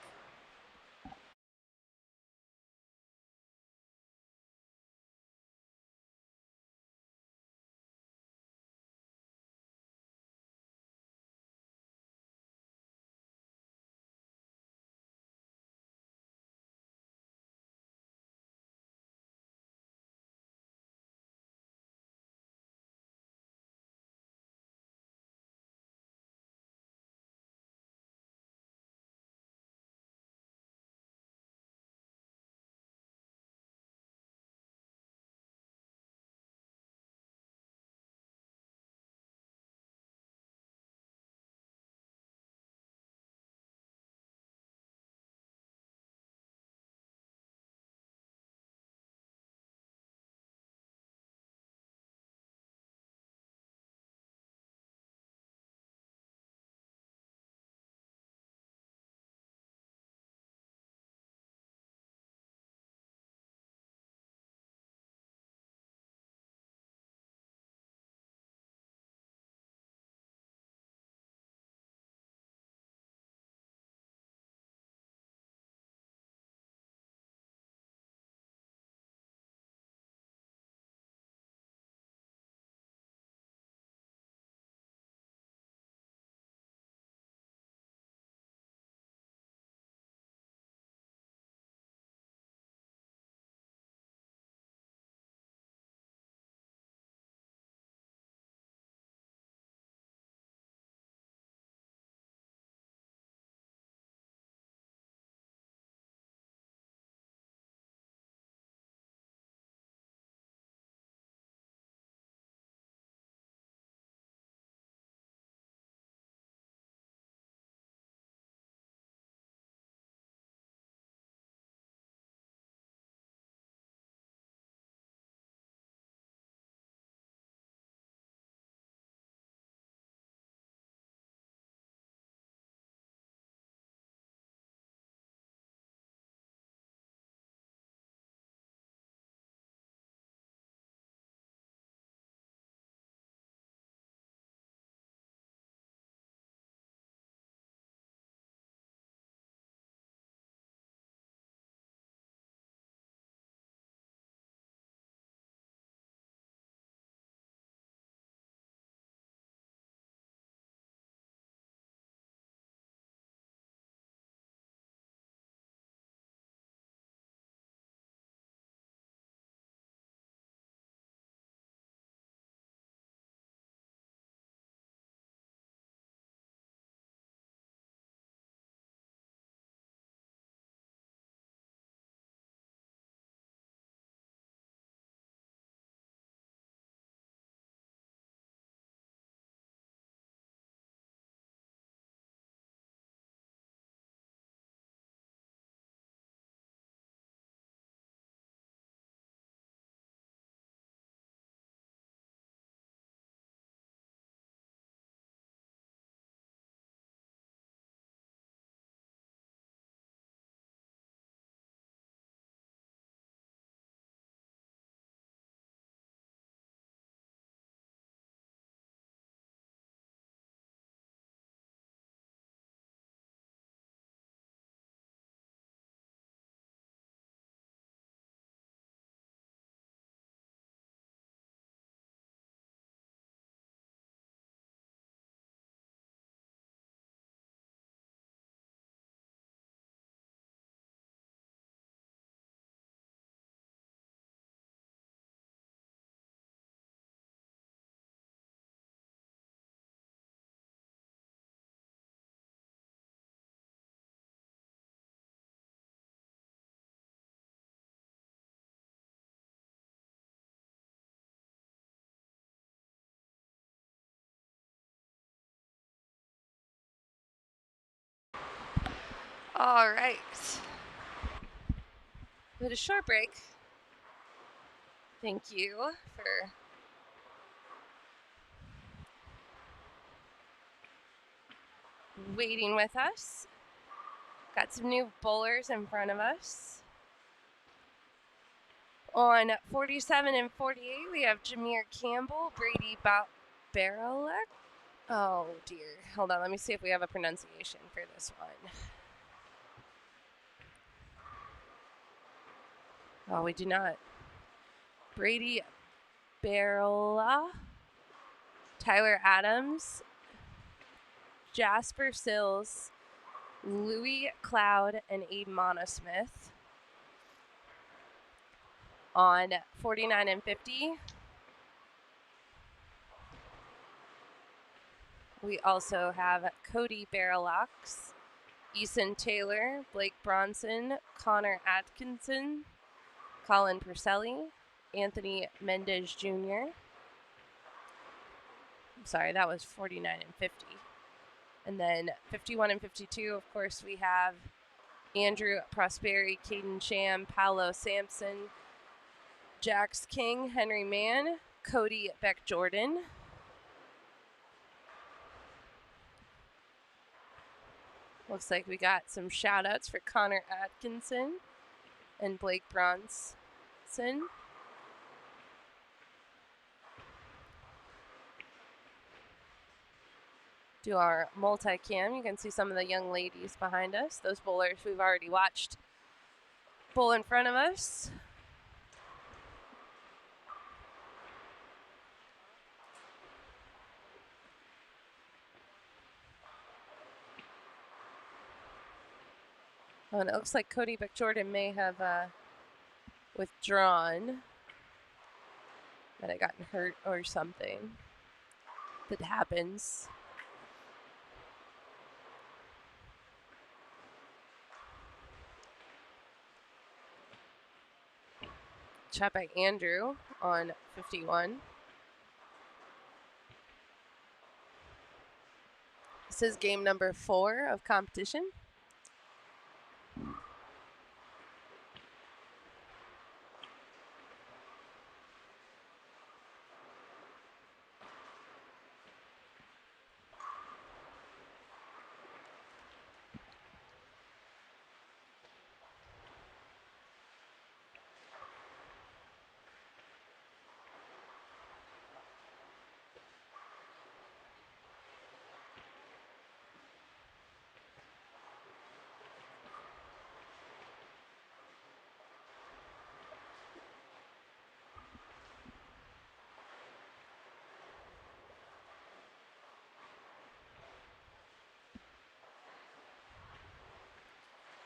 All right. We had a short break. Thank you for waiting with us. Got some new bowlers in front of us. On 47 and 48, we have Jameer Campbell, Brady Baralek. Oh dear. Hold on, let me see if we have a pronunciation for this one. Oh, we do not. Brady Barala, Tyler Adams, Jasper Sills, Louis Cloud, and Abe Monosmith. On 49 and 50, we also have Cody Baralox, Eason Taylor, Blake Bronson, Connor Atkinson, Colin Purcelli, Anthony Mendez Jr. I'm sorry, that was 49 and 50. And then 51 and 52, of course, we have Andrew Prosperi, Caden Sham, Paolo Sampson, Jax King, Henry Mann, Cody Beck Jordan. Looks like we got some shout outs for Connor Atkinson and Blake Bronson. Do our multicam. You can see some of the young ladies behind us. Those bowlers we've already watched bowl in front of us. Oh, and it looks like Cody McJordan may have withdrawn. That had gotten hurt or something. That happens. Shot by Andrew on 51. This is game number 4 of competition.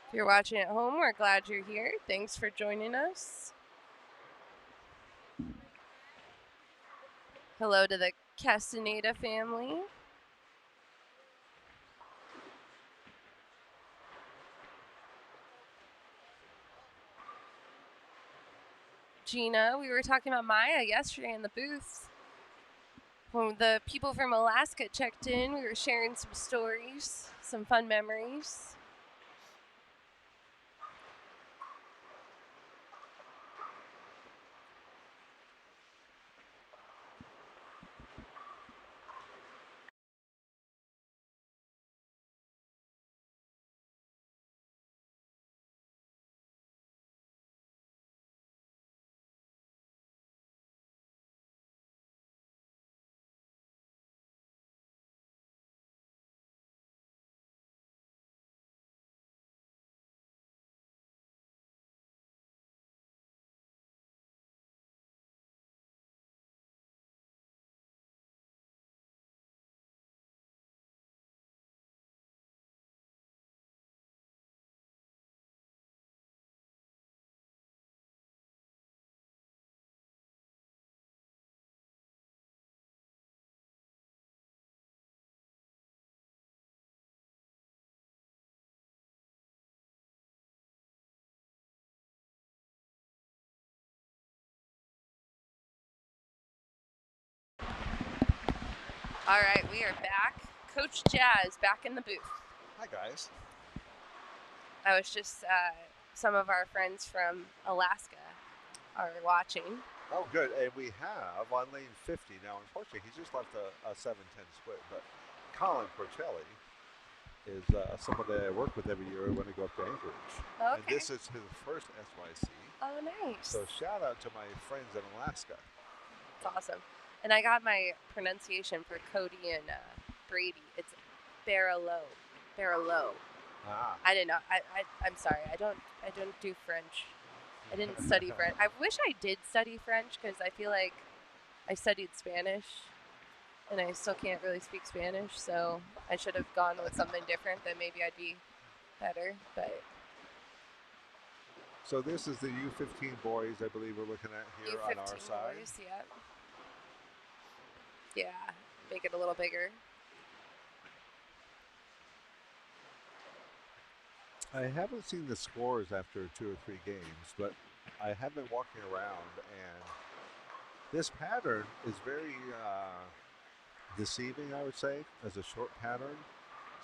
If you're watching at home, we're glad you're here. Thanks for joining us. Hello to the Castaneda family. Gina, we were talking about Maya yesterday in the booth. When the people from Alaska checked in, we were sharing some stories, some fun memories. All right, we are back. Coach Jazz back in the booth. Hi, guys. I was just, some of our friends from Alaska are watching. Oh, good. And we have on lane 50 now. Unfortunately, he's just left a 7-10 split. But Colin Porcelli is someone that I work with every year when I go up to Anchorage. Okay. And this is his first SYC. Oh, nice. So shout out to my friends in Alaska. That's awesome. And I got my pronunciation for Cody and Brady. It's Barolo. Barolo. Ah. I didn't know. I'm sorry. I don't do French. I didn't study French. I wish I did study French because I feel like I studied Spanish and I still can't really speak Spanish. So I should have gone with something different. Then maybe I'd be better. But so this is the U15 boys, I believe we're looking at here on our side. Boys, yeah. Yeah, make it a little bigger. I haven't seen the scores after 2 or 3 games, but I have been walking around, and this pattern is very deceiving, I would say, as a short pattern.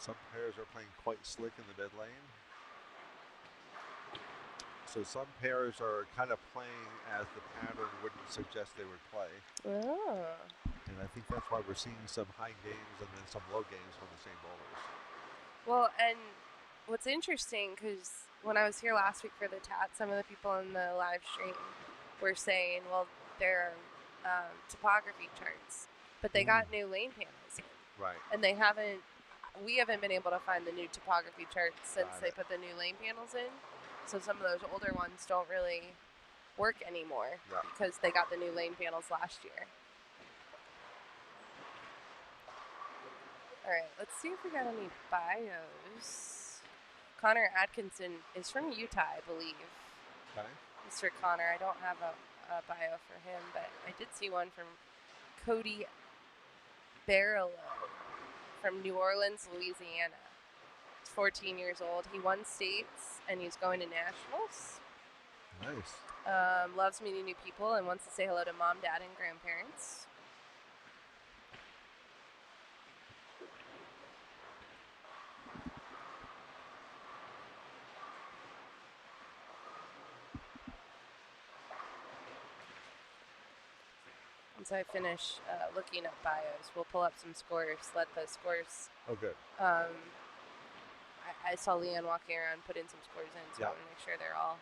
Some pairs are playing quite slick in the mid lane. So some pairs are kind of playing as the pattern wouldn't suggest they would play. Oh. And I think that's why we're seeing some high games and then some low games from the same bowlers. Well, and what's interesting, because when I was here last week for the TAT, some of the people in the live stream were saying, well, there are topography charts, but they got new lane panels in. Right. And we haven't been able to find the new topography charts since they put the new lane panels in. So some of those older ones don't really work anymore because they got the new lane panels last year. All right, let's see if we got any bios. Connor Atkinson is from Utah, I believe. Okay. Mr. Connor, I don't have a bio for him, but I did see one from Cody Barolo from New Orleans, Louisiana. He's 14 years old. He won states, and he's going to nationals. Nice. Loves meeting new people and wants to say hello to mom, dad, and grandparents. Once I finish looking up bios, we'll pull up some scores, let the scores. Oh, good. I saw Leanne walking around, put in some scores in, so I want to make sure they're all.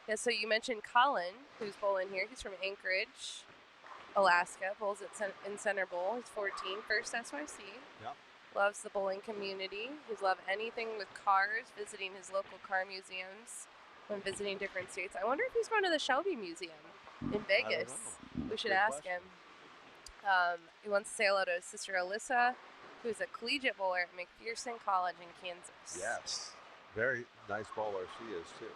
Yeah, so you mentioned Colin, who's bowling here. He's from Anchorage, Alaska, bowls in Center Bowl. He's 14, first SYC. Yeah. Loves the bowling community. He's loved anything with cars, visiting his local car museums when visiting different states. I wonder if he's going to the Shelby Museum in Vegas. We should ask him. He wants to say hello to his sister Alyssa, who's a collegiate bowler at McPherson College in Kansas. Yes. Very nice bowler she is, too.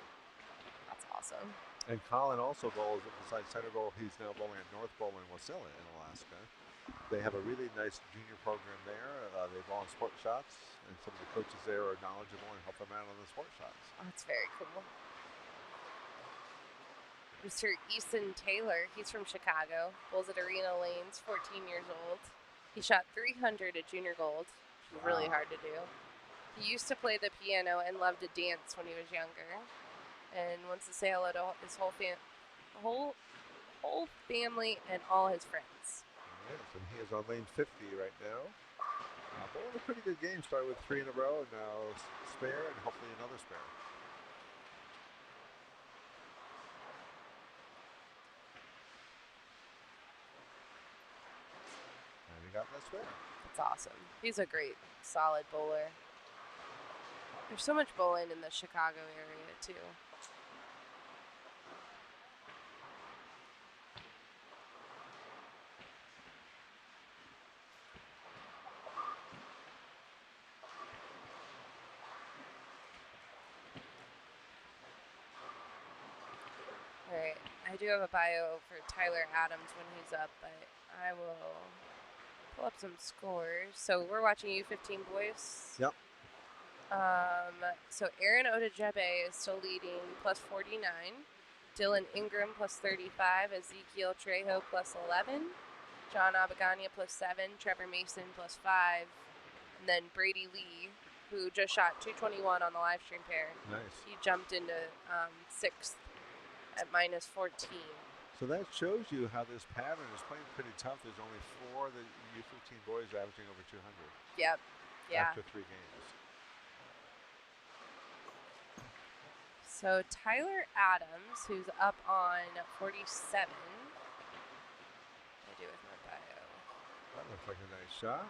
That's awesome. And Colin also bowls besides Center Bowl. He's now bowling at North Bowl in Wasilla in Alaska. They have a really nice junior program there. They bowl on sport shots, and some of the coaches there are knowledgeable and help them out on the sport shots. Oh, that's very cool. Mr. Easton Taylor, he's from Chicago, bowls at Arena Lanes, 14 years old. He shot 300 at junior gold, which is really hard to do. He used to play the piano and loved to dance when he was younger, and wants to say hello to his whole family and all his friends. Yes, and he is on lane 50 right now. Bowling a pretty good game. Started with 3 in a row, and now spare, and hopefully another spare. And he got that spare. That's awesome. He's a great, solid bowler. There's so much bowling in the Chicago area, too. All right, I do have a bio for Tyler Adams when he's up, but I will pull up some scores. So we're watching U15 boys. Yep. So Aaron Odajebe is still leading, plus 49. Dylan Ingram, plus 35. Ezekiel Trejo, plus 11. John Abagania, plus 7. Trevor Mason, plus 5. And then Brady Lee who just shot 221 on the live stream pair. Nice. He jumped into 6th at minus 14. So that shows you how this pattern is playing pretty tough. There's only 4 of the U15 boys averaging over 200. Yep. Yeah. After 3 games. So Tyler Adams, who's up on 47. What do I do with my bio? That looks like a nice shot.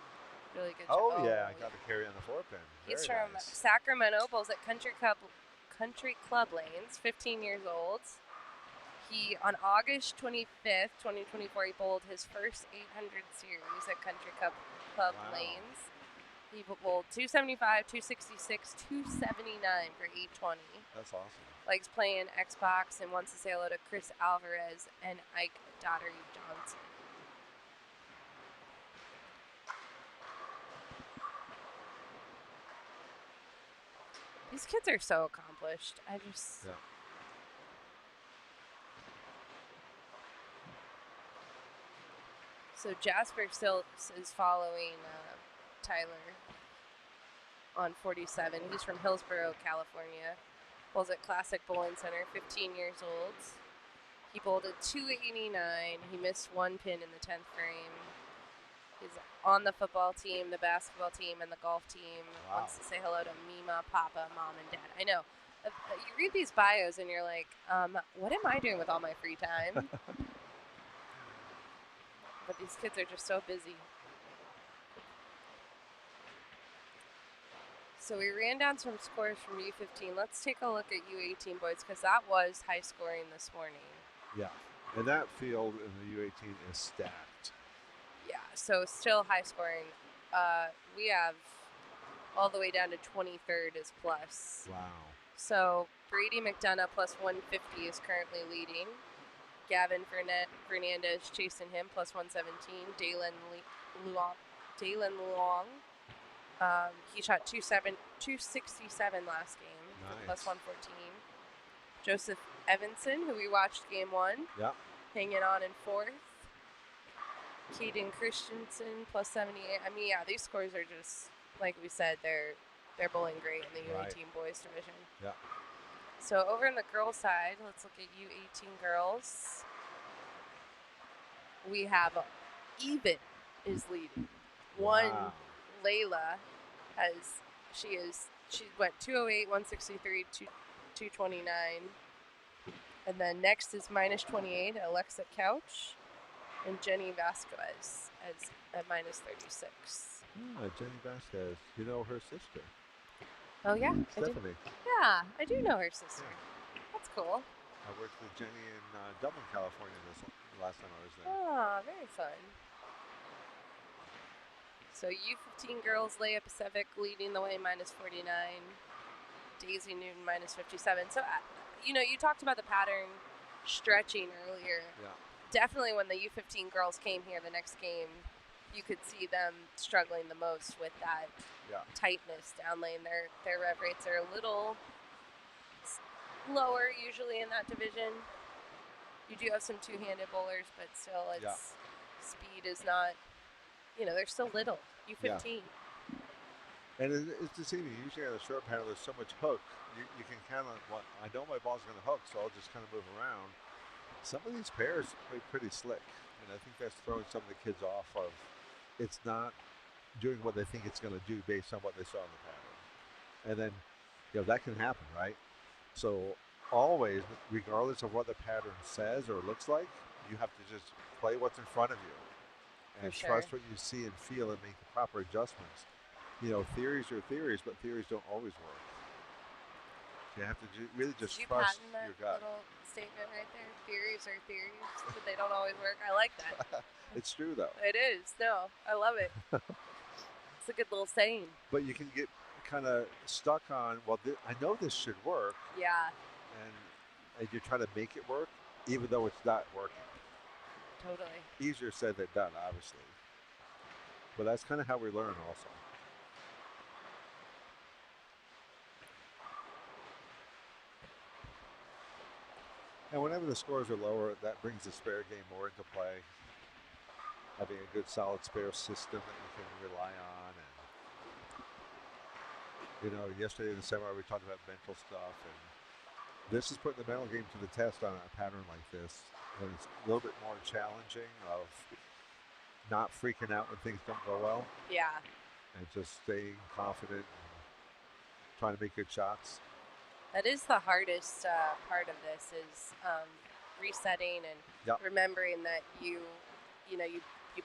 Really good Oh, job. yeah, I got the carry on the 4-pin. He's Very from nice. Sacramento, bowls at Country Club Lanes, 15 years old. He, on August 25th, 2024, he bowled his first 800 series at Country Club Wow. Lanes. He bowled 275, 266, 279 for 820. That's awesome. Likes playing Xbox and wants to say hello to Chris Alvarez and Ike Daugherty Johnson. These kids are so accomplished. I just... Yeah. So Jasper Silks is following Tyler on 47. He's from Hillsborough, California. Bowls at Classic Bowling Center, 15 years old. He bowled a 289. He missed 1 pin in the 10th frame. He's on the football team, the basketball team, and the golf team. Wow. Wants to say hello to Mima, Papa, Mom, and Dad. I know. You read these bios and you're like, what am I doing with all my free time? But these kids are just so busy. So we ran down some scores from U15. Let's take a look at U18 boys because that was high scoring this morning. Yeah. And that field in the U18 is stacked. Yeah, so still high scoring. We have all the way down to 23rd is plus. Wow. So Brady McDonough plus 150 is currently leading. Gavin Fernandez chasing him plus 117. Dalen Long. He shot 267 last game. Nice. Plus 114. Joseph Evanson, who we watched game 1. Yeah. Hanging on in 4th. Caden Christensen plus 78. I mean, yeah, these scores are just, like we said, they're bowling great in the U18 boys division. Yeah. So over on the girls' side, let's look at U18 girls. We have Even is leading. Wow. Layla she went 208, 163, 229. And then next is minus 28, Alexa Couch. And Jenny Vasquez at minus 36. Jenny Vasquez. You know her sister. Oh, yeah. Stephanie. I do know her sister. That's cool. I worked with Jenny in Dublin, California last time I was there. Ah, very fun. So U15 girls, Leia Pacific leading the way, minus 49. Daisy Newton, minus 57. So, you talked about the pattern stretching earlier. Yeah. Definitely when the U15 girls came here the next game, you could see them struggling the most with that tightness down lane. Their rev rates are a little lower usually in that division. You do have some two-handed bowlers, but still speed is not, they're still little. U15. Yeah. And it's deceiving. Usually on a short paddle, there's so much hook. You can kind of, I know my ball's going to hook, so I'll just kind of move around. Some of these pairs play pretty slick, and I think that's throwing some of the kids off of it's not doing what they think it's going to do based on what they saw in the pattern. And then, that can happen, right? So always, regardless of what the pattern says or looks like, you have to just play what's in front of you and trust what you see and feel and make the proper adjustments. Theories are theories, but theories don't always work. You have to really just trust your gut. Little statement right there. Theories are theories, but they don't always work. I like that. It's true, though. It is. No, I love it. It's a good little saying. But you can get kind of stuck on, I know this should work. Yeah. And you're trying to make it work, even though it's not working. Totally. Easier said than done, obviously. But that's kind of how we learn also. And whenever the scores are lower, that brings the spare game more into play. Having a good solid spare system that you can rely on. You know, yesterday in the seminar we talked about mental stuff, and this is putting the mental game to the test on a pattern like this. And it's a little bit more challenging of not freaking out when things don't go well. Yeah. And just staying confident and trying to make good shots. That is the hardest part of this is resetting and Yep. remembering that you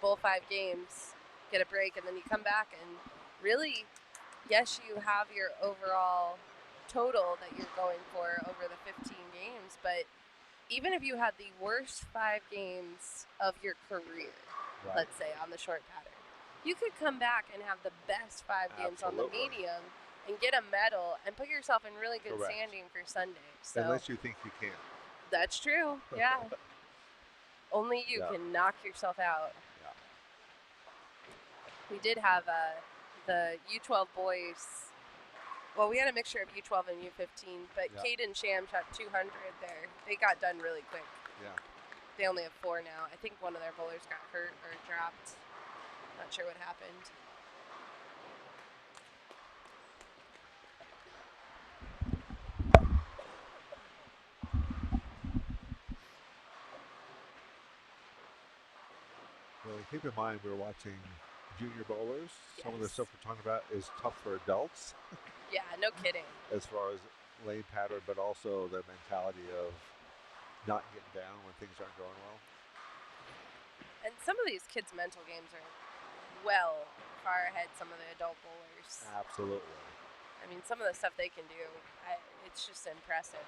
bowl 5 games, get a break, and then you come back and really, yes, you have your overall total that you're going for over the 15 games, but even if you had the worst 5 games of your career, Right. let's say on the short pattern, you could come back and have the best 5 games on the Absolutely. medium and get a medal and put yourself in really good Correct. standing for Sunday. So Unless you think you can. that's true. Yeah. Only you Yeah. can knock yourself out. Yeah. We did have the U12 boys. Well, we had a mixture of U12 and U15, but Yeah. Caden Sham shot 200 there. They got done really quick. Yeah. They only have 4 now. I think one of their bowlers got hurt or dropped. Not sure what happened. Well, keep in mind we're watching junior bowlers. Some of the Yes. stuff we're talking about is tough for adults Yeah, no kidding. as far as lane pattern, but also the mentality of not getting down when things aren't going well. And some of these kids' mental games are well far ahead some of the adult bowlers. Absolutely. I mean, some of the stuff they can do, it's just impressive.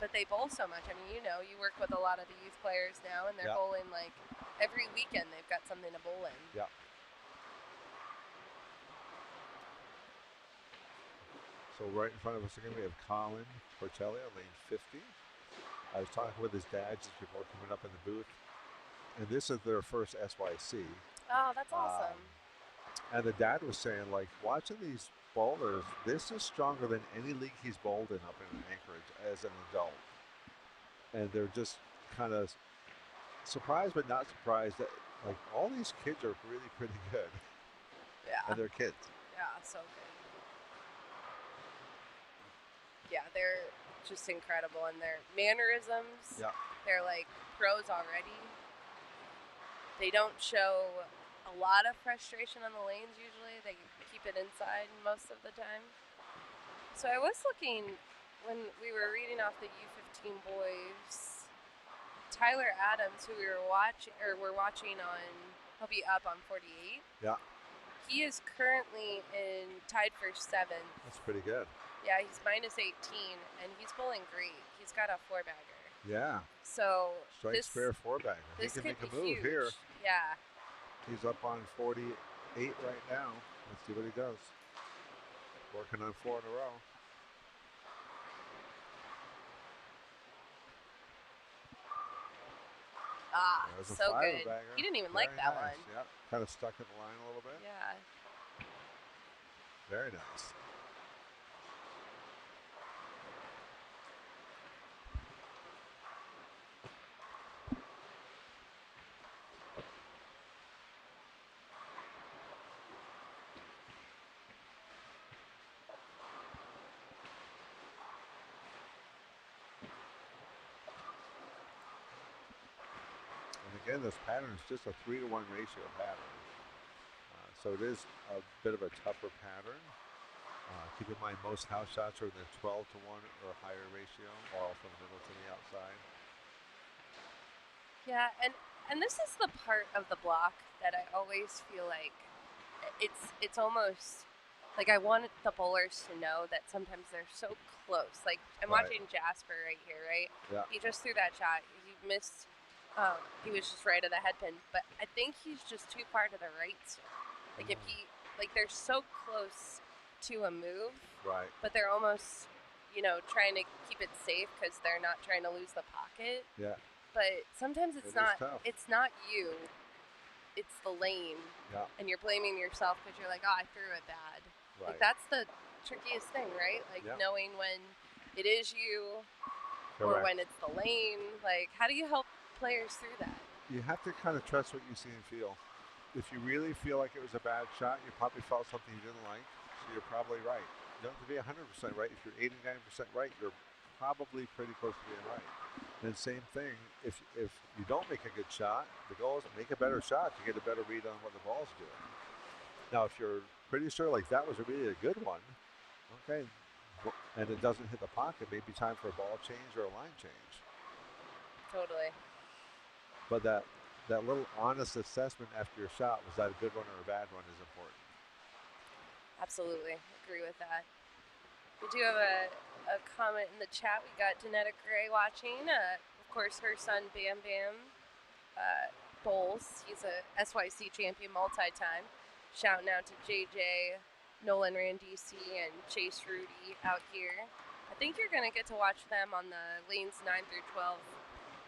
But they bowl so much. I mean, you work with a lot of the youth players now, and they're Yeah. bowling like every weekend. They've got something to bowl in. Yeah. So right in front of us again, we have Colin Portelli on lane 50. I was talking with his dad just before coming up in the booth, and this is their first SYC. Oh, that's awesome. And the dad was saying, like, watching these bowlers, this is stronger than any league he's bowled in up in Anchorage as an adult. And they're just kind of surprised, but not surprised that, like, all these kids are really pretty good. Yeah. And they're kids. Yeah, so good. Yeah, they're just incredible. And their mannerisms, Yeah. they're like pros already. They don't show a lot of frustration on the lanes usually. They keep it inside most of the time. So I was looking when we were reading off the U15 boys, Tyler Adams, who we're watching on, he'll be up on 48. Yeah. He is currently tied for 7th. That's pretty good. Yeah, he's minus 18, and he's bowling great. He's got a 4-bagger. Yeah. So Strike spare 4-bagger. He this can could make a be move huge. here. Yeah. He's up on 48 right now. Let's see what he does. Working on 4 in a row. Ah, There's a so good. 5-bagger. He didn't even Very like that nice. one. Yep. Kind of stuck in the line a little bit. Yeah. Very nice. And again, this pattern is just a 3-to-1 ratio pattern. So it is a bit of a tougher pattern. Keep in mind most house shots are in the 12-to-1 or higher ratio, all from the middle to the outside. Yeah, and this is the part of the block that I always feel like it's almost like I want the bowlers to know that sometimes they're so close. Like I'm Right. watching Jasper right here, right? Yeah. He just threw that shot. He missed. He was just right of the head pin, but I think he's just too far to the right still. Like if he, like they're so close to a move, Right. but they're almost, trying to keep it safe because they're not trying to lose the pocket. Yeah. But sometimes It it's is not. tough. It's not you. It's the lane, Yeah. and you're blaming yourself because you're like, oh, I threw it bad. Right. Like that's the trickiest thing, right? Like Yeah. knowing when it is you or Correct. when it's the lane. Like how do you help players through that? You have to kind of trust what you see and feel. If you really feel like it was a bad shot, you probably felt something you didn't like. so you're probably right. You don't have to be 100% right. If you're 89% right, you're probably pretty close to being right. And same thing, if you don't make a good shot, the goal is to make a better shot to get a better read on what the ball's doing. Now, if you're pretty sure like that was really a good one, okay, and it doesn't hit the pocket, maybe time for a ball change or a line change. Totally. But that little honest assessment after your shot, was that a good one or a bad one, is important. Absolutely. Agree with that. We do have a comment in the chat. We got Danetta Gray watching. Of course, her son Bam Bam bowls. He's a SYC champion multi-time. Shouting out to JJ, Nolan Randisi, and Chase Rudy out here. I think you're going to get to watch them on the lanes 9 through 12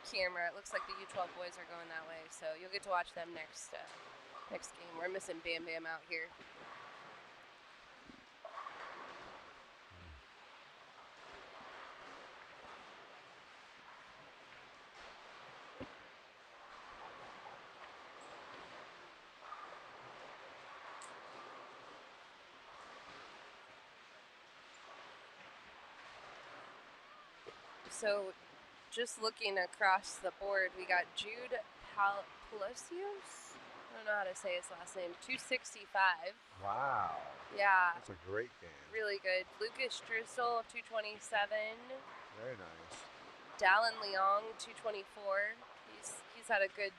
camera. It looks like the U12 boys are going that way, so you'll get to watch them next game. We're missing Bam Bam out here. So, just looking across the board, we got Jude Palacios. I don't know how to say his last name. 265. Wow. Yeah. That's a great game. Really good. Lucas Drizzle, 227. Very nice. Dallin Leong, 224. He's had a good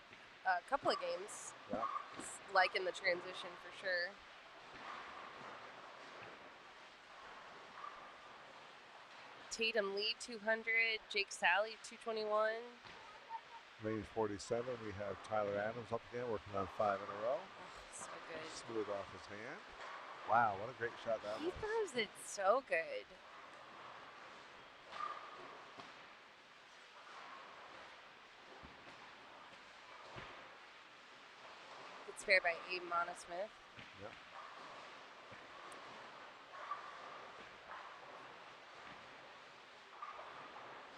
couple of games. Yeah. Like in the transition for sure. Tatum Lee, 200. Jake Sally, 221. Lane 47, we have Tyler Adams up again, working on 5 in a row. Oh, so good. Smooth off his hand. Wow, what a great shot that He was. throws it so good. It's fair by Abe Monosmith. Yep.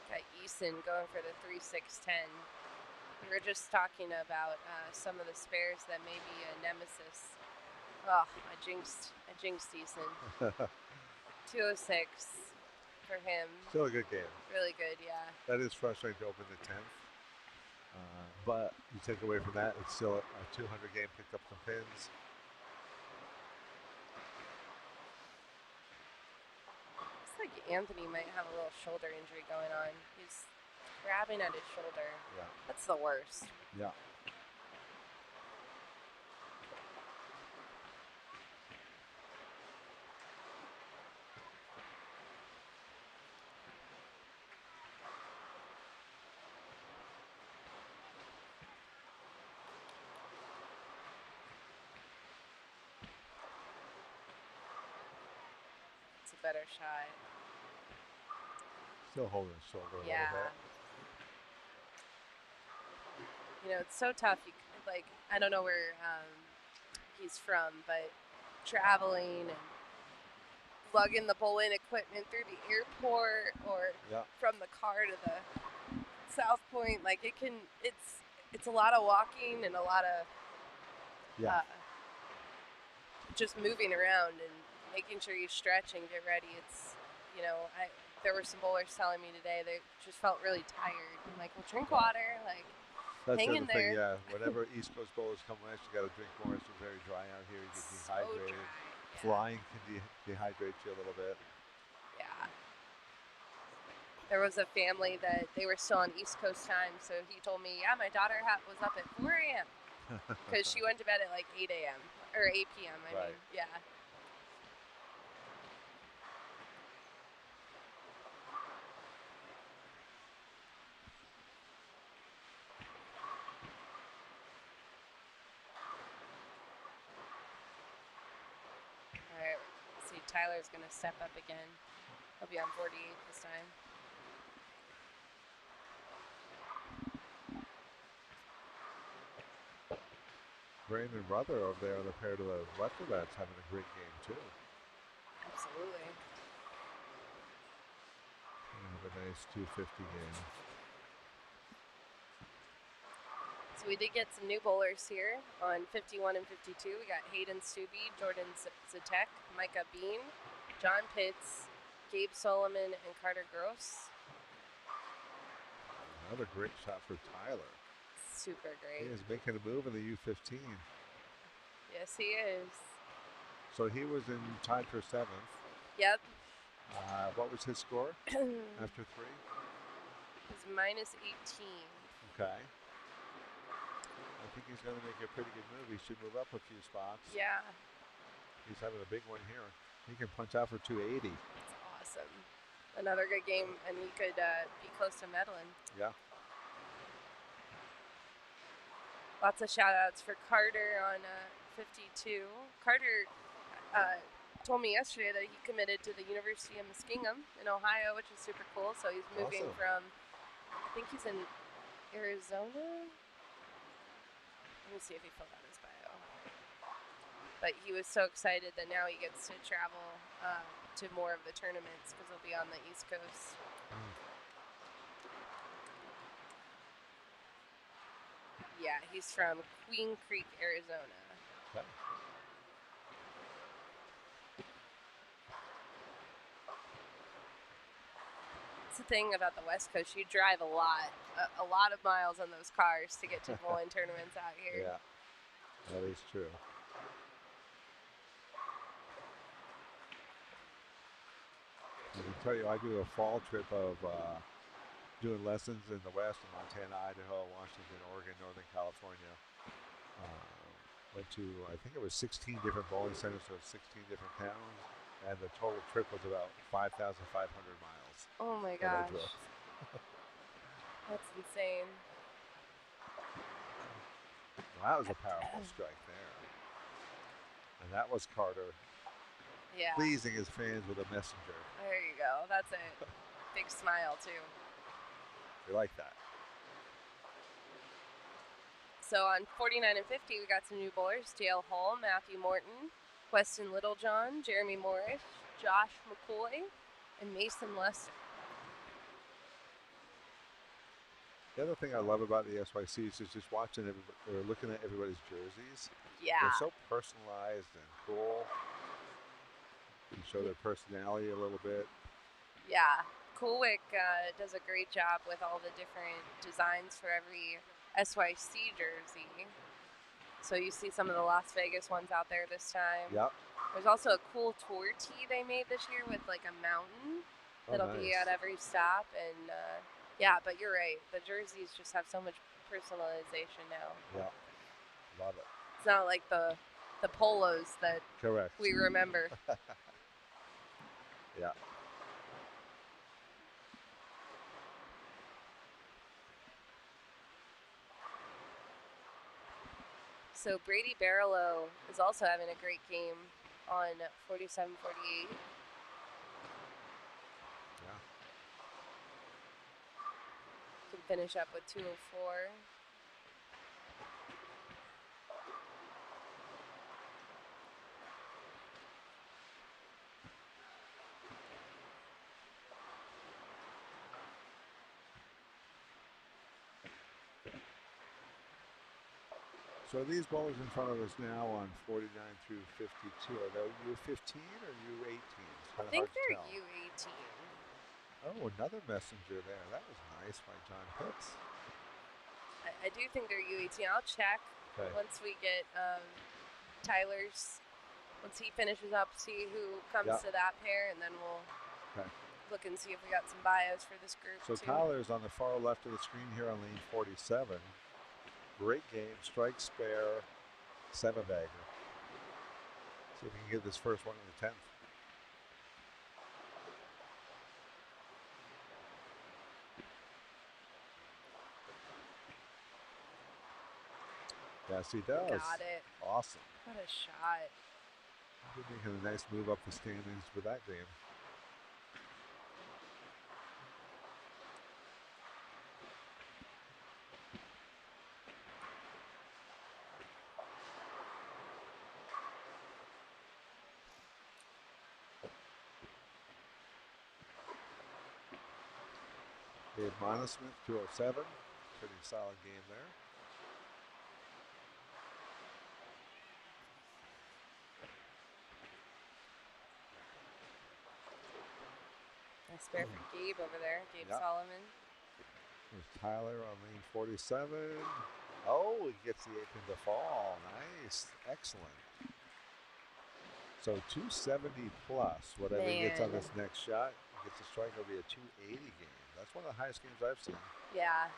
Got Eason going for the 3-6-10. We were just talking about some of the spares that may be a nemesis. Oh, I jinxed Eason. 206 for him. Still a good game. Really good, yeah. That is frustrating to open the 10th. But you take away from that, it's still a 200 game, picked up some pins. Looks like Anthony might have a little shoulder injury going on. He's grabbing at his shoulder. Yeah. That's the worst. Yeah. It's a better shot. Still holding his shoulder a Yeah. little bit. You know, it's so tough. You like, I don't know where he's from, but traveling and lugging the bowling equipment through the airport or Yeah. from the car to the South Point, like it's a lot of walking and a lot of Yeah. just moving around and making sure you stretch and get ready. It's, you know, there were some bowlers telling me today they just felt really tired. I'm like, well, drink water, like. That's Hang the in other thing, there. yeah. Whenever East Coast bowlers come west, you got to drink more. It's very dry out here. You get So dehydrated. dry, yeah. Flying can dehydrate you a little bit. Yeah. There was a family that they were still on East Coast time, so he told me, yeah, my daughter was up at 4 a.m. because she went to bed at like 8 a.m. or 8 p.m. I Right. mean, yeah. All right, let's see. Tyler's going to step up again. He'll be on 48 this time. Brain and Brother over there on the pair to the left of that's having a great game too. Absolutely. Have a nice 250 game. So we did get some new bowlers here on 51 and 52. We got Hayden Stubbe, Jordan Zatek, Micah Bean, John Pitts, Gabe Solomon, and Carter Gross. Another great shot for Tyler. Super He great. is making a move in the U15. Yes, he is. So he was tied for 7th. Yep. What was his score after 3? He's minus 18. Okay. I think he's going to make a pretty good move. He should move up a few spots. Yeah. He's having a big one here. He can punch out for 280. That's awesome. Another good game, and he could be close to medaling. Yeah. Lots of shout-outs for Carter on 52. Carter told me yesterday that he committed to the University of Muskingum in Ohio, which is super cool. So he's moving Awesome. from, I think he's in Arizona. Let me see if he filled out his bio. But he was so excited that now he gets to travel to more of the tournaments because he'll be on the East Coast. Yeah, he's from Queen Creek, Arizona. Okay. That's the thing about the West Coast. You drive a lot of miles on those cars to get to bowling tournaments out here. Yeah, that is true. I can tell you, I do a fall trip of doing lessons in the West, in Montana, Idaho, Washington, Oregon, Northern California. Went to, I think it was 16 different bowling centers, so 16 different towns, and the total trip was about 5,500 miles. Oh my that I gosh. drove. That's insane. Well, that was a powerful strike there. And that was Carter Yeah. pleasing his fans with a messenger. There you go. That's it. Big smile too. We like that. So on 49 and 50, we got some new bowlers: Dale Hull, Matthew Morton, Weston Littlejohn, Jeremy Morris, Josh McCoy, and Mason Lester. The other thing I love about the SYCs is just watching or looking at everybody's jerseys. Yeah. They're so personalized and cool. You show their personality a little bit. Yeah. Coolwick does a great job with all the different designs for every SYC jersey. So you see some of the Las Vegas ones out there this time. Yep. There's also a cool tour tee they made this year with like a mountain that'll be nice. at every stop. And yeah, but you're right. The jerseys just have so much personalization now. Yeah. Love it. It's not like the polos that Correct. we remember. Yeah. So Brady Barlow is also having a great game on 47-48. Yeah. Can finish up with 204. So these bowlers in front of us now on 49 through 52, are they U15 or U18? I think they're U18. Oh, another messenger there. That was nice by John Pitts. I do think they're U18. I'll check once we get Tyler's, once he finishes up, see who comes to that pair, and then we'll look and see if we got some bios for this group So too. Tyler's on the far left of the screen here on lane 47. Great game, strike spare, 7-bagger. See if we can get this first one in the 10th. Yes, he does. Got it. Awesome. What a shot. He's making a nice move up the standings with that game. Dave Monosmith, 207. Pretty solid game there. A spare for Gabe over there, Gabe Yep. Solomon. There's Tyler on lane 47. Oh, he gets the 8-pin to fall. Nice. Excellent. So 270 plus, whatever he gets on Man. this next shot, he gets a strike, it'll be a 280 game. That's one of the highest games I've seen. Yeah.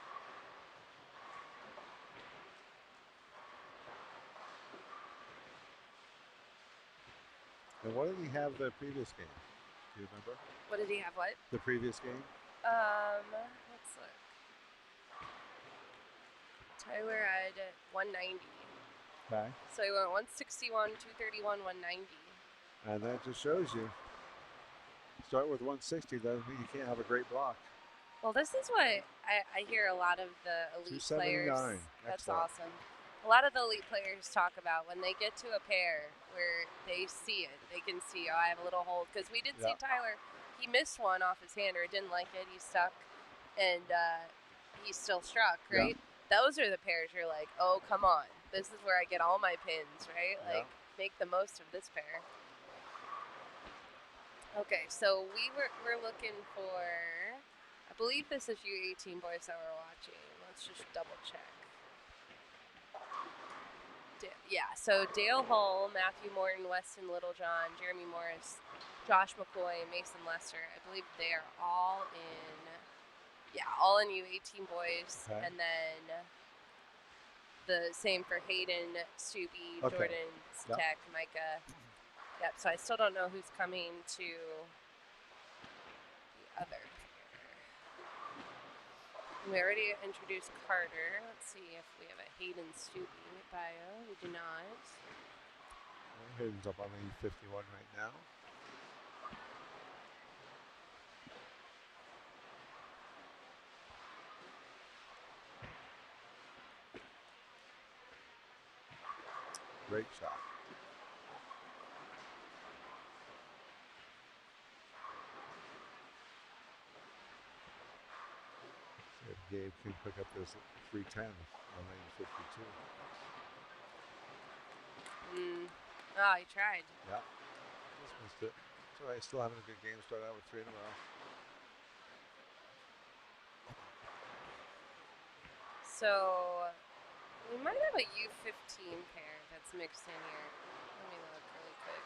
And what did he have the previous game? Do you remember? What did he have? What? The previous game? Let's look. Tyler had 190. Okay. So he went 161, 231, 190. And that just shows you. Start with 160 doesn't mean you can't have a great block. Well, this is what I hear a lot of the elite players. 279. That's Excellent. awesome. A lot of the elite players talk about when they get to a pair where they see it. They can see, oh, I have a little hold. Because we did see Tyler. He missed one off his hand or didn't like it. He stuck. And he still struck, right? Those are the pairs you're like, oh, come on. This is where I get all my pins, right? Like, make the most of this pair. Okay, so we're looking for, I believe this is you 18 boys that we're watching. Let's just double check. So Dale Hull, Matthew Morton, Weston Littlejohn, Jeremy Morris, Josh McCoy, Mason Lester. I believe they are all in U18 boys. Okay. And then the same for Hayden, Stubby, Jordan, Tech, Micah. Yep, so I still don't know who's coming to the other. We already introduced Carter. Let's see if we have a Hayden Stubby bio. We do not. Hayden's up on lane 51 right now. Great shot. See if Gabe can pick up this 310 on lane 52. Oh, he tried. Yeah. Just missed it. It's all right. Still having a good game. Start out with 3 in a row. So we might have a U15 pair that's mixed in here. Let me look really quick.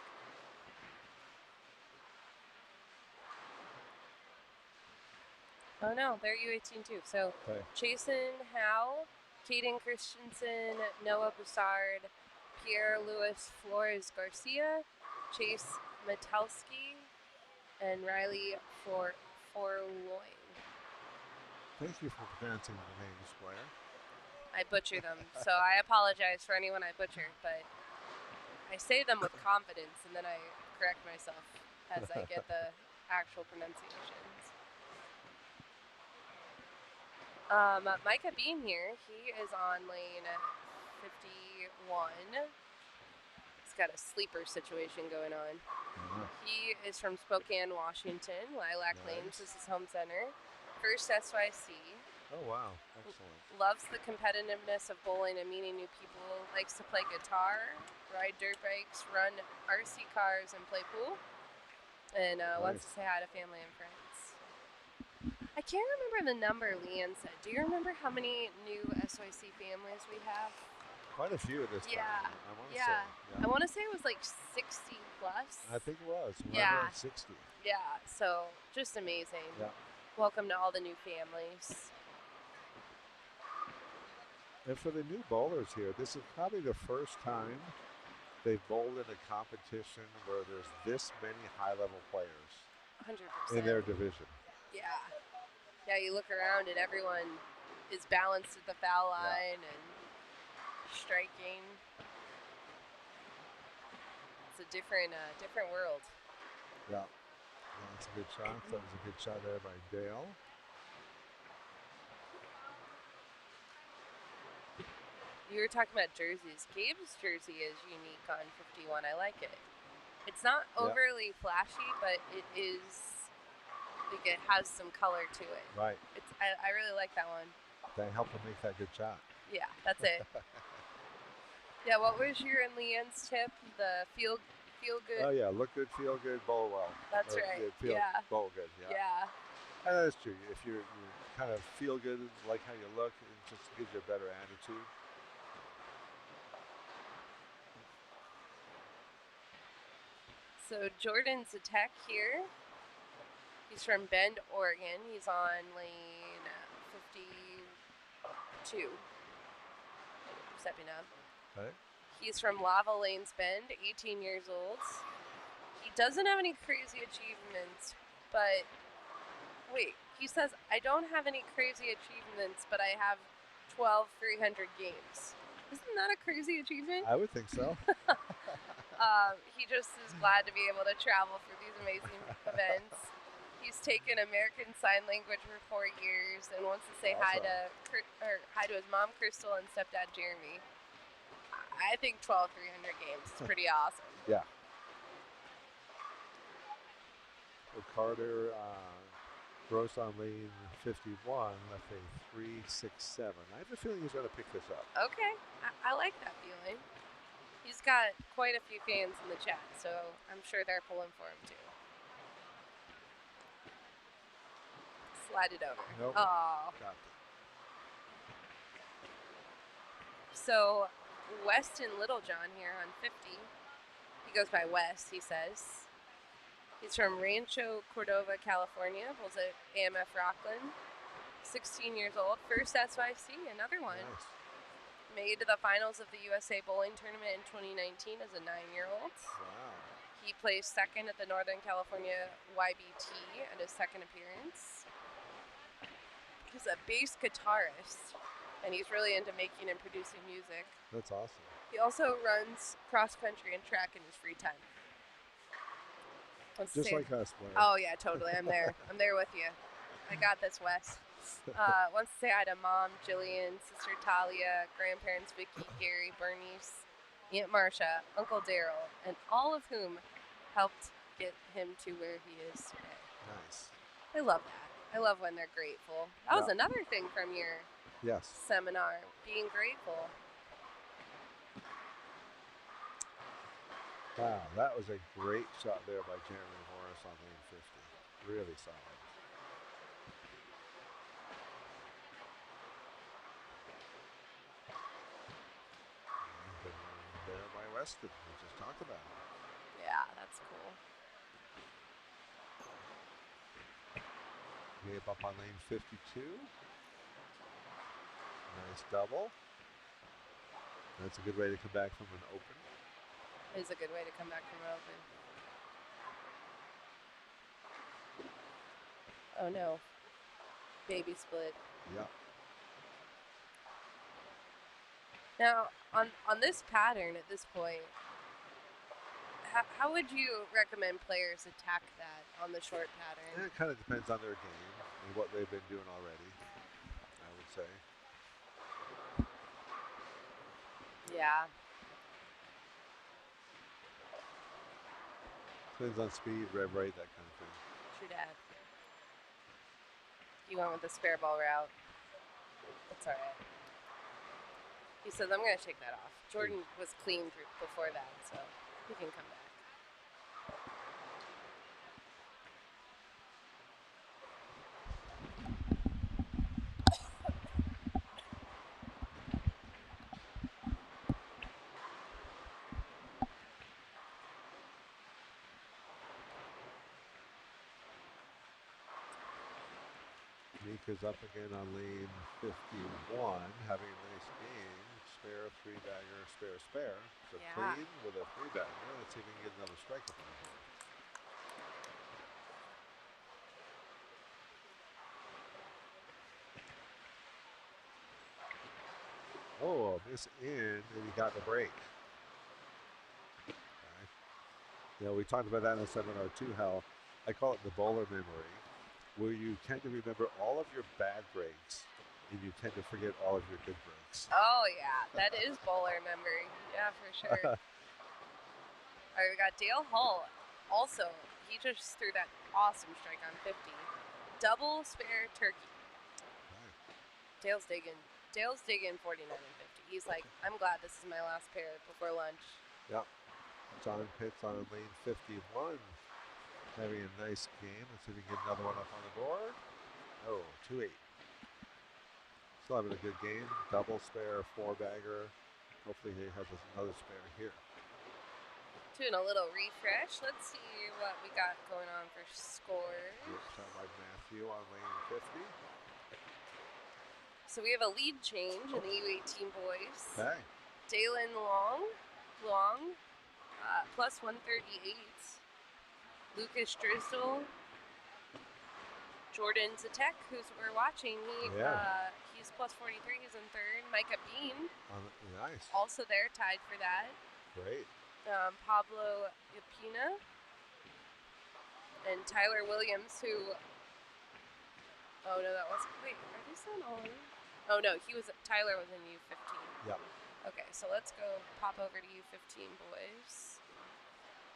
Oh no, they're U18 too. So Chasen Howe, Caden Christensen, Noah Boussard, Pierre Louis Flores Garcia, Chase Metalski, and Riley Forloin. Thank you for pronouncing the names, Blair. I butcher them, so I apologize for anyone I butcher, but I say them with confidence and then I correct myself as I get the actual pronunciations. Micah Bean here, he is on lane 51. He's got a sleeper situation going on. He is from Spokane, Washington, Lilac Lanes, this is home center. First SYC. Oh, wow. Excellent. Loves the competitiveness of bowling and meeting new people. Likes to play guitar, ride dirt bikes, run RC cars, and play pool. And wants to say hi to family and friends. I can't remember the number Leanne said. Do you remember how many new SYC families we have? Quite a few this time. I want to say. I want to say it was like 60 plus. I think it was. Yeah. 60. Yeah, so just amazing. Yeah. Welcome to all the new families. And for the new bowlers here, this is probably the first time they've bowled in a competition where there's this many high-level players 100%. in their division. Yeah. Yeah, you look around and everyone is balanced at the foul line and striking. It's a different world. Yeah. That's a good shot. That was a good shot there by Dale. You were talking about jerseys. Gabe's jersey is unique on 51. I like it. It's not overly flashy, but it is, like, it has some color to it. Right. I really like that one. That helped him make that good shot. Yeah, that's it. Yeah, what was your and Leanne's tip? The field feel good. Oh yeah, look good, feel good, bowl well. That's right. Feel, Yeah. Bowl good. Yeah. Yeah. And that is true. If you kind of feel good, like how you look, it just gives you a better attitude. So Jordan's attack here. He's from Bend, Oregon. He's on lane 52. Stepping up. Okay. He's from Lava Lanes Bend, 18 years old. He doesn't have any crazy achievements, but wait, he says, I don't have any crazy achievements, but I have 12 300 games. Isn't that a crazy achievement? I would think so. He just is glad to be able to travel for these amazing events. He's taken American Sign Language for 4 years and wants to say hi to his mom, Crystal, and stepdad, Jeremy. I think 12 300 games is pretty awesome. Yeah. So Carter gross on lane 51, left a 3.67. I have a feeling he's going to pick this up. Okay, I like that feeling. He's got quite a few fans in the chat, so I'm sure they're pulling for him too. Slide it over. Nope. Oh. Got it. So Weston Littlejohn here on 50. He goes by Wes, he says. He's from Rancho Cordova, California. Bowls at AMF Rockland. 16 years old. First SYC, another one. Nice. Made to the finals of the USA Bowling Tournament in 2019 as a 9-year-old. Wow. He placed second at the Northern California YBT at his second appearance. He's a bass guitarist, and he's really into making and producing music. That's awesome. He also runs cross country and track in his free time. Just like us, Blair. Oh yeah, totally. I'm there. I'm there with you. I got this, Wes. Wants to say hi to Mom, Jillian, Sister Talia, grandparents Vicky, Gary, Bernice, Aunt Marcia, Uncle Daryl, and all of whom helped get him to where he is today. Nice. I love that. I love when they're grateful. That was another thing from your seminar, being grateful. Wow, that was a great shot there by Jeremy Morris on lane 50. Really solid. There by Weston, we just talked about it. Yeah, that's cool. Gave up on lane 52. Nice double. That's a good way to come back from an open. Is a good way to come back from an open. Oh no. Baby split. Yeah. Now, on this pattern at this point, how would you recommend players attack that on the short pattern? It kind of depends on their game and what they've been doing already, I would say. Yeah. Depends on speed, rev rate, that kind of thing. True that. You went with the spare ball route. That's all right. He says, I'm going to take that off. Jordan was clean before that, so he can come back. Mika's up again on lane 51, having a nice game. Spare, 3-bagger, spare. So clean with a 3-bagger. Let's see if we can get another strike up on here. Oh, miss in, and he got the break. Okay. You know, we talked about that in the seminar too, how I call it the bowler memory, where you tend to remember all of your bad breaks and you tend to forget all of your good breaks. Oh, yeah. That is bowler memory. Yeah, for sure. All right, we got Dale Hull. Also, he just threw that awesome strike on 50. Double spare turkey. Right. Dale's digging 49 and 50. He's like, I'm glad this is my last pair before lunch. Yep. John Pitts on lane 51. Having a nice game. Let's see if we can get another one up on the board. Oh, 2-8. Still having a good game. Double spare, 4-bagger. Hopefully he has another spare here. Doing a little refresh. Let's see what we got going on for scores. Shot by Matthew on lane 50. So we have a lead change in the U18 boys. Okay. Dalen Long, plus 138. Lucas Drizzle, Jordan Zatek, who's we're watching, he's plus 43, he's in third. Micah Bean, Nice. also there, tied for that. Great. Pablo Yapina, and Tyler Williams, who, oh no, that wasn't, wait, are these on all of them? Oh no, Tyler was in U15. Yep. Okay, so let's go pop over to U15 boys.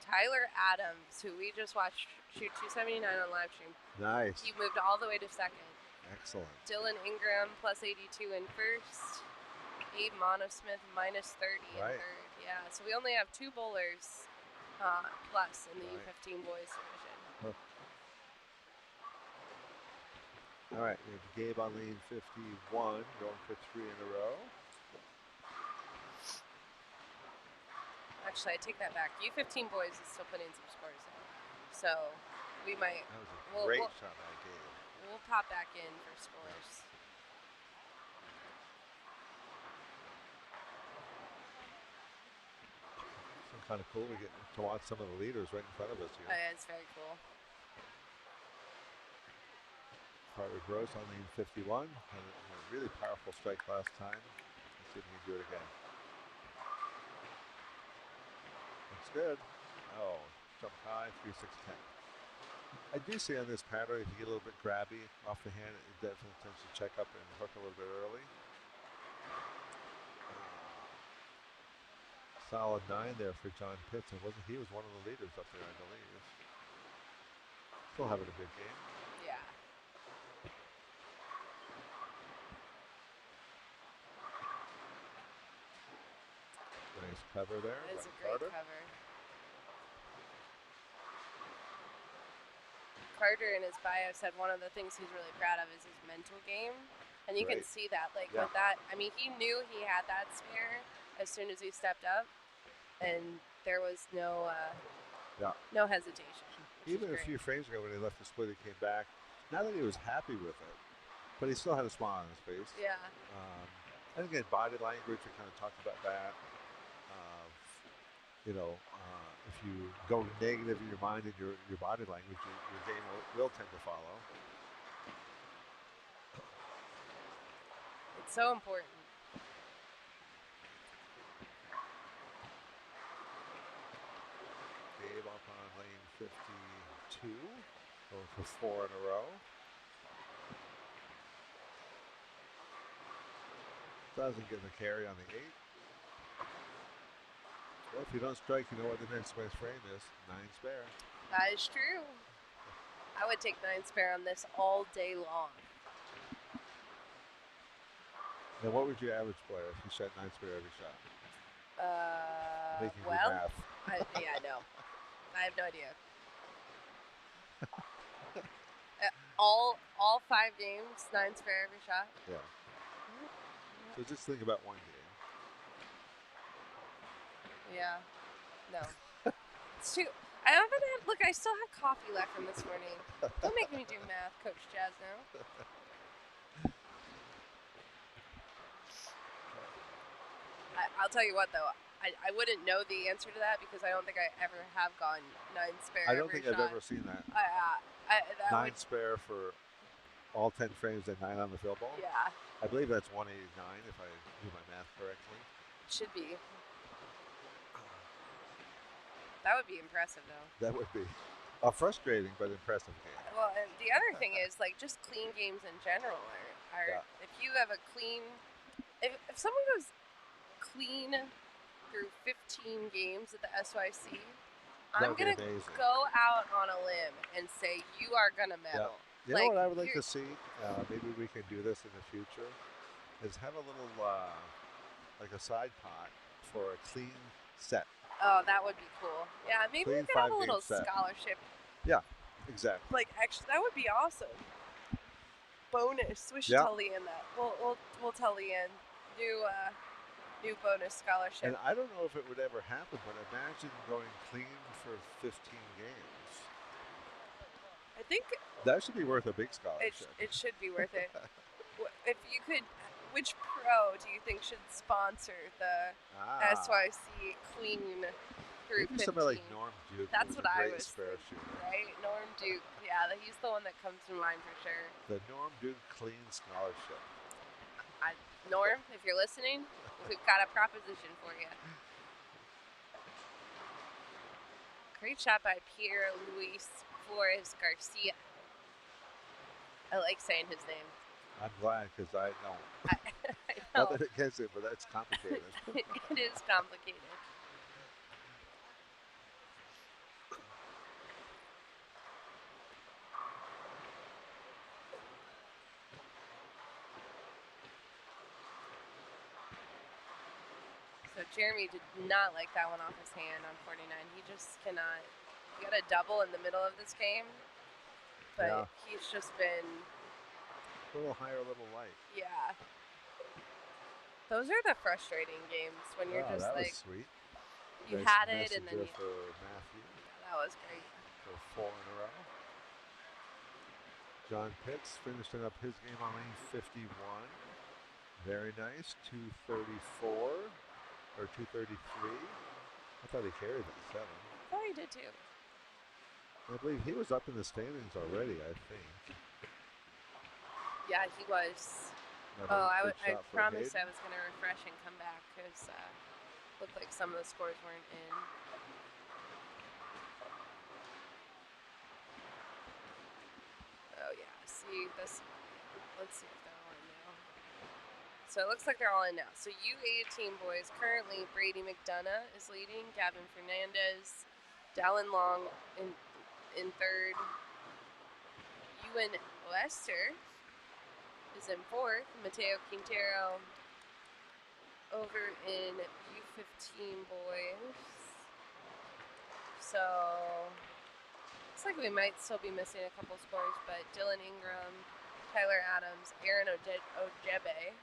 Tyler Adams, who we just watched shoot 279 on live stream. Nice. He moved all the way to second. Excellent. Dylan Ingram plus 82 in first. Abe Monosmith minus 30 in third. Yeah, so we only have 2 bowlers plus in the U15 boys division. All right, we have Gabe on lane 51, going for 3 in a row. Actually, I take that back. U15 boys is still putting some scores in. So we might. That was a great shot by Gabe. We'll pop back in for scores. So kind of cool. We get to watch some of the leaders right in front of us here. Oh, yeah, it's very cool. Carter Gross on lane 51. Had a really powerful strike last time. Let's see if we can do it again. Looks good. Oh, jump high, 3-6-10. I do see on this pattern, if you get a little bit grabby off the hand, it definitely tends to check up and hook a little bit early. Solid 9 there for John Pitts. He was one of the leaders up there, I believe. Still having a good game. Yeah. Nice cover there. That is a by great Carter. cover. Carter in his bio said one of the things he's really proud of is his mental game. And you can see that, like with that, I mean, he knew he had that spare as soon as he stepped up, and there was no hesitation. Even a few frames ago when he left the split, he came back. Not that he was happy with it, but he still had a smile on his face. Yeah. And again, body language, we kind of talked about that. If you go negative in your mind and your body language, your game will tend to follow. It's so important. Gabe up on lane 52, going for 4 in a row. Doesn't get the carry on the 8. Well, if you don't strike, you know what the next best frame is. 9 spare. That is true. I would take 9 spare on this all day long. Now, what would you average player if you shot 9 spare every shot? Making you Well, math. No. I have no idea. All 5 games, 9 spare every shot. Yeah. So just think about one game. Yeah. No. It's too. I haven't had. Look, I still have coffee left from this morning. Don't make me do math, Coach Jazz. Now. I'll tell you what, though. I wouldn't know the answer to that because I don't think I ever have gone 9 spare. I don't every think shot. I've ever seen that. 9 spare for all 10 frames and 9 on the field ball. Yeah. I believe that's 189 if I do my math correctly. Should be. That would be impressive, though. That would be a frustrating but impressive game. Well, and the other thing is, like, just clean games in general are if you have a clean, if someone goes clean through 15 games at the SYC, I'm going to go out on a limb and say you are going to medal. You know what I would like to see? Maybe we can do this in the future, is have a little, like a side pot for a clean set. Oh, that would be cool. Yeah, maybe Clean we could have a 5-game little set. scholarship. Yeah, exactly. Like, actually, that would be awesome. Bonus. We should Yeah. tell Leanne that. We'll tell Leanne. New bonus scholarship. And I don't know if it would ever happen, but imagine going clean for 15 games. I think That should be worth a big scholarship. it should be worth it. If you could, which pro do you think should sponsor the SYC Clean through Maybe 15? somebody like Norm Duke. That's who's what a I great was spare thinking, shooter. right? Norm Duke. Yeah, he's the one that comes to mind for sure. The Norm Duke Clean Scholarship. Norm, if you're listening, we've got a proposition for you. Great shot by Pierre Luis Flores Garcia. I like saying his name. I'm glad because I don't. I know. Nothing against it, but that's complicated. It is complicated. So Jeremy did not like that one off his hand on 49. He just cannot. He got a double in the middle of this game, but Yeah. he's just been. A little higher, a little light. Yeah. Those are the frustrating games when you're Wow, just that like was sweet. you Nice had it message and then there you. for Matthew Yeah, that was great. for 4 in a row. John Pitts finishing up his game on lane 51. Very nice. 234 or 233. I thought he carried that 7. Oh, he did too. I believe he was up in the standings already, I think. Yeah, he was. Another I good shot for promised I Hayden. was going to refresh and come back because looked like some of the scores weren't in. Oh yeah, see this. Let's see if they're all in now. So it looks like they're all in now. So U18 boys, currently Brady McDonough is leading, Gavin Fernandez, Dallin Long in third, Ewan Lester is in fourth, Mateo Quintero over in U15 boys. So looks like we might still be missing a couple scores, but Dylan Ingram, Tyler Adams, Aaron Odejebe,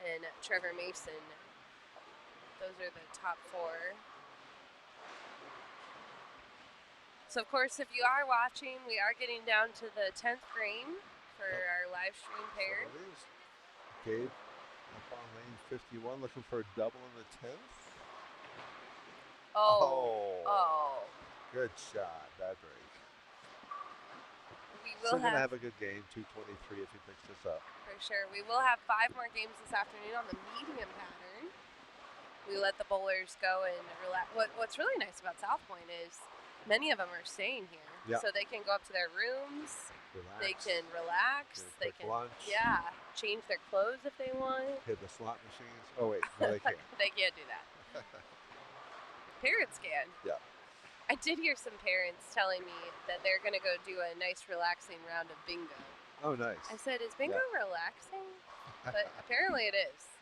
and Trevor Mason. Those are the top 4. So of course, if you are watching, we are getting down to the 10th frame for our live stream pair. So it is. Gabe up on lane 51 looking for a double in the 10th. Oh. Good shot, that break. We Still will going to have a good game, 223 if he picks this up. For sure. We will have 5 more games this afternoon on the medium pattern. We let the bowlers go and relax. What's really nice about South Point is many of them are staying here. Yeah. So they can go up to their rooms. Relax. They can relax. Get a They quick can lunch. change their clothes if they want. Hit the slot machines. Oh wait, no, they can't. They can't do that. Parents can. Yeah. I did hear some parents telling me that they're going to go do a nice relaxing round of bingo. Oh, nice. I said, is bingo relaxing? But apparently it is.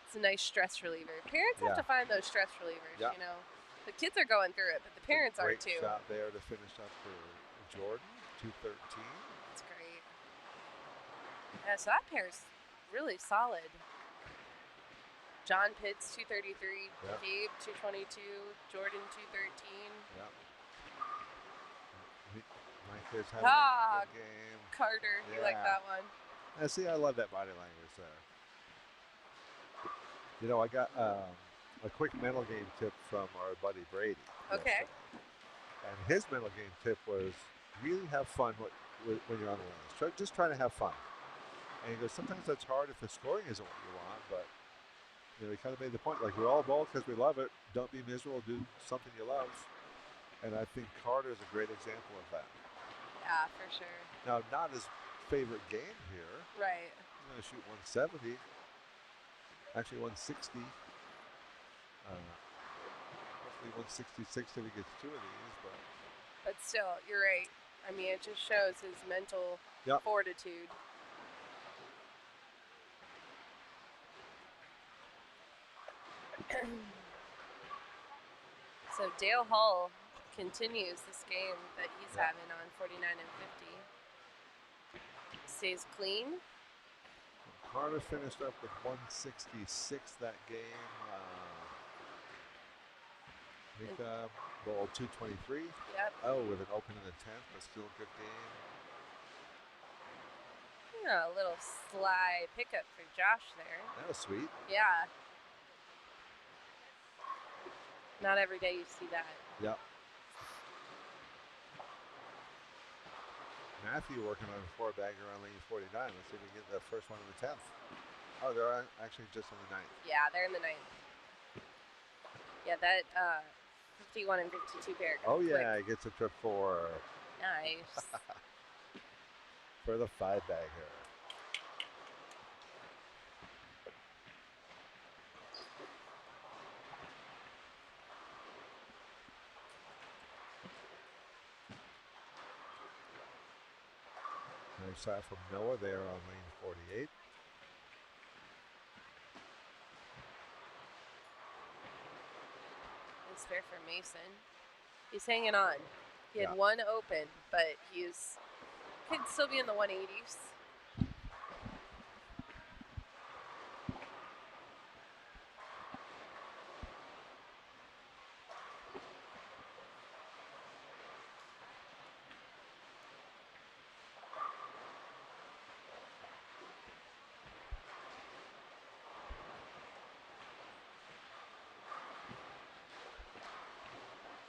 It's a nice stress reliever. Parents have to find those stress relievers, you know. The kids are going through it, but the parents are too. Great shot there to finish up for Jordan, 213. That's great. Yeah, so that pair's really solid. John Pitts, 233. Yep. Gabe, 222. Jordan, 213. Yep. My kids having a good game. Carter, you like that one? And see, I love that body language there. You know, I got a quick mental game tip from our buddy Brady. Okay. And his mental game tip was really have fun when you're on the lanes. Just trying to have fun. And he goes, sometimes that's hard if the scoring isn't what you want, but you know, he kind of made the point, like, we all bowl because we love it. Don't be miserable. Do something you love. And I think Carter is a great example of that. Yeah, for sure. Now, not his favorite game here. Right. He's going to shoot 170. Actually, 160. Hopefully 166 if he gets 2 of these. But still, you're right. I mean, it just shows his mental fortitude. So Dale Hall continues this game that he's Yeah. having on 49 and 50. Stays clean. Carter finished up with 166 that game. Mika bowled 223. Yep. Oh, with an open in the 10th, but still a good game. Yeah, a little sly pickup for Josh there. That was sweet. Yeah. Not every day you see that. Yep. Matthew working on a 4-bagger on lane 49. Let's see if we can get the first one in the 10th. Oh, they're actually just in the 9th. Yeah, they're in the 9th. Yeah, that 51 and 52 pair. Oh, yeah, he gets a trip for Nice. for the 5-bagger. Nice shot from Noah there on lane 48. It's fair for Mason. He's hanging on. He had Yeah. one open, but could still be in the 180s.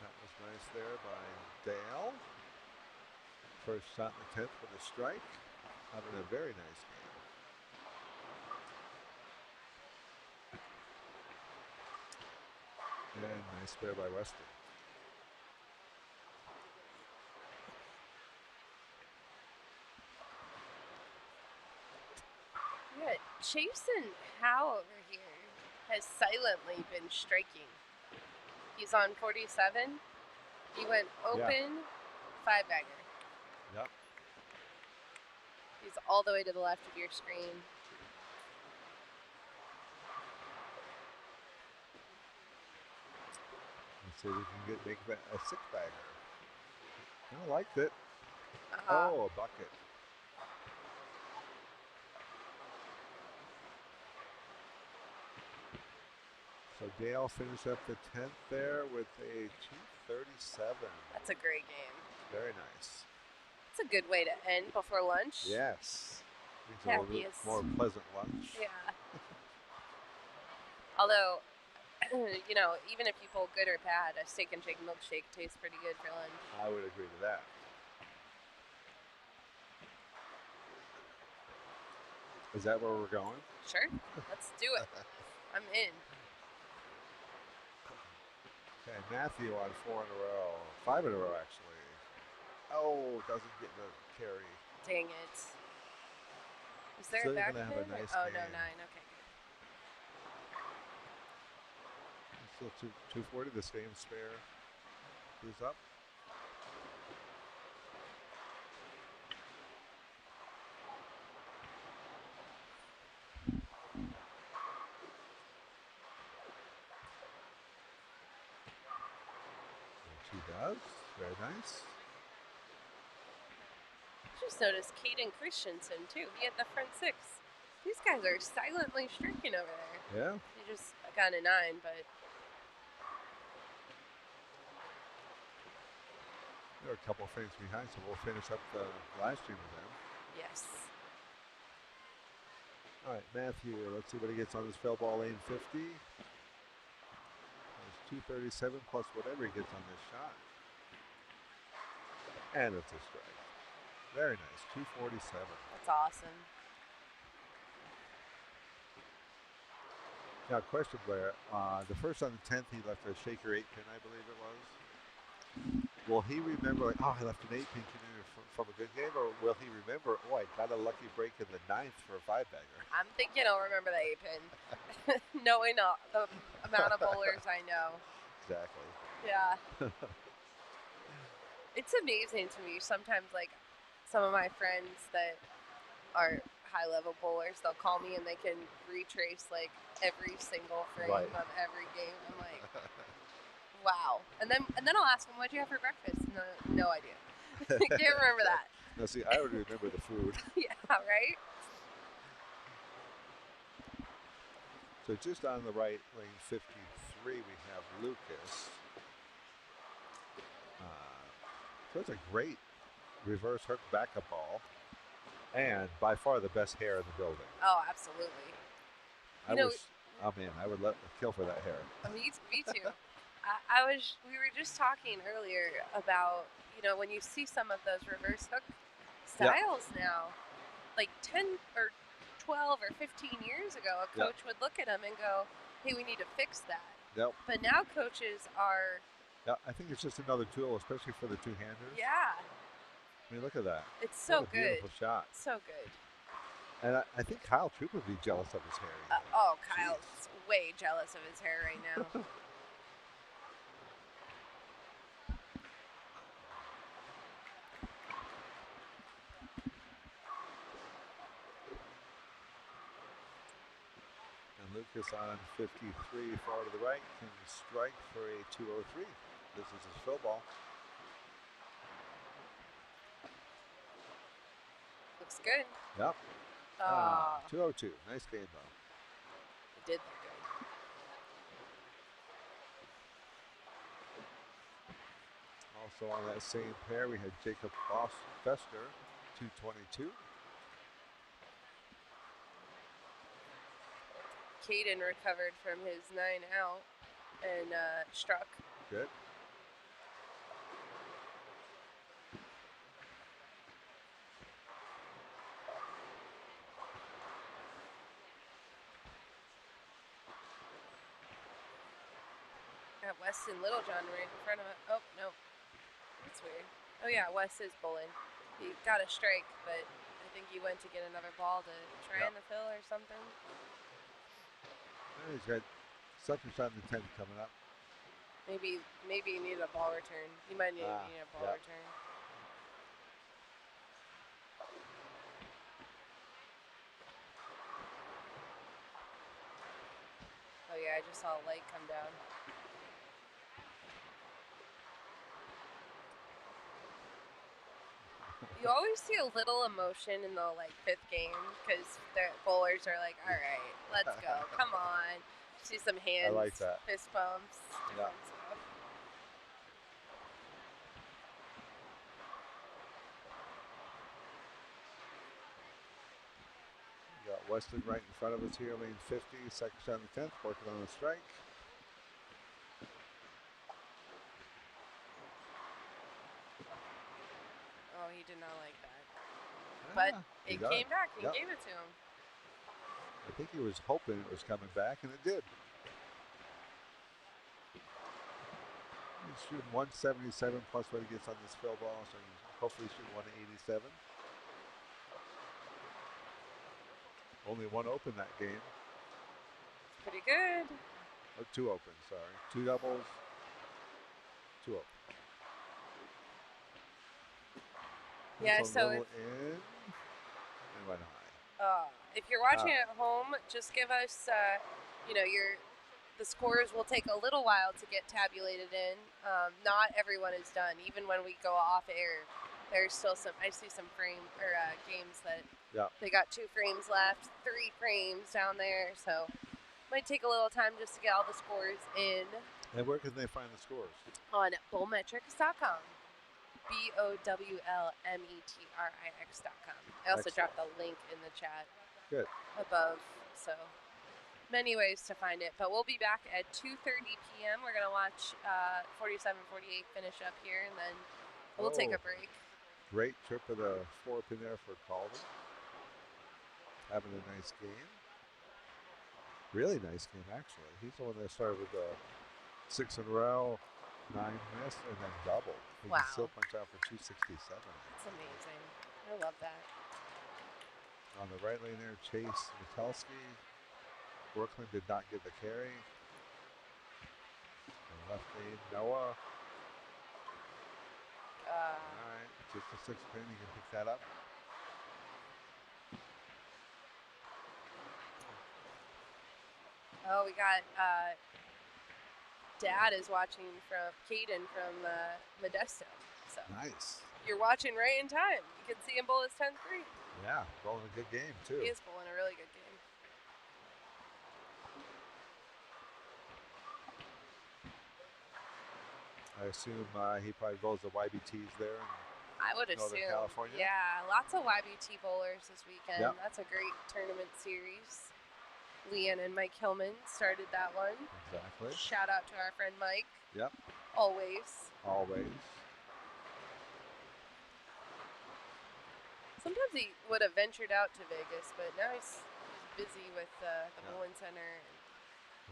That was nice there by Dale. First shot in the 10th with a strike. Having a very nice game. And nice spare by Weston. Yeah, Jason Howe over here has silently been striking. He's on 47. He went open, 5-bagger. Yep. He's all the way to the left of your screen. Let's see if we can make that a 6-bagger. I liked it. Uh-huh. Oh, a bucket. So Dale finished up the 10th there with a 237. That's a great game. Very nice. It's a good way to end before lunch. Yes. Means a little bit Happiest. more pleasant lunch. Yeah. Although, you know, even if you bowl good or bad, a steak and shake milkshake tastes pretty good for lunch. I would agree to that. Is that where we're going? Sure. Let's do it. I'm in. Okay, Matthew on 4 in a row. 5 in a row, actually. Oh, doesn't get the carry. Dang it. Is there Still a back gonna have a pin? nice Oh, no, game. 9. Okay, good. Still 240. The same spare. Who's up? She does. Very nice. Just noticed Caden Christensen, too. He had the front 6. These guys are silently striking over there. Yeah. They just got a 9, but They're a couple of frames behind, so we'll finish up the live stream with them. yes. All right, Matthew, let's see what he gets on his fail ball lane 50. There's 237 plus whatever he gets on this shot. And it's a strike. Very nice, 247. That's awesome. Now, question, Blair. The first on the 10th, he left a shaker 8 pin, I believe it was. Will he remember, like, oh, I left an 8 pin from a good game, or will he remember, oh, I got a lucky break in the 9th for a 5-bagger? I'm thinking I'll remember the 8 pin. Knowing the amount of bowlers I know. Exactly. Yeah. It's amazing to me sometimes, like, some of my friends that high-level bowlers, they'll call me and they can retrace like every single frame Right. of every game. I'm like, wow. And then I'll ask them, "What'd you have for breakfast?" No idea. Can't remember that. Now, see, I already remember the food. Yeah, right. So just on the right, lane 53, we have Lucas. So it's a great reverse hook backup ball, and by far the best hair in the building. Oh, absolutely. I would kill for that hair. Me too. We were just talking earlier about, when you see some of those reverse hook styles now, like 10 or 12 or 15 years ago, a coach would look at them and go, "Hey, we need to fix that." Yep. But now coaches are. Yeah, I think it's just another tool, especially for the two-handers. Yeah. I mean, look at that. It's so what a good. Beautiful shot. So good. And I think Kyle Troop would be jealous of his hair. Kyle's way jealous of his hair right now. And Lucas on 53, far to the right, can strike for a 203. This is his fill ball. Looks good. Yep. 202. Nice game, though. It did look good. Also on that same pair, we had Jacob Fester, 222. Caden recovered from his 9 out and struck. Good. Got Weston Littlejohn right in front of it. Oh, no. That's weird. Oh, yeah, Wes is bowling. He got a strike, but I think he went to get another ball to try in the fill or something. He's got suckers on the 10th coming up. Maybe he needed a ball return. He might need a ball return. Oh, yeah, I just saw a light come down. You always see a little emotion in the 5th game because the bowlers are like, "All right, let's go, come on." See some hands, I like that. fist bumps, different stuff. We got Weston right in front of us here, lane 50, second shot on the 10th, working on a strike. Oh, he did not like that. But it came back and gave it to him. I think he was hoping it was coming back, and it did. He's shooting 177 plus what he gets on this fill ball, so he's hopefully shooting 187. Only one open that game. Pretty good. Oh, 2 open, sorry. 2 doubles, 2 open. Yeah, so in and went high. If you're watching at home, just give us, the scores will take a little while to get tabulated in. Not everyone is done. Even when we go off air, there's still I see some games that they got 2 frames left, 3 frames down there. So might take a little time just to get all the scores in. And where can they find the scores? On bowlmetrics.com. BOWLMETRIX.com. I also dropped the link in the chat above. So many ways to find it. But we'll be back at 2:30 p.m. We're going to watch 47-48 finish up here, and then we'll take a break. Great trip of the 4-pin there for Calder. Having a nice game. Really nice game, actually. He's the one that started with 6 in a row, 9 missed, and then double. He can still punch out for 267. That's amazing. I love that. On the right lane there, Chase Metelsky. Brooklyn did not get the carry. And left lane, Noah. All right, just a 6-pin. You can pick that up. Oh, we got Dad is watching from Caden from Modesto. So Nice. you're watching right in time. You can see him bowl his 10th green. Yeah, bowling a good game too. He is bowling a really good game. I assume he probably bowls the YBTs there in I would Northern assume. California. Yeah, lots of YBT bowlers this weekend. Yep. That's a great tournament series. Leanne and Mike Hillman started that one. Exactly. Shout out to our friend Mike. Yep. Always. Always. Sometimes he would have ventured out to Vegas, but now he's busy with the bowling center.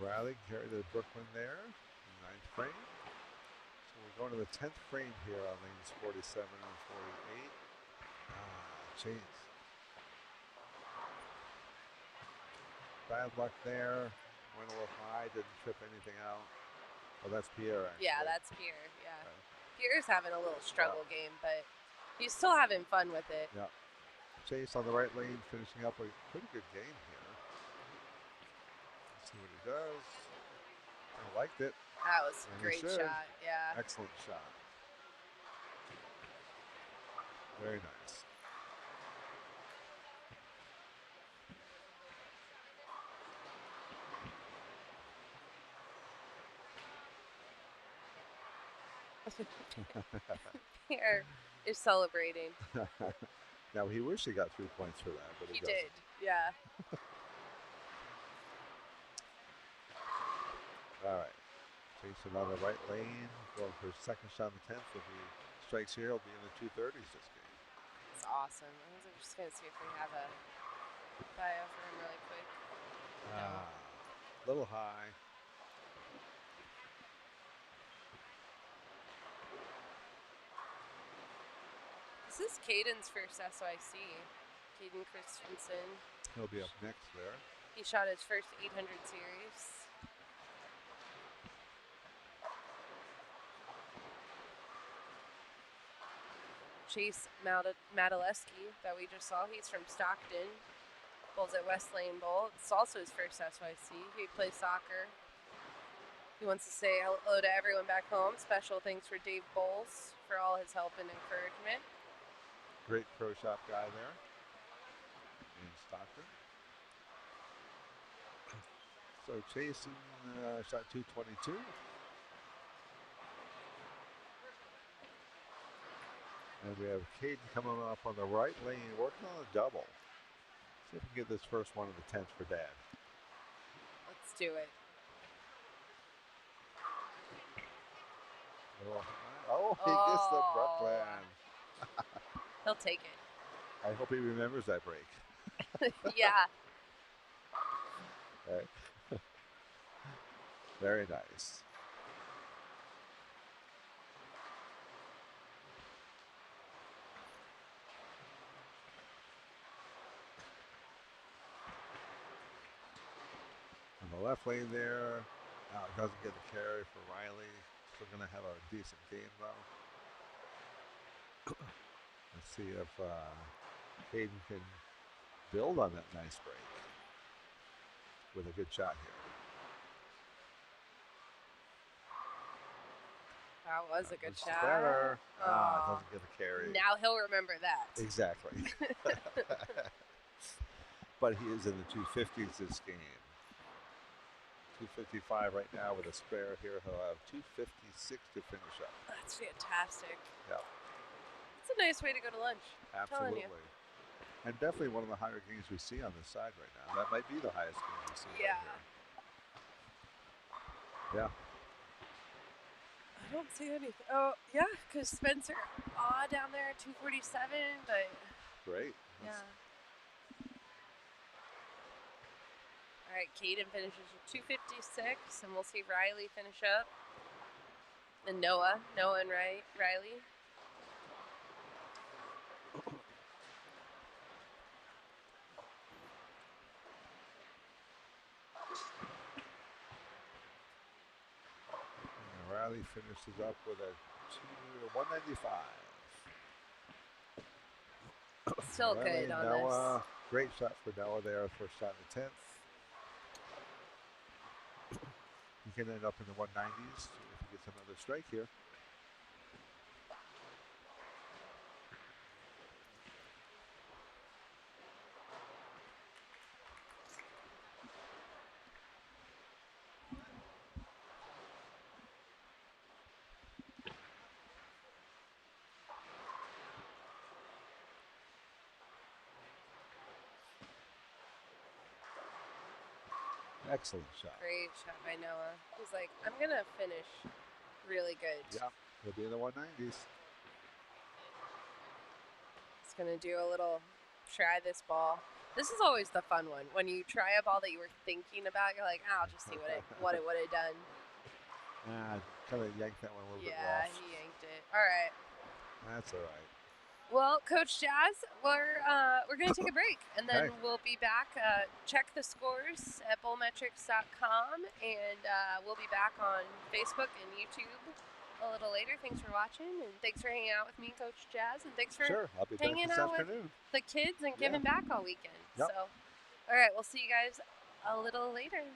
Riley carried the Brooklyn there, 9th frame. So we're going to the 10th frame here on lanes 47 and 48. Jeez. Bad luck there. Went a little high, didn't trip anything out. Oh, that's Pierre, actually. Yeah, that's Pierre. Yeah. Okay. Pierre's having a little struggle game, but he's still having fun with it. Yeah. Chase on the right lane, finishing up a pretty good game here. Let's see what he does. I liked it. That was a And he great should. shot. Yeah. Excellent shot. Very nice. Pierre is celebrating. Now, he wished he got 3 points for that, but He doesn't. did. Yeah. All right. Jason on the right lane, going for his second shot on the 10th. If he strikes here, he'll be in the 230s this game. It's awesome. I'm just going to see if we have a bio for him really quick. Little high. This is Caden's first SYC. Caden Christensen. He'll be up next there. He shot his first 800 series. Chase Madaleski that we just saw, he's from Stockton. Bowls at West Lane Bowl. It's also his first SYC. He plays soccer. He wants to say hello to everyone back home. Special thanks for Dave Bowles for all his help and encouragement. Great pro shop guy there in Stockton. So Jason shot 222. And we have Caden coming up on the right lane, working on a double. See if we can get this first one of the 10th for Dad. Let's do it. Oh, he gets the Brooklyn. He'll take it. I hope he remembers that break. Yeah. Right. Very nice. On the left lane there, doesn't get the carry for Riley. Still going to have a decent game though. Let's see if Caden can build on that nice break with a good shot here. That was a good shot. Better. Oh. Doesn't get a carry. Now he'll remember that. Exactly. But he is in the 250s this game. 255 right now with a spare here. He'll have 256 to finish up. That's fantastic. Yeah. It's a nice way to go to lunch. I'm telling you. Absolutely. And definitely one of the higher games we see on this side right now. That might be the highest game we see. Yeah. Right here. Yeah. I don't see anything. Oh, yeah, because Spencer down there at 247, but Great. yeah. All right, Caden finishes with 256, and we'll see Riley finish up. And Noah and Riley. And Riley finishes up with a 195. Still Riley good on Noah, this. great shot for Noah there. First shot in the 10th. can end up in the 190s if he gets another strike here. Excellent shot. Great shot by Noah. He's like, I'm going to finish really good. Yeah, he'll be in the 190s. He's going to do a little try this ball. This is always the fun one. When you try a ball that you were thinking about, you're like, I'll just see what it would have done. Kind of yanked that one a little bit Yeah, rough. he yanked it. All right. That's all right. Well, Coach Jazz, we're going to take a break, and then Okay. we'll be back. Check the scores at bullmetrics.com, and we'll be back on Facebook and YouTube a little later. Thanks for watching, and thanks for hanging out with me, Coach Jazz, and thanks for Sure, I'll be back hanging this out afternoon. with the kids and giving back all weekend. Yep. So, all right, we'll see you guys a little later.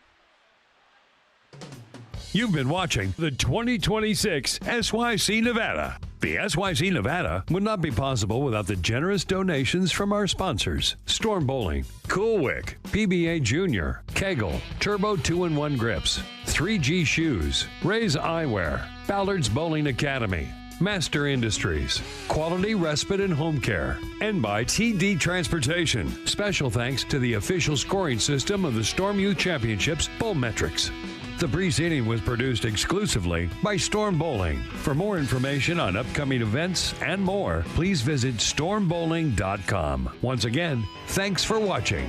You've been watching the 2026 SYC Nevada. The SYC Nevada would not be possible without the generous donations from our sponsors: Storm Bowling, Cool Wick, PBA Junior, KEGEL, Turbo 2-in-1 Grips, 3G Shoes, Ray's Eyewear, Ballard's Bowling Academy, Master Industries, Quality Respite and Home Care, and by TD Transportation. Special thanks to the official scoring system of the Storm Youth Championships, Bullmetrics. The preceding was produced exclusively by Storm Bowling. For more information on upcoming events and more, please visit stormbowling.com. Once again, thanks for watching.